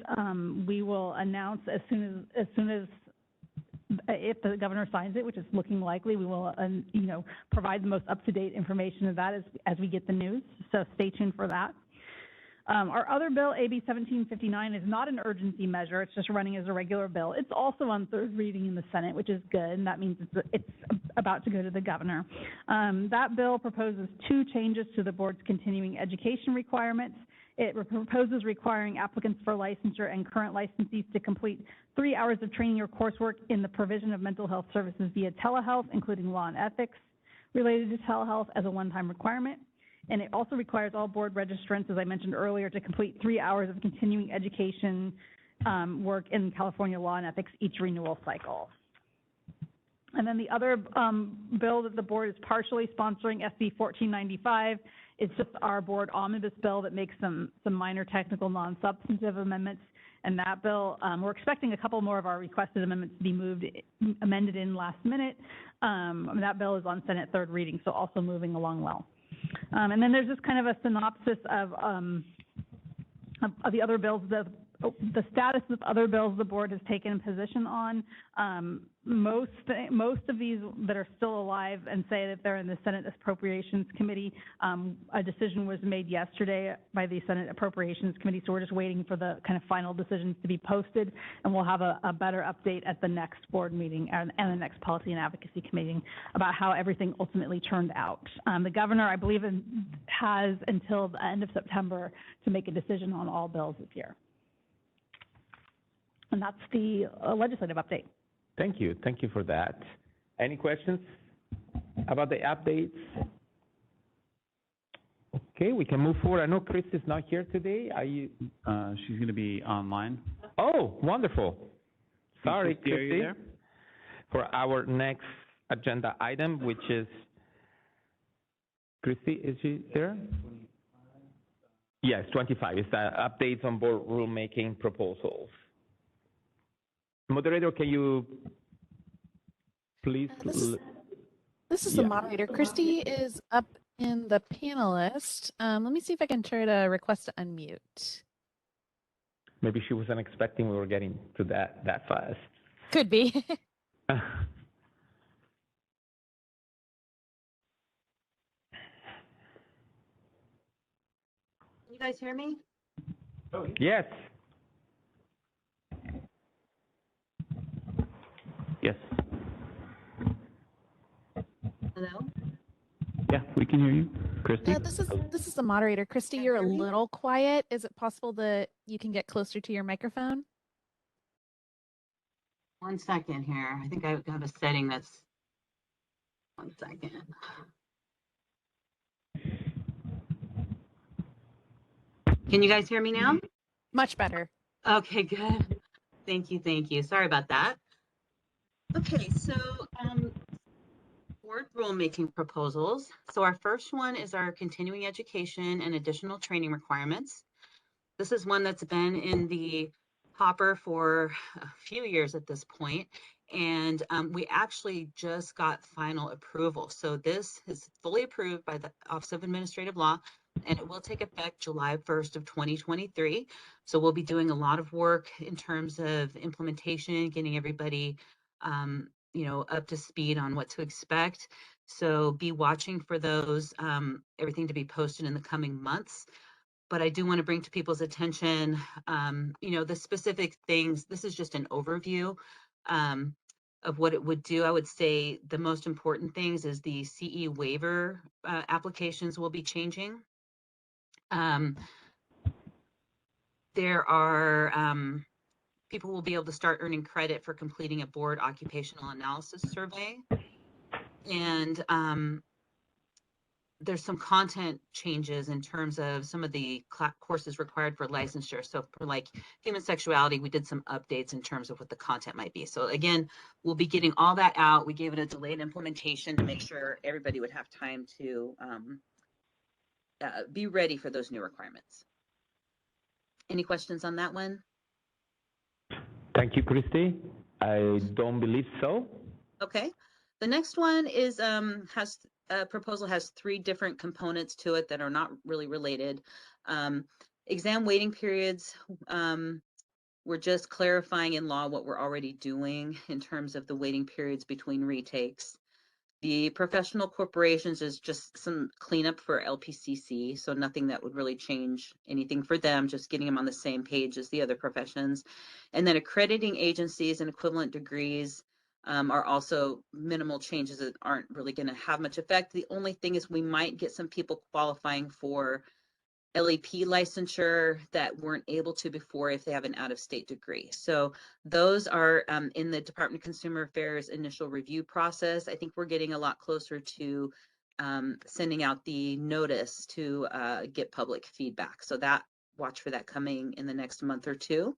We will announce as soon as if the governor signs it, which is looking likely, we will, provide the most up-to-date information of that as we get the news. So stay tuned for that. Our other bill, AB 1759, is not an urgency measure. It's just running as a regular bill. It's also on 3rd reading in the Senate, which is good, and that means it's about to go to the governor. That bill proposes 2 changes to the board's continuing education requirements. It proposes requiring applicants for licensure and current licensees to complete 3 hours of training or coursework in the provision of mental health services via telehealth, including law and ethics related to telehealth, as a one-time requirement. And it also requires all board registrants, as I mentioned earlier, to complete 3 hours of continuing education work in California law and ethics each renewal cycle. And then the other bill that the board is partially sponsoring, SB 1495, is just our board omnibus bill that makes some minor technical non-substantive amendments. And that bill, we're expecting a couple more of our requested amendments to be amended in last minute. That bill is on Senate 3rd reading, so also moving along well. And then there's just kind of a synopsis of the other bills, the status of other bills the board has taken a position on. Most of these that are still alive and say that they're in the Senate Appropriations Committee, a decision was made yesterday by the Senate Appropriations Committee, so we're just waiting for the kind of final decisions to be posted, and we'll have a better update at the next board meeting and the next Policy and Advocacy Committee about how everything ultimately turned out. The governor, I believe, has until the end of September to make a decision on all bills this year. And that's the legislative update. Thank you. Thank you for that. Any questions about the updates? Okay, we can move forward. I know Chris is not here today. Are you? She's going to be online. Oh, wonderful. Sorry, Christy, are you Christy. there? For our next agenda item, which is Christy, is she there? Yes, 25. It's updates on board rulemaking proposals. Moderator, can you please? This is the moderator. Christy is up in the panelist. Let me see if I can try to request to unmute. Maybe she wasn't expecting we were getting to that fast. Could be. You guys hear me? Yes. Yes. Hello? Yeah, we can hear you. Christy? This is the moderator. Christy, you're a little quiet. Is it possible that you can get closer to your microphone? 1 second here. I think I have a setting that's 1 second. Can you guys hear me now? Much better. Okay, good. Thank you, thank you. Sorry about that. Okay, so board rulemaking proposals. So our first one is our continuing education and additional training requirements. This is one that's been in the hopper for a few years at this point, and we actually just got final approval. So this is fully approved by the Office of Administrative Law, and it will take effect July 1st of 2023. So we'll be doing a lot of work in terms of implementation, getting everybody up to speed on what to expect. So be watching for those, everything to be posted in the coming months. But I do want to bring to people's attention, the specific things. This is just an overview of what it would do. I would say the most important things is the CE waiver applications will be changing. There are people will be able to start earning credit for completing a board occupational analysis survey. And there's some content changes in terms of some of the courses required for licensure. So for like human sexuality, we did some updates in terms of what the content might be. So again, we'll be getting all that out. We gave it a delayed implementation to make sure everybody would have time to be ready for those new requirements. Any questions on that one? Thank you, Christy. I don't believe so. Okay. The next one is proposal has 3 different components to it that are not really related. Exam waiting periods, we're just clarifying in law what we're already doing in terms of the waiting periods between retakes. The professional corporations is just some cleanup for LPCC, so nothing that would really change anything for them, just getting them on the same page as the other professions. And then accrediting agencies and equivalent degrees are also minimal changes that aren't really going to have much effect. The only thing is we might get some people qualifying for LEP licensure that weren't able to before if they have an out-of-state degree. So those are in the Department of Consumer Affairs initial review process. I think we're getting a lot closer to sending out the notice to get public feedback. So watch for that coming in the next month or two.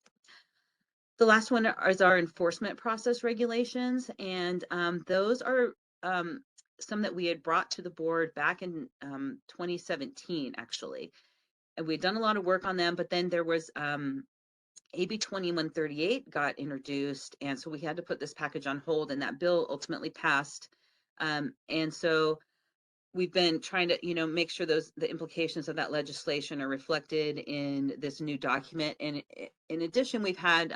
The last one is our enforcement process regulations, and those are some that we had brought to the board back in 2017, actually. And we'd done a lot of work on them, but then there was AB 2138 got introduced, and so we had to put this package on hold, and that bill ultimately passed. And so we've been trying to, make sure the implications of that legislation are reflected in this new document. And in addition, we've had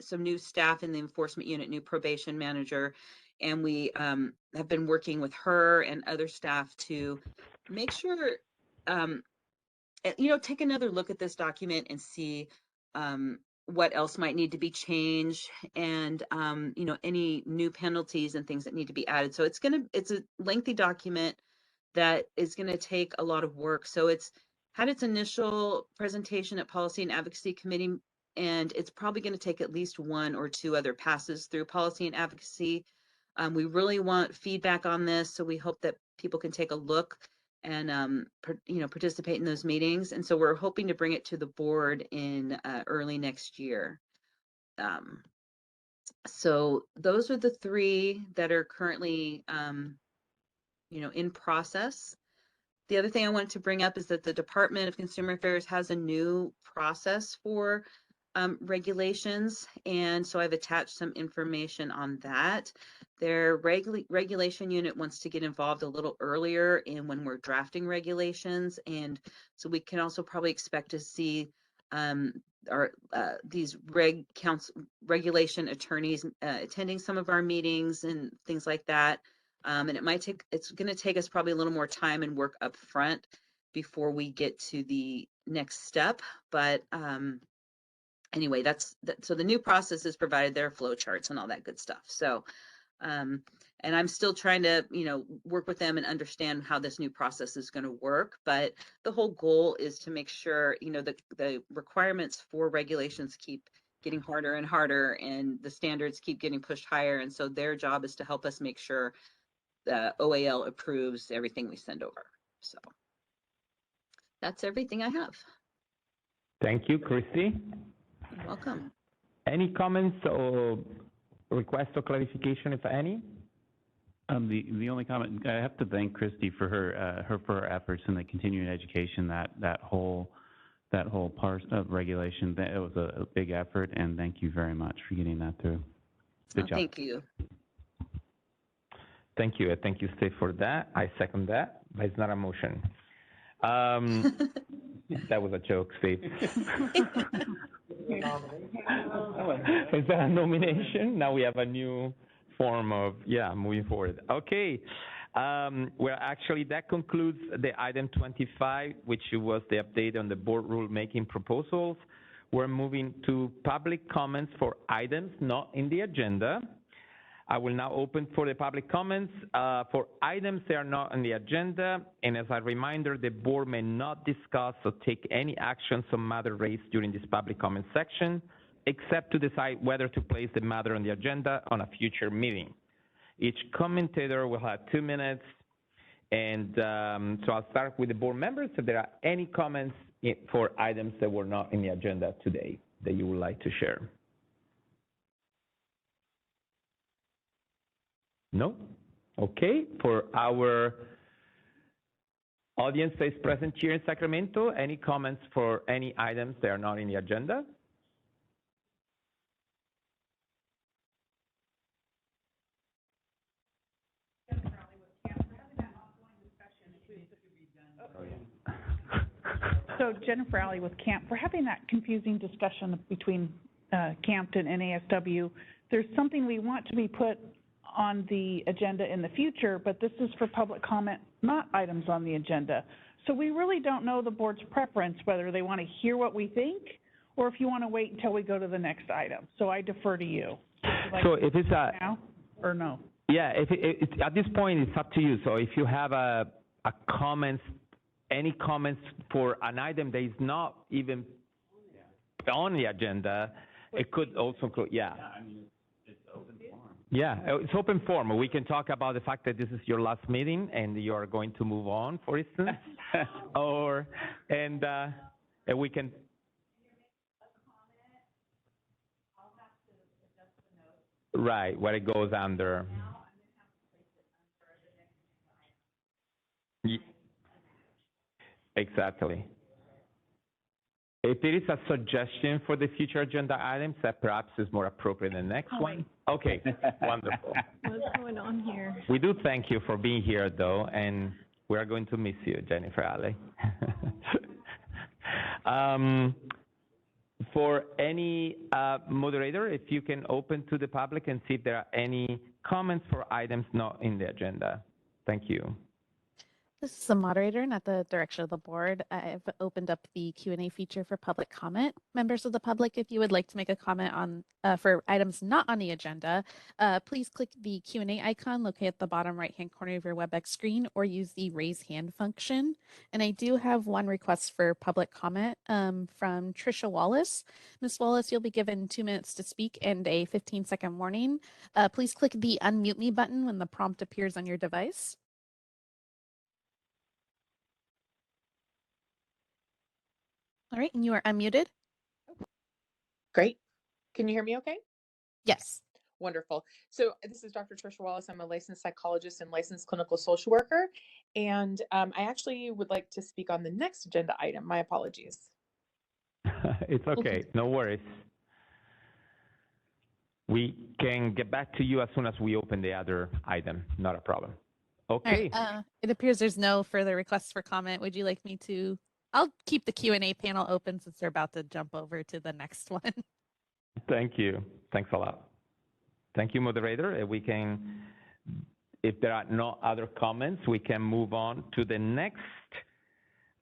some new staff in the enforcement unit, new probation manager, and we have been working with her and other staff to make sure, take another look at this document and see what else might need to be changed, and any new penalties and things that need to be added. So it's a lengthy document that is going to take a lot of work. So it's had its initial presentation at Policy and Advocacy Committee, and it's probably going to take at least 1 or 2 other passes through Policy and Advocacy. We really want feedback on this, so we hope that people can take a look and participate in those meetings. And so we're hoping to bring it to the board in early next year. So those are the 3 that are currently in process. The other thing I wanted to bring up is that the Department of Consumer Affairs has a new process for regulations, and so I've attached some information on that. Their regulation unit wants to get involved a little earlier in when we're drafting regulations, and so we can also probably expect to see these regulation attorneys attending some of our meetings and things like that. And it's going to take us probably a little more time and work up front before we get to the next step. But anyway, so the new process is provided there, flow charts and all that good stuff. So, and I'm still trying to, work with them and understand how this new process is going to work. But the whole goal is to make sure, the requirements for regulations keep getting harder and harder, and the standards keep getting pushed higher. And so their job is to help us make sure the OAL approves everything we send over. So that's everything I have. Thank you, Christy. You're welcome. Any comments or requests or clarification, if any? The only comment, I have to thank Christy for her efforts in the continuing education, that whole part of regulation. It was a big effort, and thank you very much for getting that through. Good job. Thank you. Thank you. Thank you, Steve, for that. I second that, but it's not a motion. That was a joke, Steve. Is that a nomination? Now we have a new form of, moving forward. Okay. Well, actually, that concludes the item 25, which was the update on the board rulemaking proposals. We're moving to public comments for items not in the agenda. I will now open for the public comments for items that are not on the agenda. And as a reminder, the board may not discuss or take any actions on matter raised during this public comment section, except to decide whether to place the matter on the agenda on a future meeting. Each commentator will have 2 minutes. And so I'll start with the board members. If there are any comments for items that were not in the agenda today that you would like to share. No? Okay. For our audience that is present here in Sacramento, any comments for any items that are not in the agenda? So Jennifer Alley with CAMP, we're having that confusing discussion between Campton and ASW. There's something we want to be put on the agenda in the future, but this is for public comment, not items on the agenda. So we really don't know the board's preference, whether they want to hear what we think or if you want to wait until we go to the next item. So I defer to you. So if it's a now or no? Yeah, at this point, it's up to you. So if you have a comments, any comments for an item that is not even on the agenda, it could also include, Yeah, it's open forum. We can talk about the fact that this is your last meeting and you are going to move on, for instance, and we can. Right, what it goes under. Exactly. If there is a suggestion for the future agenda items that perhaps is more appropriate than the next one. Okay, wonderful. What's going on here? We do thank you for being here, though, and we are going to miss you, Jennifer Alley. For any moderator, if you can open to the public and see if there are any comments for items not in the agenda. Thank you. This is the moderator, and at the direction of the board, I've opened up the Q&A feature for public comment. Members of the public, if you would like to make a comment on for items not on the agenda, please click the Q&A icon located at the bottom right-hand corner of your WebEx screen, or use the raise hand function. And I do have one request for public comment from Trisha Wallace. Ms. Wallace, you'll be given 2 minutes to speak and a 15-second warning. Please click the unmute me button when the prompt appears on your device. All right, and you are unmuted. Great. Can you hear me okay? Yes. Wonderful. So this is Dr. Tricia Wallace. I'm a licensed psychologist and licensed clinical social worker. And I actually would like to speak on the next agenda item. My apologies. It's okay. No worries. We can get back to you as soon as we open the other item. Not a problem. Okay. It appears there's no further requests for comment. Would you like me to? I'll keep the Q&A panel open since they're about to jump over to the next one. Thank you. Thanks a lot. Thank you, moderator. We can, if there are no other comments, we can move on to the next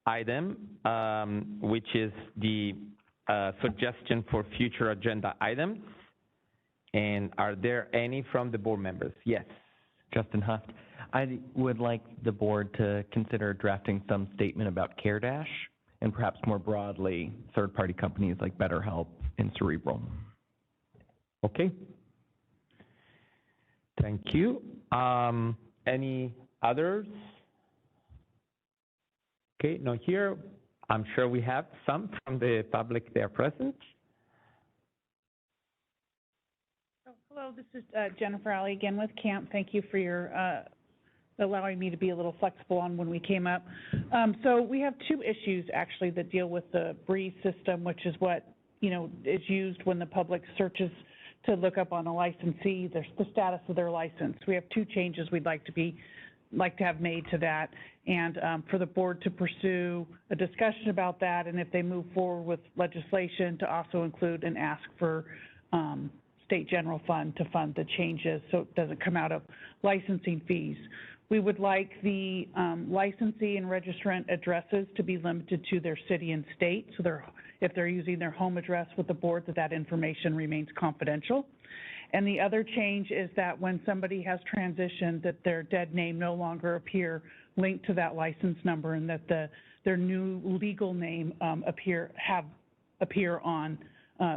item, which is the suggestion for future agenda items. And are there any from the board members? Yes. Justin Huft. I would like the board to consider drafting some statement about CareDash and perhaps more broadly, third-party companies like BetterHelp and Cerebral. Okay. Thank you. Any others? Okay, no here. I'm sure we have some from the public there present. Hello, this is Jennifer Alley again with CAMP. Thank you for your allowing me to be a little flexible on when we came up. So we have two issues actually that deal with the BREEZE system, which is what is used when the public searches to look up on a licensee, the status of their license. We have two changes we'd like to have made to that, and for the board to pursue a discussion about that, and if they move forward with legislation, to also include and ask for state general fund to fund the changes so it doesn't come out of licensing fees. We would like the licensee and registrant addresses to be limited to their city and state, so if they're using their home address with the board, that information remains confidential. And the other change is that when somebody has transitioned, that their dead name no longer appear linked to that license number, and that their new legal name appear on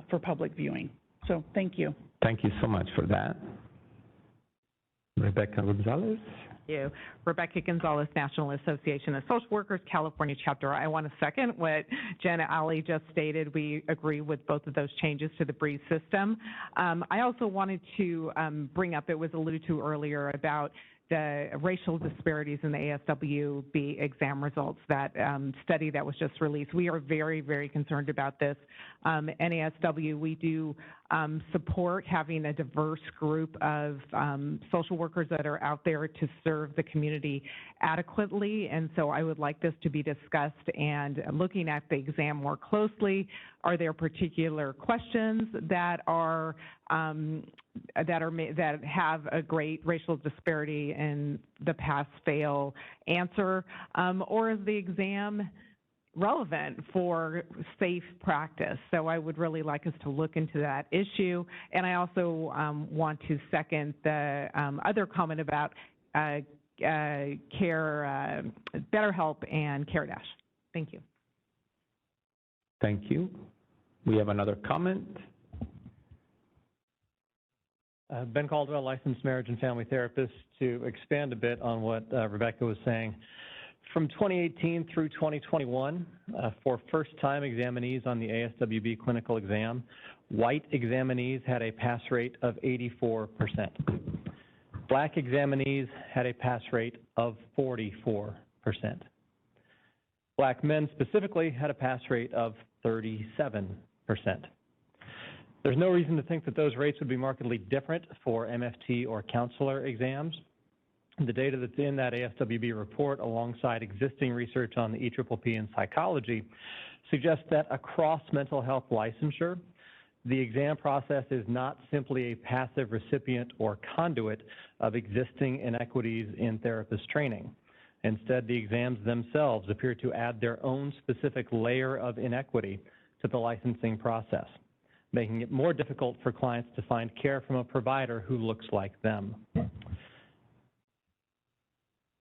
for public viewing. So thank you. Thank you so much for that. Rebecca Gonzalez. You. Rebecca Gonzalez, National Association of Social Workers, California Chapter. I want to second what Jenna Ali just stated. We agree with both of those changes to the BREEZE system. I also wanted to bring up, it was alluded to earlier, about the racial disparities in the ASWB exam results, that study that was just released. We are very, very concerned about this. NASW, we do support having a diverse group of social workers that are out there to serve the community adequately, and so I would like this to be discussed and looking at the exam more closely. Are there particular questions that have a great racial disparity in the pass-fail answer, or is the exam relevant for safe practice? So I would really like us to look into that issue. And I also want to second the other comment about BetterHelp and CareDash. Thank you. Thank you. We have another comment. Ben Caldwell, licensed marriage and family therapist. To expand a bit on what Rebecca was saying, from 2018 through 2021, for first-time examinees on the ASWB clinical exam, white examinees had a pass rate of 84%. Black examinees had a pass rate of 44%. Black men specifically had a pass rate of 37%. There's no reason to think that those rates would be markedly different for MFT or counselor exams. The data that's in that ASWB report, alongside existing research on the EPPP and psychology, suggests that across mental health licensure, the exam process is not simply a passive recipient or conduit of existing inequities in therapist training. Instead, the exams themselves appear to add their own specific layer of inequity to the licensing process, making it more difficult for clients to find care from a provider who looks like them.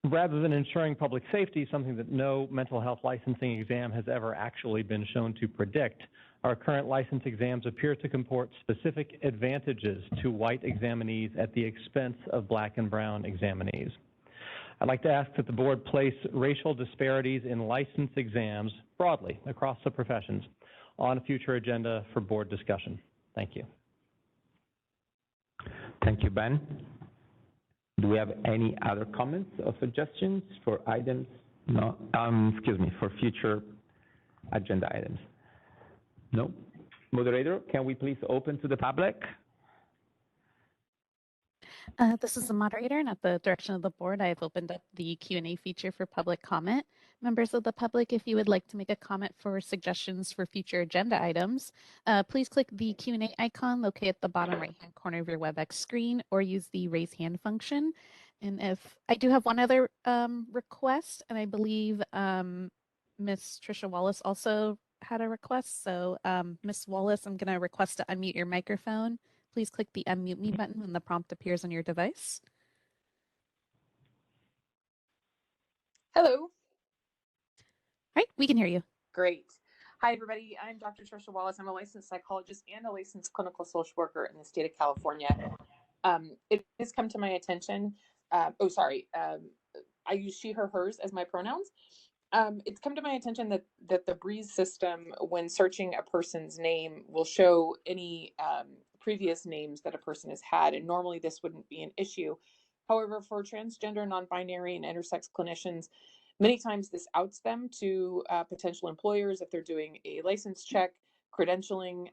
Rather than ensuring public safety, something that no mental health licensing exam has ever actually been shown to predict, our current license exams appear to comport specific advantages to white examinees at the expense of black and brown examinees. I'd like to ask that the board place racial disparities in license exams broadly across the professions on a future agenda for board discussion. Thank you. Thank you, Ben. Do we have any other comments or suggestions for items? No, for future agenda items? No? Moderator, can we please open to the public? This is the moderator, and at the direction of the board, I have opened up the Q&A feature for public comment. Members of the public, if you would like to make a comment for suggestions for future agenda items, please click the Q&A icon located at the bottom right-hand corner of your WebEx screen, or use the raise hand function. And if I do have one other request, and I believe Ms. Tricia Wallace also had a request. So Ms. Wallace, I'm going to request to unmute your microphone. Please click the unmute me button when the prompt appears on your device. Hello. All right, we can hear you. Great. Hi, everybody. I'm Dr. Tricia Wallace. I'm a licensed psychologist and a licensed clinical social worker in the state of California. It has come to my attention. I use she, her, hers as my pronouns. It's come to my attention that the Breeze system, when searching a person's name, will show any previous names that a person has had, and normally this wouldn't be an issue. However, for transgender, non-binary, and intersex clinicians, many times this outs them to potential employers if they're doing a license check, credentialing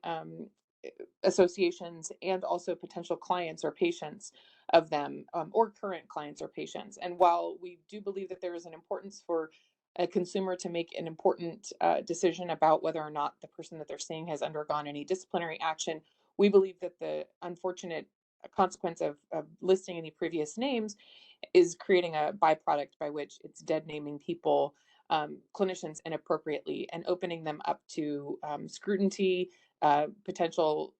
associations, and also potential clients or patients of them, or current clients or patients. And while we do believe that there is an importance for a consumer to make an important decision about whether or not the person that they're seeing has undergone any disciplinary action, we believe that the unfortunate consequence of listing any previous names is creating a byproduct by which it's dead naming people, clinicians, inappropriately, and opening them up to scrutiny, potential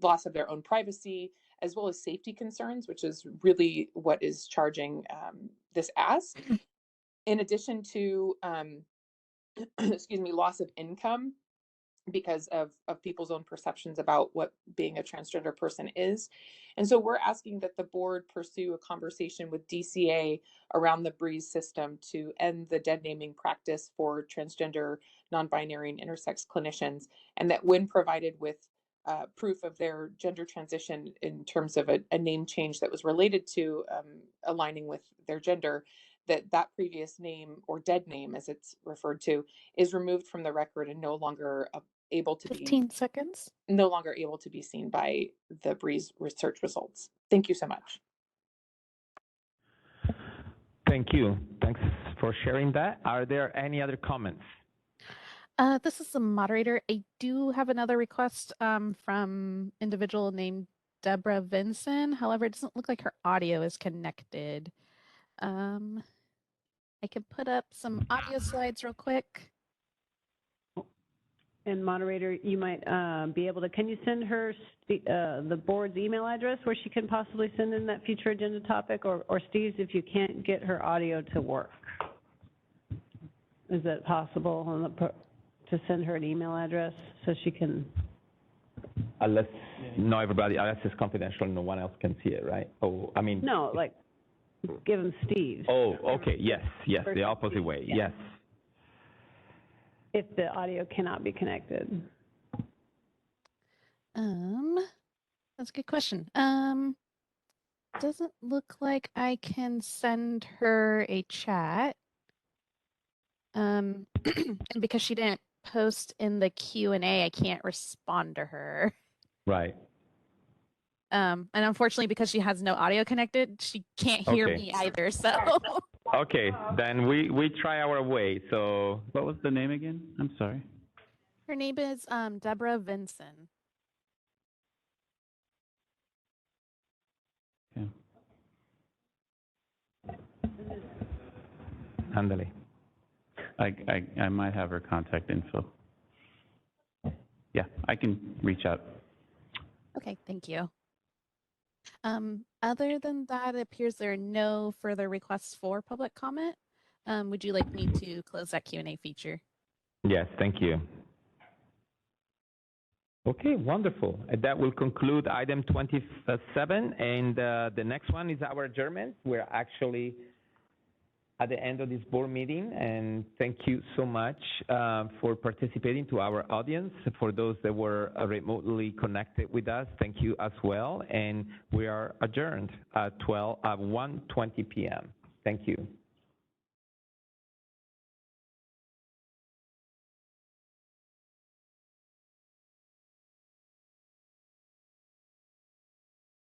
loss of their own privacy, as well as safety concerns, which is really what is charging this as. In addition to, loss of income because of people's own perceptions about what being a transgender person is. And so we're asking that the board pursue a conversation with DCA around the Breeze system to end the dead naming practice for transgender, non-binary, and intersex clinicians, and that when provided with proof of their gender transition in terms of a name change that was related to aligning with their gender, that previous name, or dead name as it's referred to, is removed from the record and no longer able to 15 seconds. No longer able to be seen by the Breeze research results. Thank you so much. Thank you. Thanks for sharing that. Are there any other comments? This is the moderator. I do have another request from individual named Deborah Vinson. However, it doesn't look like her audio is connected. I can put up some audio slides real quick. And moderator, you might be able to, can you send her the board's email address where she can possibly send in that future agenda topic, or Steve's if you can't get her audio to work? Is that possible to send her an email address so she can? Unless it's confidential, no one else can see it, right? Oh, I mean. No, like give him Steve. Oh, okay, yes, the opposite way, yes. If the audio cannot be connected. That's a good question. Doesn't look like I can send her a chat. And because she didn't post in the Q&A, I can't respond to her. Right. And unfortunately, because she has no audio connected, she can't hear me either, so. Okay, then we try our way, so. What was the name again? I'm sorry. Her name is Deborah Vinson. Okay. Handle. I might have her contact info. Yeah, I can reach out. Okay, thank you. Other than that, it appears there are no further requests for public comment. Would you like me to close that Q&A feature? Yes, thank you. Okay, wonderful. That will conclude item 27, and the next one is our adjournment. We're actually at the end of this board meeting, and thank you so much for participating to our audience. For those that were remotely connected with us, thank you as well, and we are adjourned at 1:20 p.m. Thank you.